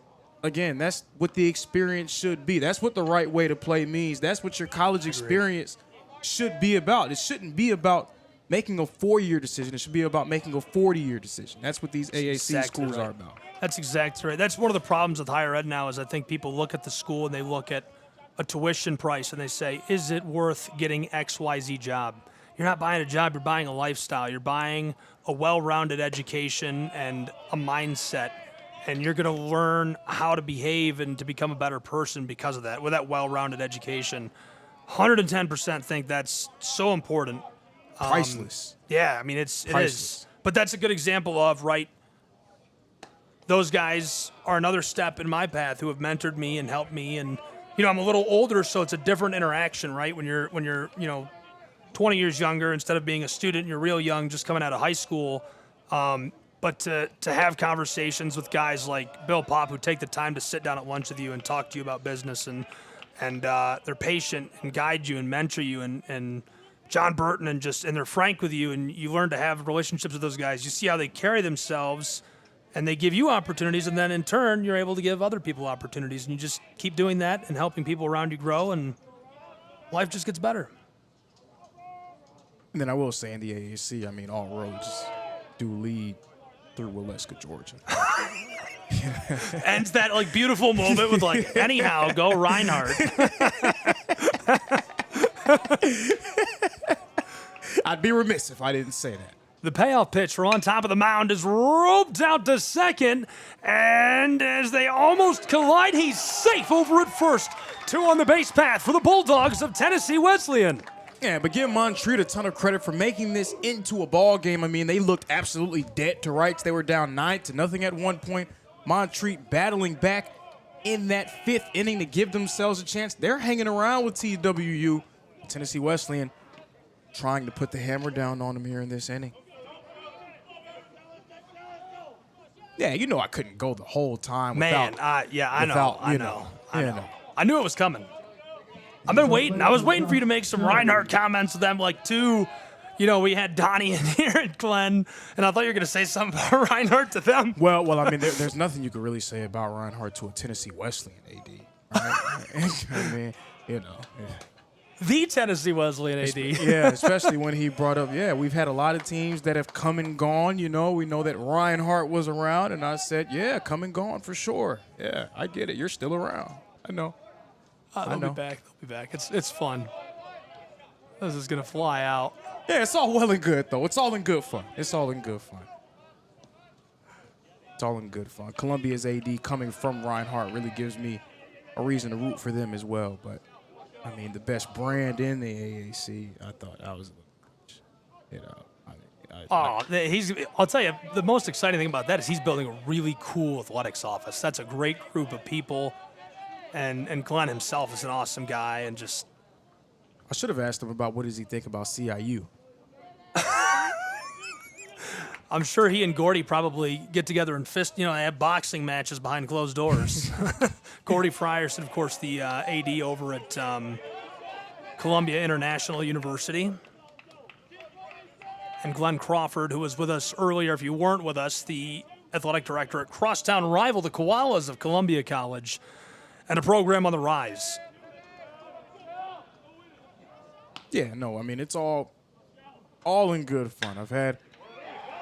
what the experience should be. That's what the right way to play means. That's what your college experience should be about. It shouldn't be about making a 4-year decision. It should be about making a 40-year decision. That's what these AAC schools are about. That's exactly right. That's one of the problems with higher ed now is I think people look at the school and they look at a tuition price and they say, is it worth getting XYZ job? you're not buying a job, you're buying a lifestyle. You're buying a well-rounded education and a mindset, and you're going to learn how to behave and to become a better person because of that, with that well-rounded education. 110% think that's so important. Priceless. Yeah, I mean, it is. But that's a good example of, right, those guys are another step in my path who have mentored me and helped me. And, I'm a little older, so it's a different interaction, right? When you're 20 years younger, instead of being a student, you're real young, just coming out of high school. But to have conversations with guys like Bill Pop, who take the time to sit down at lunch with you and talk to you about business, and they're patient and guide you and mentor you, and John Burton, and they're frank with you, and you learn to have relationships with those guys. You see how they carry themselves, and they give you opportunities, and then in turn, you're able to give other people opportunities, and you just keep doing that and helping people around you grow, and life just gets better. And then I will say in the AAC, I mean, all roads do lead through Waleska, Georgia. Ends that beautiful moment with anyhow, go Reinhardt. I'd be remiss if I didn't say that. The payoff pitch from on top of the mound is roped out to second, and as they almost collide, he's safe over at first. 2 on the base path for the Bulldogs of Tennessee Wesleyan. Yeah, but give Montreat a ton of credit for making this into a ball game. I mean, they looked absolutely dead to rights. They were down 9-0 at one point. Montreat battling back in that 5th inning to give themselves a chance. They're hanging around with TWU. Tennessee Wesleyan trying to put the hammer down on them here in this inning. Yeah, I couldn't go the whole time without. I know. I knew it was coming. I've been waiting. I was waiting for you to make some Reinhardt comments with them, too. We had Donnie in here and Glenn, and I thought you were going to say something about Reinhardt to them. Well, I mean, there's nothing you could really say about Reinhardt to a Tennessee Wesleyan AD. Right? I mean, Yeah. The Tennessee Wesleyan AD. Yeah, especially when he brought up, we've had a lot of teams that have come and gone. We know that Reinhardt was around, and I said, come and gone for sure. Yeah, I get it. You're still around. I know. They'll be back. They'll be back. It's fun. This is going to fly out. Yeah, it's all well and good, though. It's all in good fun. Columbia's AD coming from Reinhardt really gives me a reason to root for them as well. But, I mean, the best brand in the AAC, I thought that was, I'll tell you, the most exciting thing about that is he's building a really cool athletics office. That's a great group of people. And Glenn himself is an awesome guy, and just... I should have asked him about what does he think about CIU. I'm sure he and Gordy probably get together and they have boxing matches behind closed doors. Gordy Frierson, of course, the AD over at Columbia International University. And Glenn Crawford, who was with us earlier, if you weren't with us, the athletic director at crosstown rival, the Koalas of Columbia College, and a program on the rise. Yeah, no, I mean, it's all in good fun. I've had...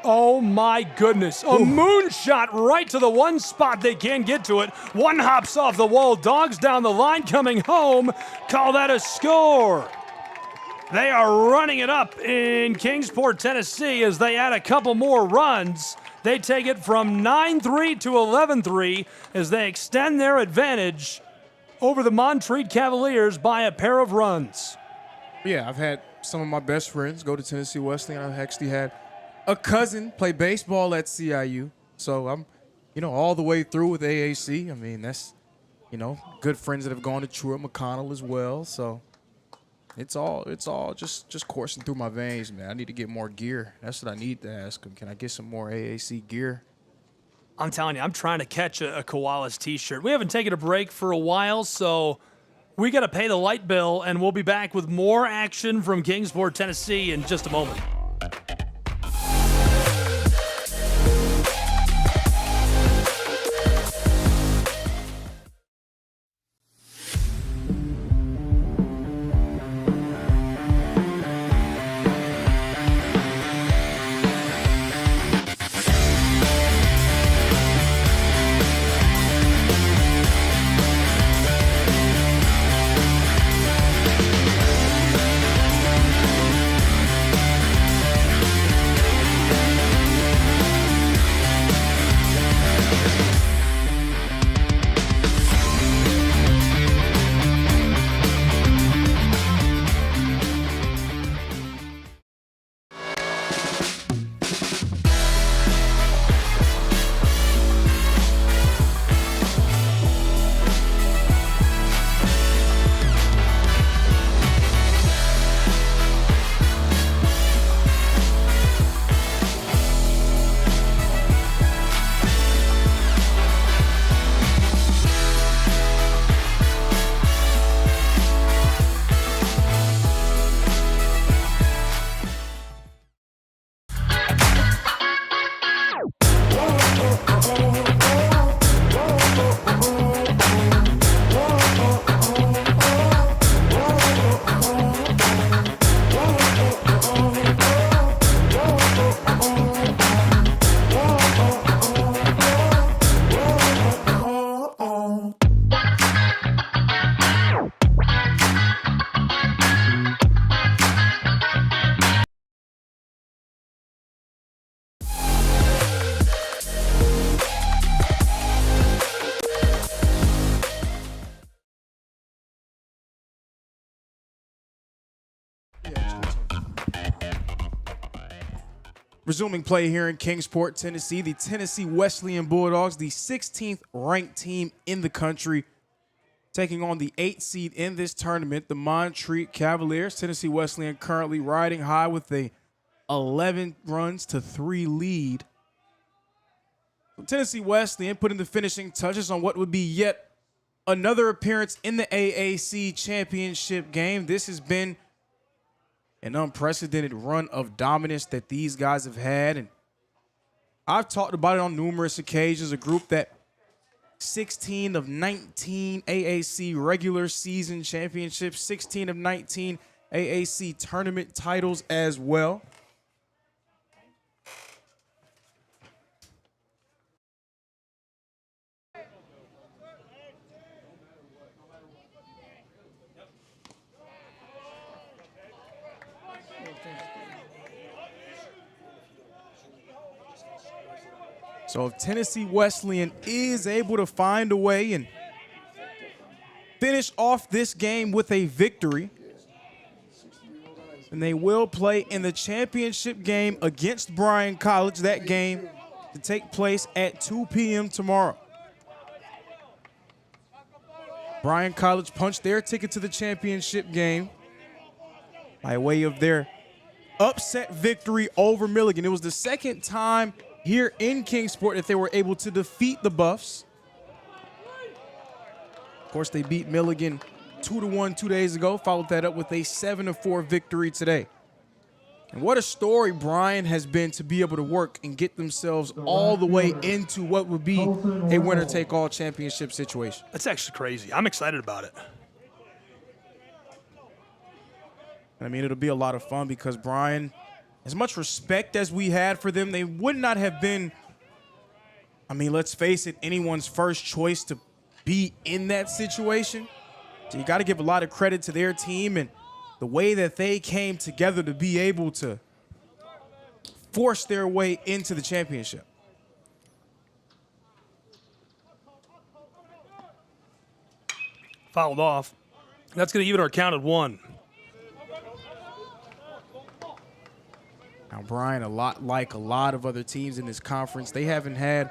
Oh, my goodness. A moonshot right to the one spot they can't get to it. One hops off the wall. Dogs down the line coming home. Call that a score. They are running it up in Kingsport, Tennessee as they add a couple more runs. They take it from 9-3 to 11-3 as they extend their advantage over the Montreat Cavaliers by a pair of runs. Yeah, I've had some of my best friends go to Tennessee Wesleyan. I've actually had a cousin play baseball at CIU. So I'm, all the way through with AAC. I mean, that's, good friends that have gone to Truett McConnell as well. So it's all just coursing through my veins, man. I need to get more gear. That's what I need to ask them. Can I get some more AAC gear? I'm telling you, I'm trying to catch a Koalas t-shirt. We haven't taken a break for a while, so we got to pay the light bill, and we'll be back with more action from Kingsport, Tennessee in just a moment. Resuming play here in Kingsport, Tennessee, the Tennessee Wesleyan Bulldogs, the 16th ranked team in the country, taking on the 8th seed in this tournament, the Montreat Cavaliers. Tennessee Wesleyan currently riding high with a 11 runs to 3 lead. Tennessee Wesleyan putting the finishing touches on what would be yet another appearance in the AAC championship game. This has been an unprecedented run of dominance that these guys have had. And I've talked about it on numerous occasions, a group that 16 of 19 AAC regular season championships, 16 of 19 AAC tournament titles as well. So if Tennessee Wesleyan is able to find a way and finish off this game with a victory, then they will play in the championship game against Bryan College. That game to take place at 2 p.m. tomorrow. Bryan College punched their ticket to the championship game by way of their upset victory over Milligan. It was the second time here in Kingsport that they were able to defeat the Buffs. Of course, they beat Milligan 2-1 2 days ago, followed that up with a 7-4 victory today. And what a story Bryan has been to be able to work and get themselves all the way into what would be a winner-take-all championship situation. That's actually crazy. I'm excited about it. I mean, it'll be a lot of fun because Bryan, as much respect as we had for them, they would not have been, I mean, let's face it, anyone's first choice to be in that situation. So you got to give a lot of credit to their team and the way that they came together to be able to force their way into the championship. Fouled off. That's going to even our count at 1. Now, Bryan, a lot like a lot of other teams in this conference, they haven't had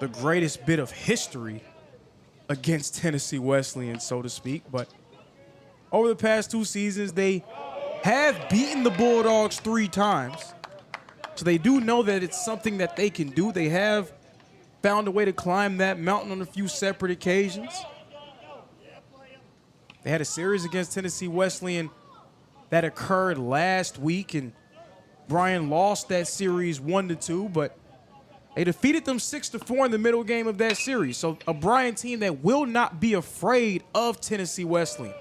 the greatest bit of history against Tennessee Wesleyan, so to speak. But over the past 2 seasons, they have beaten the Bulldogs 3 times. So they do know that it's something that they can do. They have found a way to climb that mountain on a few separate occasions. They had a series against Tennessee Wesleyan that occurred last week, and Bryan lost that series 1-2, but they defeated them 6-4 in the middle game of that series. So a Bryan team that will not be afraid of Tennessee Wesleyan.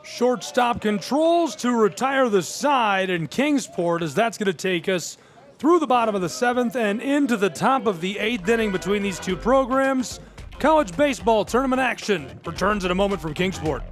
Shortstop controls to retire the side in Kingsport, as that's going to take us through the bottom of the 7th and into the top of the 8th inning between these two programs. College baseball tournament action returns in a moment from Kingsport.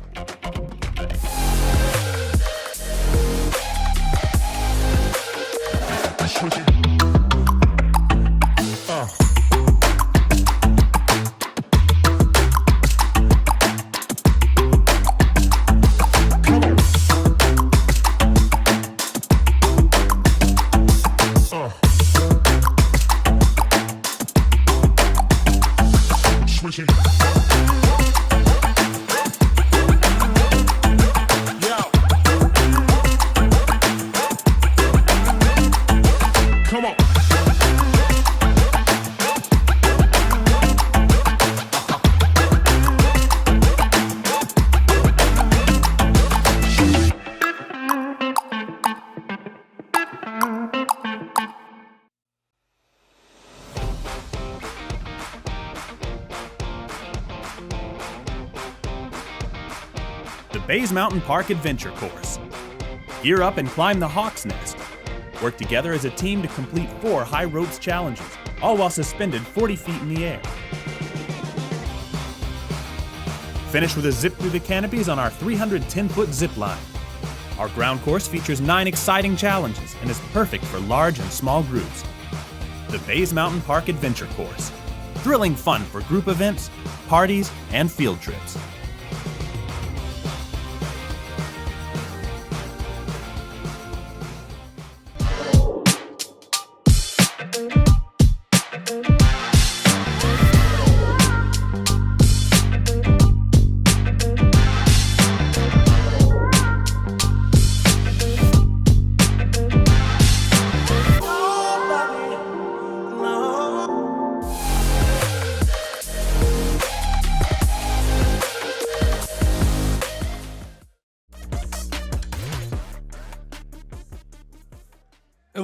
Bays Mountain Park Adventure Course. Gear up and climb the Hawk's Nest. Work together as a team to complete 4 high ropes challenges, all while suspended 40 feet in the air. Finish with a zip through the canopies on our 310-foot zip line. Our ground course features 9 exciting challenges and is perfect for large and small groups. The Bays Mountain Park Adventure Course. Thrilling fun for group events, parties, and field trips.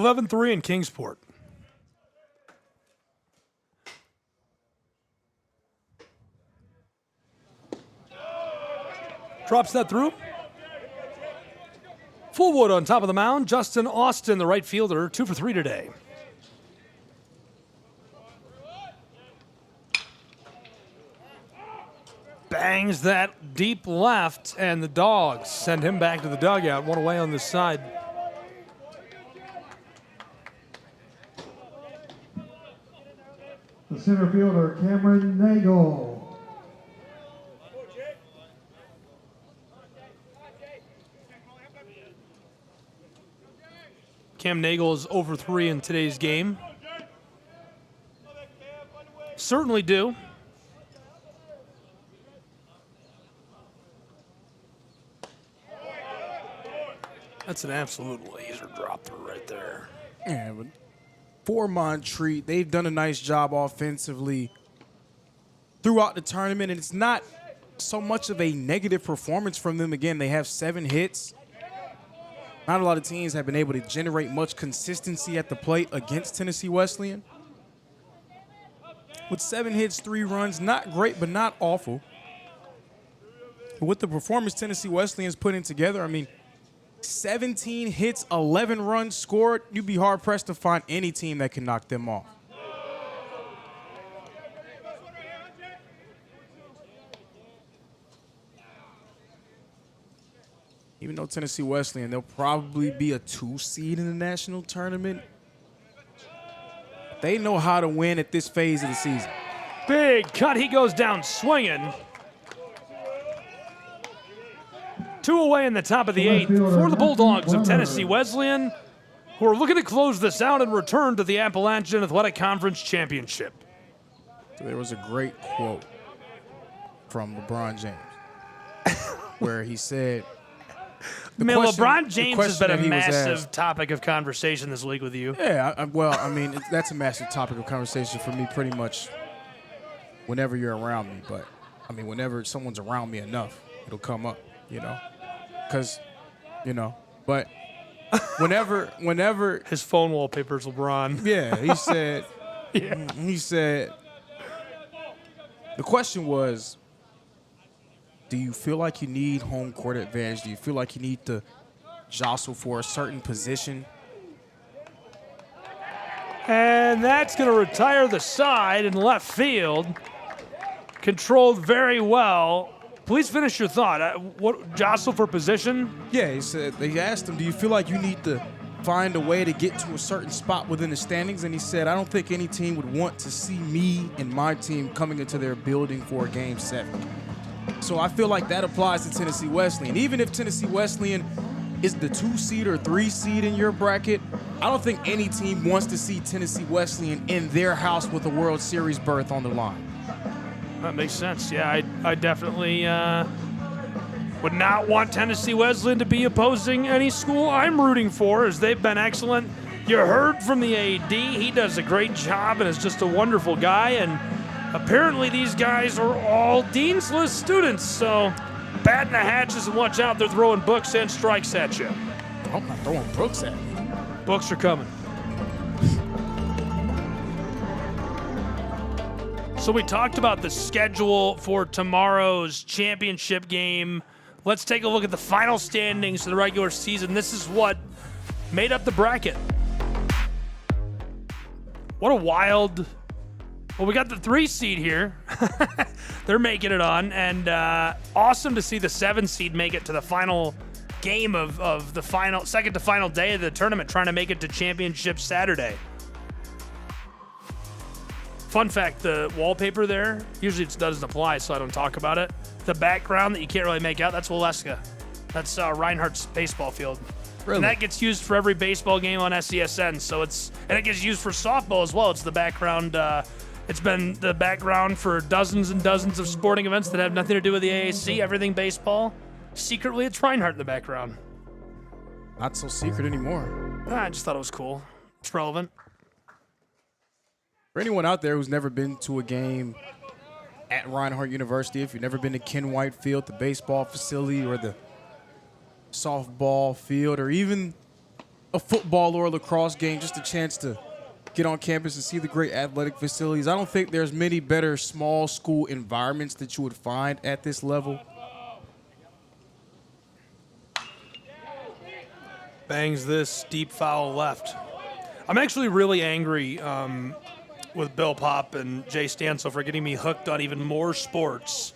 11-3 in Kingsport. Drops that through. Fullwood on top of the mound. Justin Austin, the right fielder, 2 for 3 today. Bangs that deep left, and the Dogs send him back to the dugout. One away on this side. The center fielder, Cameron Nagel. Cam Nagel is over 3 in today's game. Certainly do. That's an absolute laser drop through right there. Yeah, but for Montreat, they've done a nice job offensively throughout the tournament, and it's not so much of a negative performance from them. Again, they have 7 hits. Not a lot of teams have been able to generate much consistency at the plate against Tennessee Wesleyan. With 7 hits, 3 runs, not great, but not awful. But with the performance Tennessee Wesleyan's putting together, I mean, 17 hits, 11 runs scored, you'd be hard-pressed to find any team that can knock them off. Even though Tennessee Wesleyan, they'll probably be a 2 seed in the national tournament. They know how to win at this phase of the season. Big cut. He goes down swinging. 2 away in the top of the 8th for the Bulldogs of Tennessee Wesleyan, who are looking to close this out and return to the Appalachian Athletic Conference Championship. There was a great quote from LeBron James where he said, LeBron James has been a massive topic of conversation this week with you. Yeah, well, I mean, that's a massive topic of conversation for me pretty much whenever you're around me. But, I mean, whenever someone's around me enough, it'll come up, you know. Because, you know, but whenever his phone wallpaper is LeBron. Yeah, he said, the question was, do you feel like you need home court advantage? Do you feel like you need to jostle for a certain position? And that's going to retire the side in left field. Controlled very well. Please finish your thought. What jostle for position? Yeah, he said, they asked him, do you feel like you need to find a way to get to a certain spot within the standings? And he said, I don't think any team would want to see me and my team coming into their building for a Game 7. So I feel like that applies to Tennessee Wesleyan. Even if Tennessee Wesleyan is the 2 seed or 3 seed in your bracket, I don't think any team wants to see Tennessee Wesleyan in their house with a World Series berth on the line. That makes sense. Yeah, I definitely would not want Tennessee Wesleyan to be opposing any school I'm rooting for, as they've been excellent. You heard from the AD. He does a great job and is just a wonderful guy. And apparently these guys are all Dean's List students, so batten the hatches and watch out. They're throwing books and strikes at you. I'm not throwing books at you. Books are coming. So we talked about the schedule for tomorrow's championship game. Let's take a look at the final standings for the regular season. This is what made up the bracket. What a wild... Well, we got the 3 seed here. They're making it on. And awesome to see the 7 seed make it to the final game of the second to final day of the tournament, trying to make it to championship Saturday. Fun fact, the wallpaper there, usually it doesn't apply, so I don't talk about it. The background that you can't really make out, that's Waleska. That's Reinhardt's baseball field. Really? And that gets used for every baseball game on SESN, and it gets used for softball as well. It's the background, it's been the background for dozens and dozens of sporting events that have nothing to do with the AAC, everything baseball. Secretly, it's Reinhardt in the background. Not so secret anymore. I just thought it was cool. It's relevant. For anyone out there who's never been to a game at Reinhardt University, if you've never been to Ken White Field, the baseball facility, or the softball field, or even a football or a lacrosse game, just a chance to get on campus and see the great athletic facilities. I don't think there's many better small school environments that you would find at this level. Bangs this deep foul left. I'm actually really angry with Bill Pop and Jay Stansel for getting me hooked on even more sports.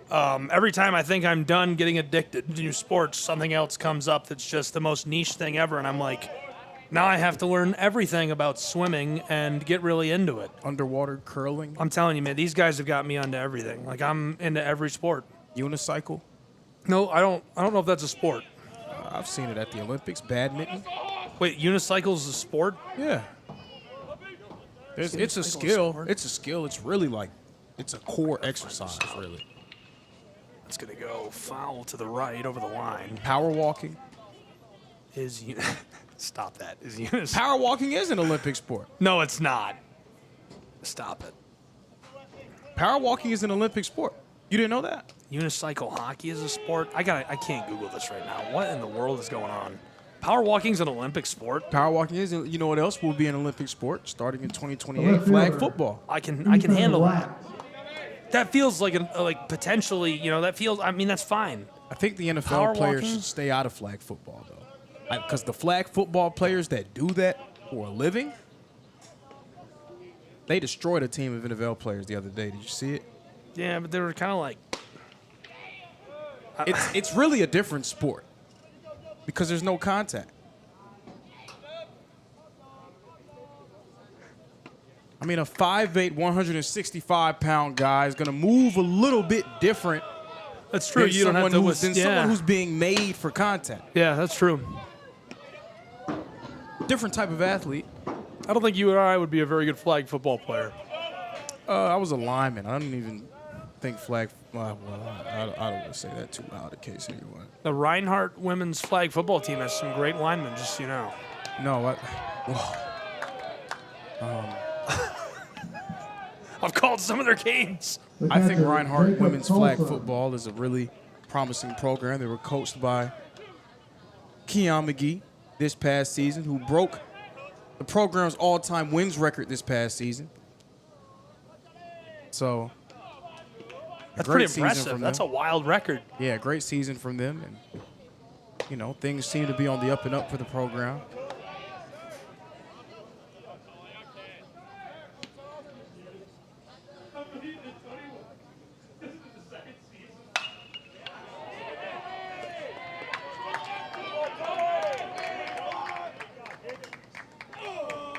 Every time I think I'm done getting addicted to new sports, something else comes up that's just the most niche thing ever, and I'm like, now I have to learn everything about swimming and get really into it. Underwater curling. I'm telling you, man, these guys have got me onto everything. Like, I'm into every sport. Unicycle? No, I don't know if that's a sport. I've seen it at the Olympics. Badminton. Wait, unicycle's a sport? Yeah. It's a skill. It's a skill. It's really like, it's a core exercise, really. It's going to go foul to the right over the line. Power walking. Stop that. Power walking is an Olympic sport. No, it's not. Stop it. Power walking is an Olympic sport. You didn't know that? Unicycle hockey is a sport? I can't Google this right now. What in the world is going on? Power walking's an Olympic sport? Power walking is. You know what else will be an Olympic sport starting in 2028? Flag football. I can handle that. That feels like potentially, that feels, that's fine. I think the NFL players should stay out of flag football, though. Because the flag football players that do that for a living, they destroyed a team of NFL players the other day. Did you see it? Yeah, but they were kind of like... It's really a different sport because there's no contact. I mean, a 5'8", 165-pound guy is going to move a little bit different. That's true. You don't have to than someone who's being made for contact. Yeah, that's true. Different type of athlete. I don't think you or I would be a very good flag football player. I was a lineman. I don't even think flag. Well, I don't want to say that too loud in case anyone. The Reinhardt women's flag football team has some great linemen, just so you know. No, I've called some of their games. I think Reinhardt women's flag football is a really promising program. They were coached by Keon McGee this past season, who broke the program's all-time wins record this past season. So that's pretty impressive. That's a wild record. Yeah, great season from them. And, things seem to be on the up and up for the program.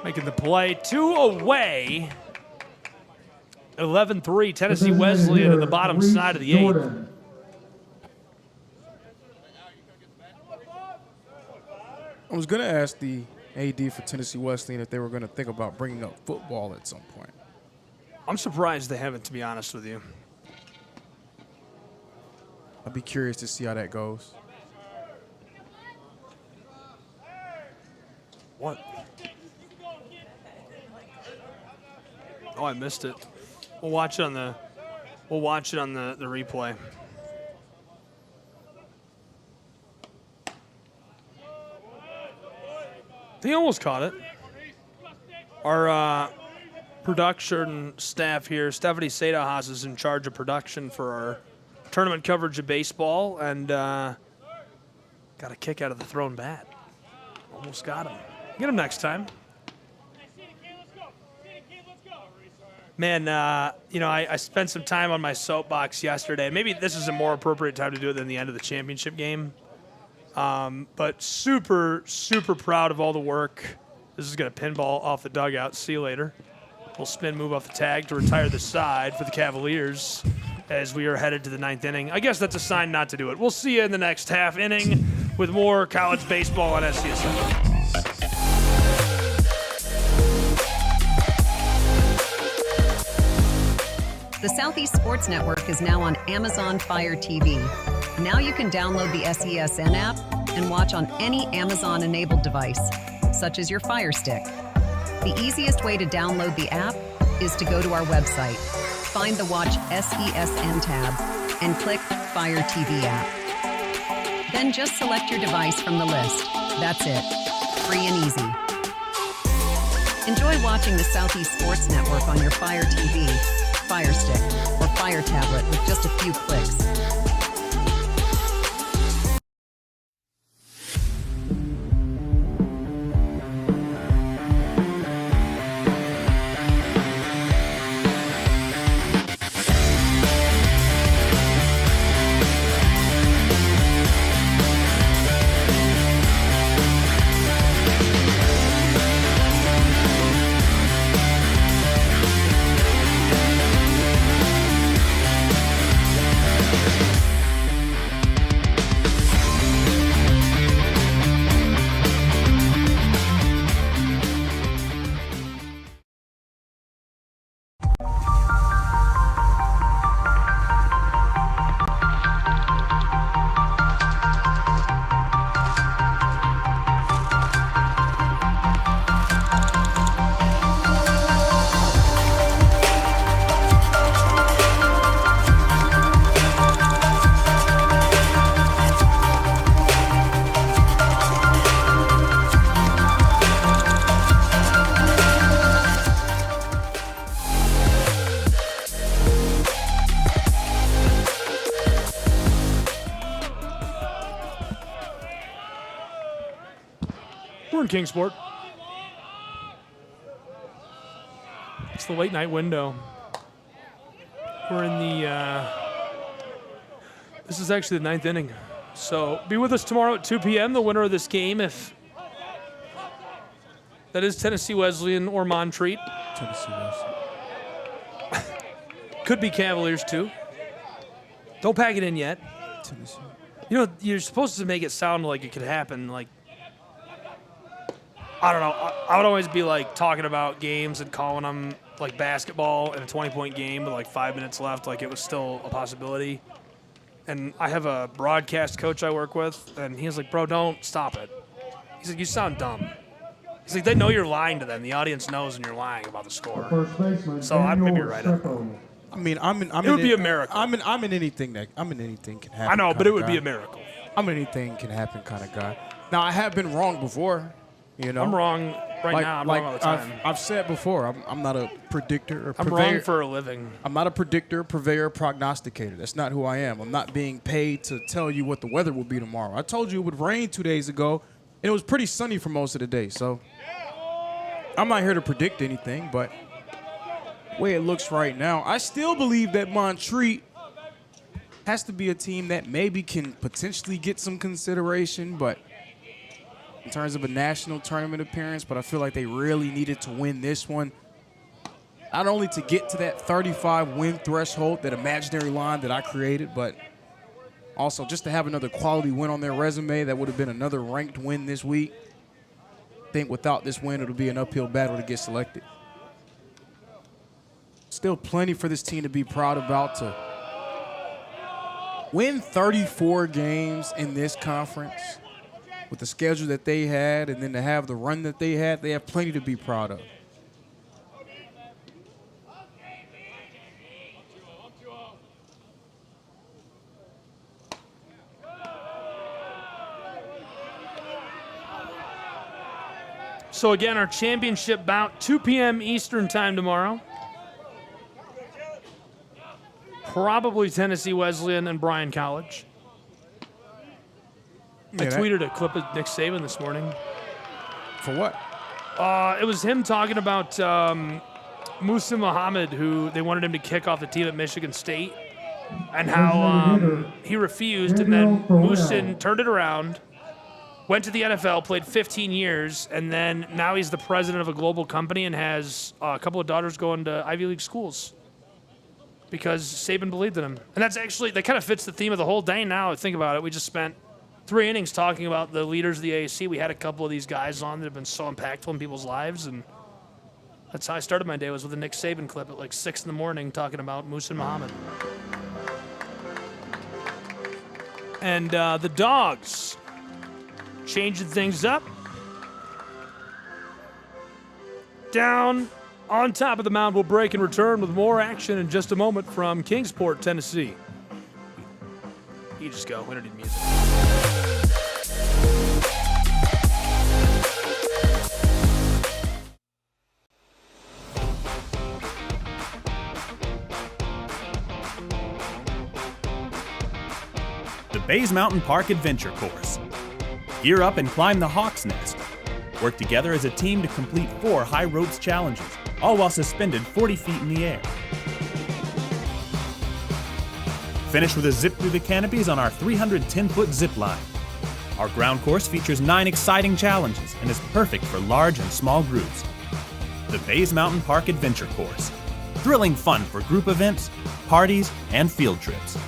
Making the play, 2 away. 11-3, Tennessee Wesleyan in the bottom side of the 8th. I was going to ask the AD for Tennessee Wesleyan if they were going to think about bringing up football at some point. I'm surprised they haven't, to be honest with you. I'd be curious to see how that goes. What? Oh, I missed it. We'll watch it on the replay. He almost caught it. Our production staff here, Stephanie Sadahaas, is in charge of production for our tournament coverage of baseball, and got a kick out of the thrown bat. Almost got him. Get him next time. Man, I spent some time on my soapbox yesterday. Maybe this is a more appropriate time to do it than the end of the championship game. But super, super proud of all the work. This is going to pinball off the dugout. See you later. We'll spin move off the tag to retire the side for the Cavaliers as we are headed to the 9th inning. I guess that's a sign not to do it. We'll see you in the next half inning with more college baseball on SCSN. The Southeast Sports Network is now on Amazon Fire TV. Now you can download the SESN app and watch on any Amazon-enabled device, such as your Fire Stick. The easiest way to download the app is to go to our website, find the Watch SESN tab, and click Fire TV app. Then just select your device from the list. That's it. free and easy. Enjoy watching the Southeast Sports Network on your Fire TV, Fire Stick, or Fire tablet with just a few clicks. We're in Kingsport. It's the late night window. We're in the, this is actually the 9th inning. So be with us tomorrow at 2 p.m. The winner of this game, if that is Tennessee Wesleyan or Montreat. Tennessee Wesleyan. Could be Cavaliers too. Don't pack it in yet. Tennessee. You know, you're supposed to make it sound like it could happen. Like, I don't know. I would always be like talking about games and calling them like basketball in a 20-point game with like 5 minutes left, like it was still a possibility. And I have a broadcast coach I work with, and he was like, bro, don't stop it. He's like, you sound dumb. He's like, they know you're lying to them. The audience knows when you're lying about the score. So I'd maybe right up. I mean, it would be a miracle. I'm in anything can happen. I know, but it would be a miracle. I'm an anything can happen kind of guy. Now, I have been wrong before. You know, I'm wrong now. I'm wrong all the time. I've said before, I'm not a predictor or I'm purveyor. wrong for a living. I'm not a predictor, purveyor, prognosticator. That's not who I am. I'm not being paid to tell you what the weather will be tomorrow. I told you it would rain 2 days ago, and it was pretty sunny for most of the day. So I'm not here to predict anything, but the way it looks right now, I still believe that Montreat has to be a team that maybe can potentially get some consideration, but in terms of a national tournament appearance, but I feel like they really needed to win this one. Not only to get to that 35 win threshold, that imaginary line that I created, but also just to have another quality win on their resume. That would have been another ranked win this week. I think without this win, it'll be an uphill battle to get selected. Still plenty for this team to be proud about. To win 34 games in this conference with the schedule that they had, and then to have the run that they have plenty to be proud of. So again, our championship bout, 2 p.m. Eastern time tomorrow. Probably Tennessee Wesleyan and Bryan College. I tweeted a clip of Nick Saban this morning. For what? It was him talking about Musa Muhammad, who they wanted him to kick off the team at Michigan State, and how he refused, and then Musa turned it around, went to the NFL, played 15 years, and then now he's the president of a global company and has a couple of daughters going to Ivy League schools because Saban believed in him. And that kind of fits the theme of the whole day now. Think about it. We just spent 3 innings talking about the leaders of the AAC. We had a couple of these guys on that have been so impactful in people's lives, and that's how I started my day, was with a Nick Saban clip at like 6 in the morning talking about Musa Muhammad. And the Dogs changing things up. Down on top of the mound, we'll break and return with more action in just a moment from Kingsport, Tennessee. You just go. We don't need music. the Bays Mountain Park Adventure Course. Gear up and climb the Hawk's Nest. Work together as a team to complete 4 high ropes challenges, all while suspended 40 feet in the air. Finish with a zip through the canopies on our 310-foot zip line. Our ground course features 9 exciting challenges and is perfect for large and small groups. The Bays Mountain Park Adventure Course. Thrilling fun for group events, parties, and field trips.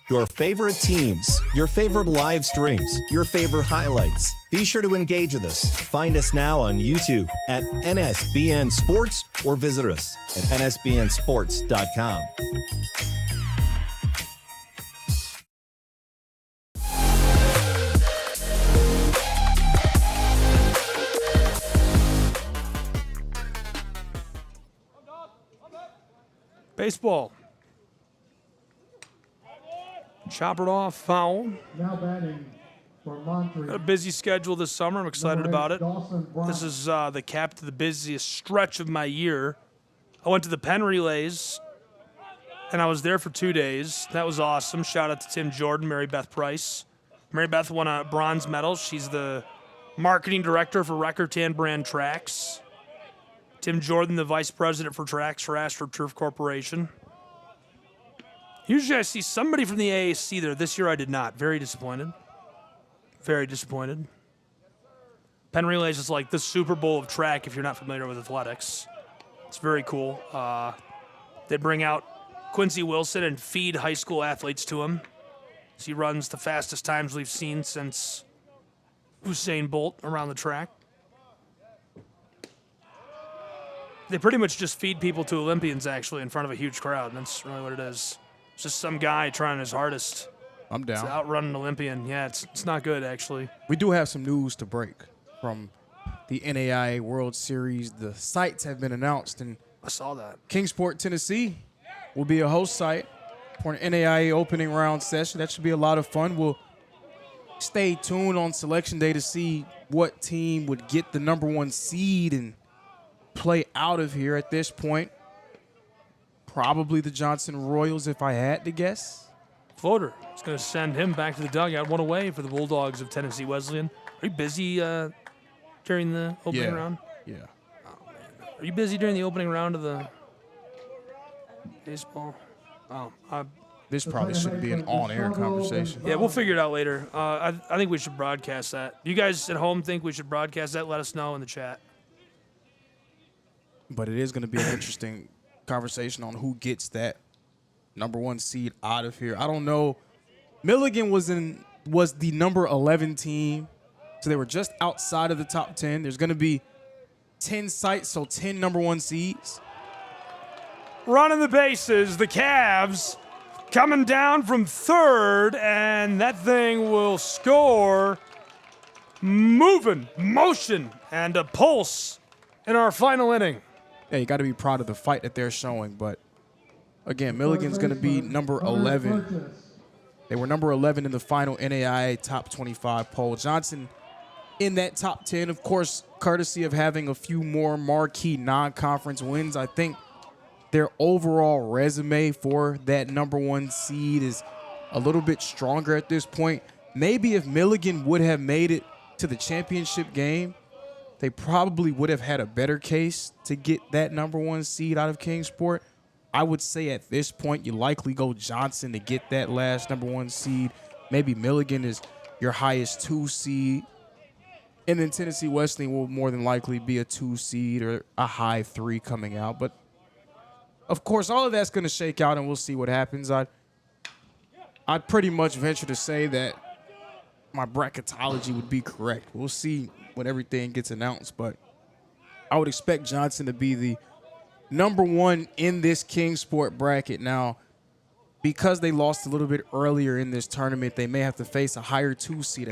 Your favorite teams, your favorite live streams, your favorite highlights. Be sure to engage with us. Find us now on YouTube at NSBN Sports or visit us at nsbnsports.com. Baseball. Chopper off, foul. Now batting for Montreat. A busy schedule this summer. I'm excited about it. This is the cap to the busiest stretch of my year. I went to the Penn Relays, and I was there for 2 days. That was awesome. Shout out to Tim Jordan, Mary Beth Price. Mary Beth won a bronze medal. She's the marketing director for Recordtan brand tracks. Tim Jordan, the vice president for tracks for AstroTurf Corporation. Usually I see somebody from the AAC there. This year I did not. Very disappointed. Very disappointed. Penn Relays is like the Super Bowl of track if you're not familiar with athletics. It's very cool. They bring out Quincy Wilson and feed high school athletes to him. So he runs the fastest times we've seen since Usain Bolt around the track. They pretty much just feed people to Olympians, actually, in front of a huge crowd. And that's really what it is. It's just some guy trying his hardest. I'm down. To outrun an Olympian. Yeah, it's not good, actually. We do have some news to break from the NAIA World Series. The sites have been announced, and I saw that. Kingsport, Tennessee will be a host site for an NAIA opening round session. That should be a lot of fun. We'll stay tuned on Selection Day to see what team would get the #1 seed and play out of here at this point. Probably the Johnson Royals, if I had to guess. Floater is going to send him back to the dugout. 1 away for the Bulldogs of Tennessee Wesleyan. Are you busy during the opening round? Yeah. Oh, man. Are you busy during the opening round of the baseball? Oh, this probably shouldn't be an on-air conversation. Yeah, we'll figure it out later. I think we should broadcast that. Do you guys at home think we should broadcast that? Let us know in the chat. But it is going to be an interesting conversation on who gets that #1 seed out of here. I don't know. Milligan was the number 11 team, so they were just outside of the top 10. There's going to be 10 sites, so 10 #1 seeds. Running the bases, the Cavs coming down from third, and that thing will score. Motion, and a pulse in our final inning. Yeah, you got to be proud of the fight that they're showing. But, again, Milligan's going to be number 11. They were number 11 in the final NAIA top 25 poll. Johnson in that top 10, of course, courtesy of having a few more marquee non-conference wins. I think their overall resume for that #1 seed is a little bit stronger at this point. Maybe if Milligan would have made it to the championship game, they probably would have had a better case to get that number 1 seed out of Kingsport. I would say at this point, you likely go Johnson to get that last number 1 seed. Maybe Milligan is your highest 2 seed. And then Tennessee Wesleyan will more than likely be a 2 seed or a high 3 coming out. But, of course, all of that's going to shake out, and we'll see what happens. I'd pretty much venture to say that my bracketology would be correct. We'll see when everything gets announced. But I would expect Johnson to be the number 1 in this Kingsport bracket. Now, because they lost a little bit earlier in this tournament, they may have to face a higher 2 seed.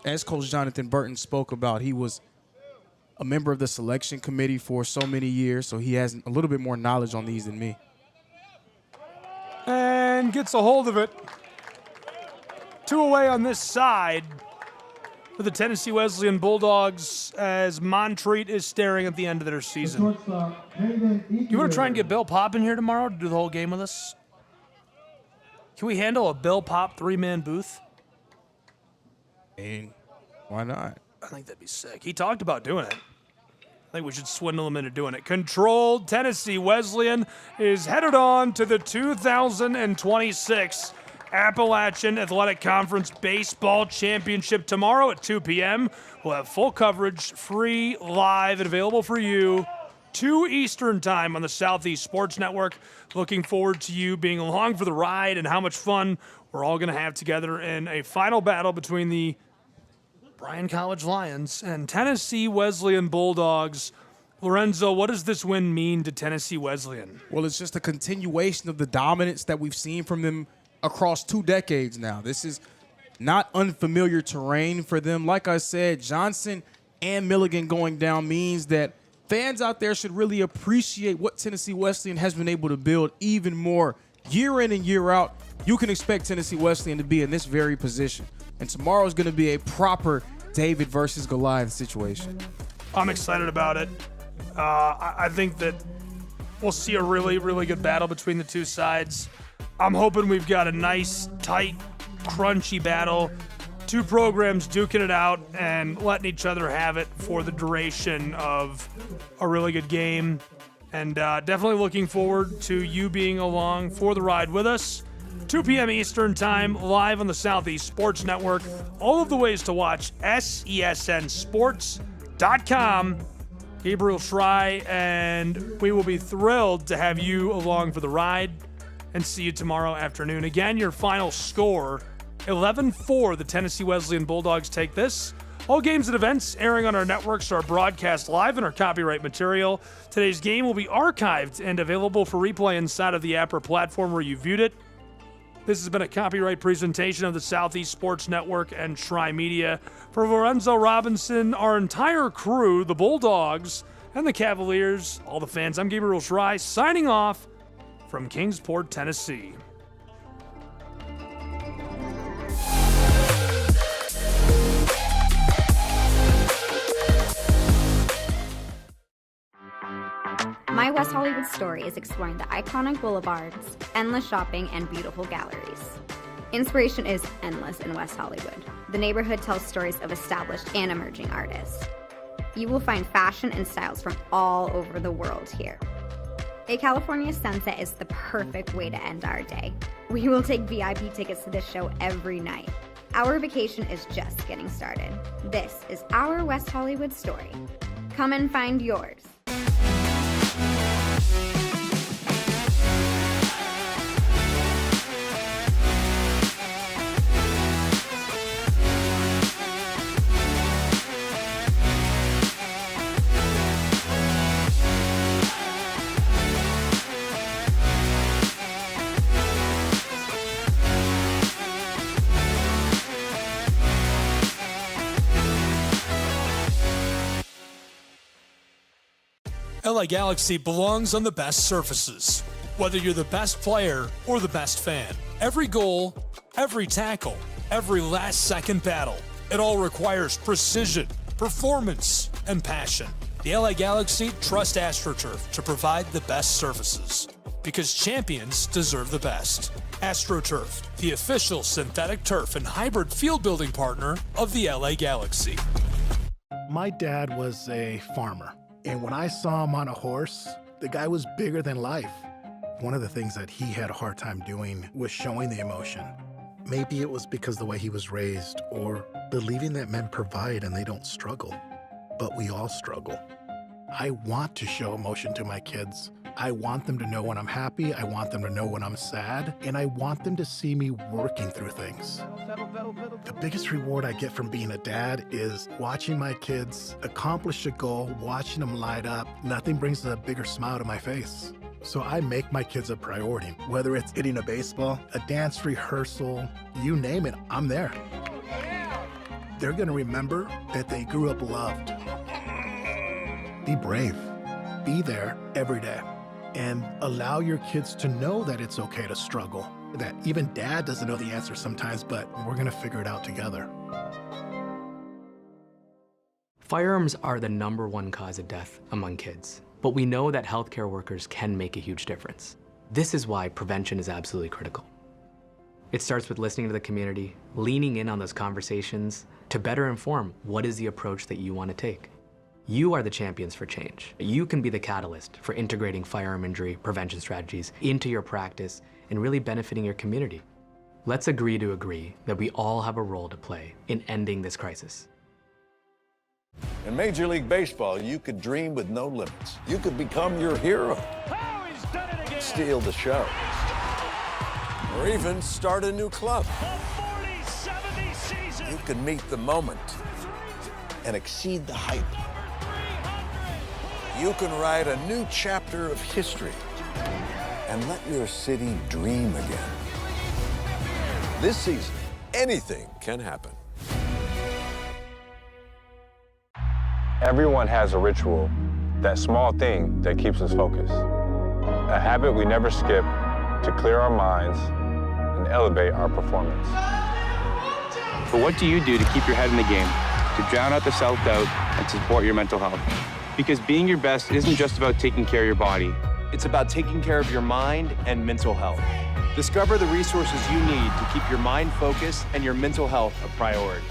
As Coach Jonathan Burton spoke about, he was a member of the selection committee for so many years, so he has a little bit more knowledge on these than me. And gets a hold of it. 2 away on this side for the Tennessee Wesleyan Bulldogs as Montreat is staring at the end of their season. You want to try and get Bill Pop in here tomorrow to do the whole game with us? Can we handle a Bill Pop 3-man booth? And why not? I think that'd be sick. He talked about doing it. I think we should swindle him into doing it. Controlled Tennessee Wesleyan is headed on to the 2026 Appalachian Athletic Conference Baseball Championship tomorrow at 2 p.m. We'll have full coverage, free, live, and available for you. 2 Eastern time on the Southeast Sports Network. Looking forward to you being along for the ride and how much fun we're all going to have together in a final battle between the Bryan College Lions and Tennessee Wesleyan Bulldogs. Lorenzo, what does this win mean to Tennessee Wesleyan? Well, it's just a continuation of the dominance that we've seen from them across 2 decades now. This is not unfamiliar terrain for them. Like I said, Johnson and Milligan going down means that fans out there should really appreciate what Tennessee Wesleyan has been able to build even more. Year in and year out, you can expect Tennessee Wesleyan to be in this very position. And tomorrow is going to be a proper David versus Goliath situation. I'm excited about it. I think that we'll see a really, really good battle between the 2 sides. I'm hoping we've got a nice, tight, crunchy battle. 2 programs duking it out and letting each other have it for the duration of a really good game. And definitely looking forward to you being along for the ride with us. 2 p.m. Eastern time, live on the Southeast Sports Network. All of the ways to watch, SESNsports.com. Gabriel Schrei, and we will be thrilled to have you along for the ride and see you tomorrow afternoon. Again, your final score, 11-4, the Tennessee Wesleyan Bulldogs take this. All games and events airing on our networks are broadcast live in our copyright material. Today's game will be archived and available for replay inside of the app or platform where you viewed it. This has been a copyright presentation of the Southeast Sports Network and Schrei Media. For Lorenzo Robinson, our entire crew, the Bulldogs and the Cavaliers, all the fans, I'm Gabriel Schrei, signing off from Kingsport, Tennessee. My West Hollywood story is exploring the iconic boulevards, endless shopping, and beautiful galleries. Inspiration is endless in West Hollywood. The neighborhood tells stories of established and emerging artists. You will find fashion and styles from all over the world here. A California sunset is the perfect way to end our day. We will take VIP tickets to this show every night. Our vacation is just getting started. This is our West Hollywood story. Come and find yours. LA Galaxy belongs on the best surfaces. Whether you're the best player or the best fan, every goal, every tackle, every last-second battle, it all requires precision, performance, and passion. The LA Galaxy trust AstroTurf to provide the best surfaces, because champions deserve the best. AstroTurf, the official synthetic turf and hybrid field building partner of the LA Galaxy. My dad was a farmer, and when I saw him on a horse, the guy was bigger than life. One of the things that he had a hard time doing was showing the emotion. Maybe it was because the way he was raised, or believing that men provide and they don't struggle. But we all struggle. I want to show emotion to my kids. I want them to know when I'm happy, I want them to know when I'm sad, and I want them to see me working through things. The biggest reward I get from being a dad is watching my kids accomplish a goal, watching them light up. Nothing brings a bigger smile to my face. So I make my kids a priority. Whether it's hitting a baseball, a dance rehearsal, you name it, I'm there. They're gonna remember that they grew up loved. Be brave. Be there every day. And allow your kids to know that it's okay to struggle. That even dad doesn't know the answer sometimes, but we're gonna figure it out together. Firearms are the #1 cause of death among kids, but we know that healthcare workers can make a huge difference. This is why prevention is absolutely critical. It starts with listening to the community, leaning in on those conversations to better inform what is the approach that you want to take. You are the champions for change. You can be the catalyst for integrating firearm injury prevention strategies into your practice and really benefiting your community. Let's agree to agree that we all have a role to play in ending this crisis. In Major League Baseball, you could dream with no limits. You could become your hero. Oh, he's done it again. Steal the show. Or even start a new club. The 40-70 season. You could meet the moment and exceed the hype. You can write a new chapter of history and let your city dream again. This season, anything can happen. Everyone has a ritual, that small thing that keeps us focused. A habit we never skip to clear our minds and elevate our performance. But what do you do to keep your head in the game, to drown out the self-doubt and to support your mental health? Because being your best isn't just about taking care of your body. It's about taking care of your mind and mental health. Discover the resources you need to keep your mind focused and your mental health a priority.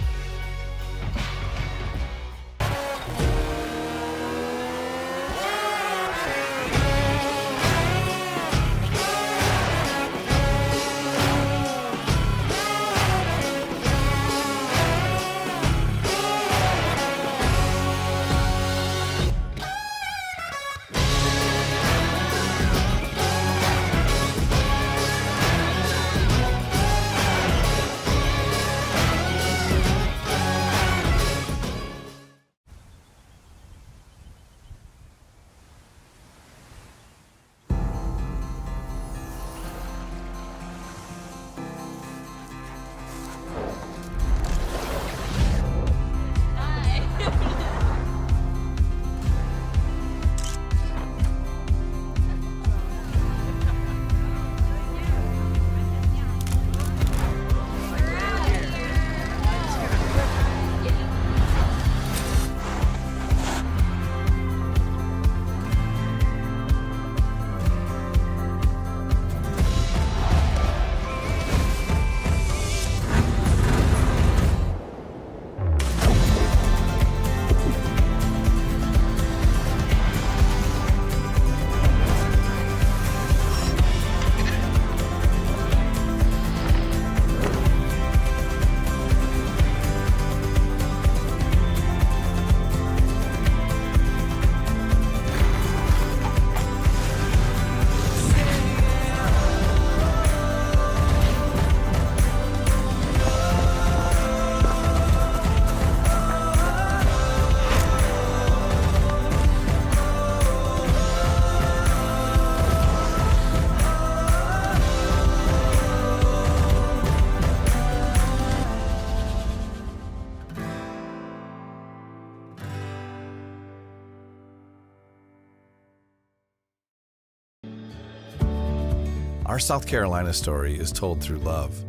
Our South Carolina story is told through love.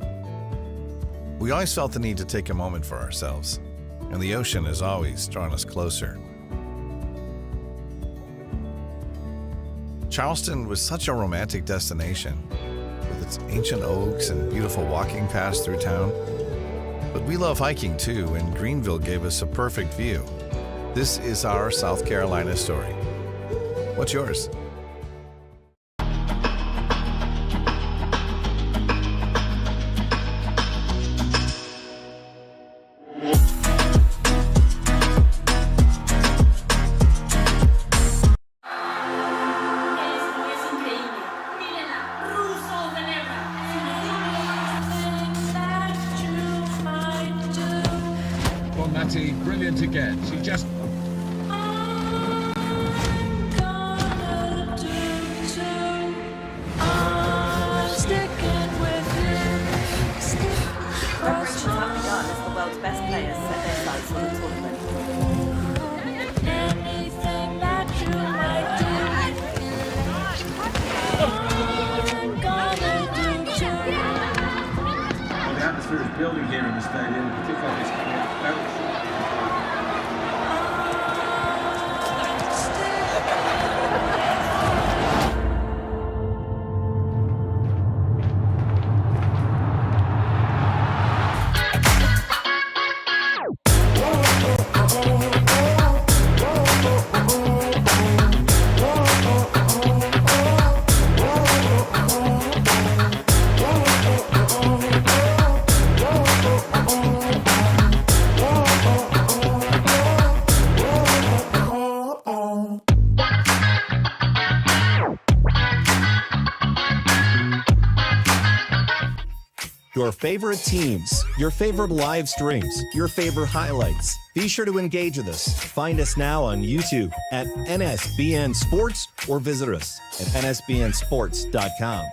We always felt the need to take a moment for ourselves, and the ocean has always drawn us closer. Charleston was such a romantic destination, with its ancient oaks and beautiful walking paths through town. But we love hiking too, and Greenville gave us a perfect view. This is our South Carolina story. What's yours? Brilliant again. She just... Preparations have begun as the world's best players set their sights on the tournament. Well, the atmosphere is building here in the stadium. The kickoff is coming up very shortly. Your favorite teams, your favorite live streams, your favorite highlights. Be sure to engage with us. Find us now on YouTube at NSBN Sports or visit us at nsbnsports.com.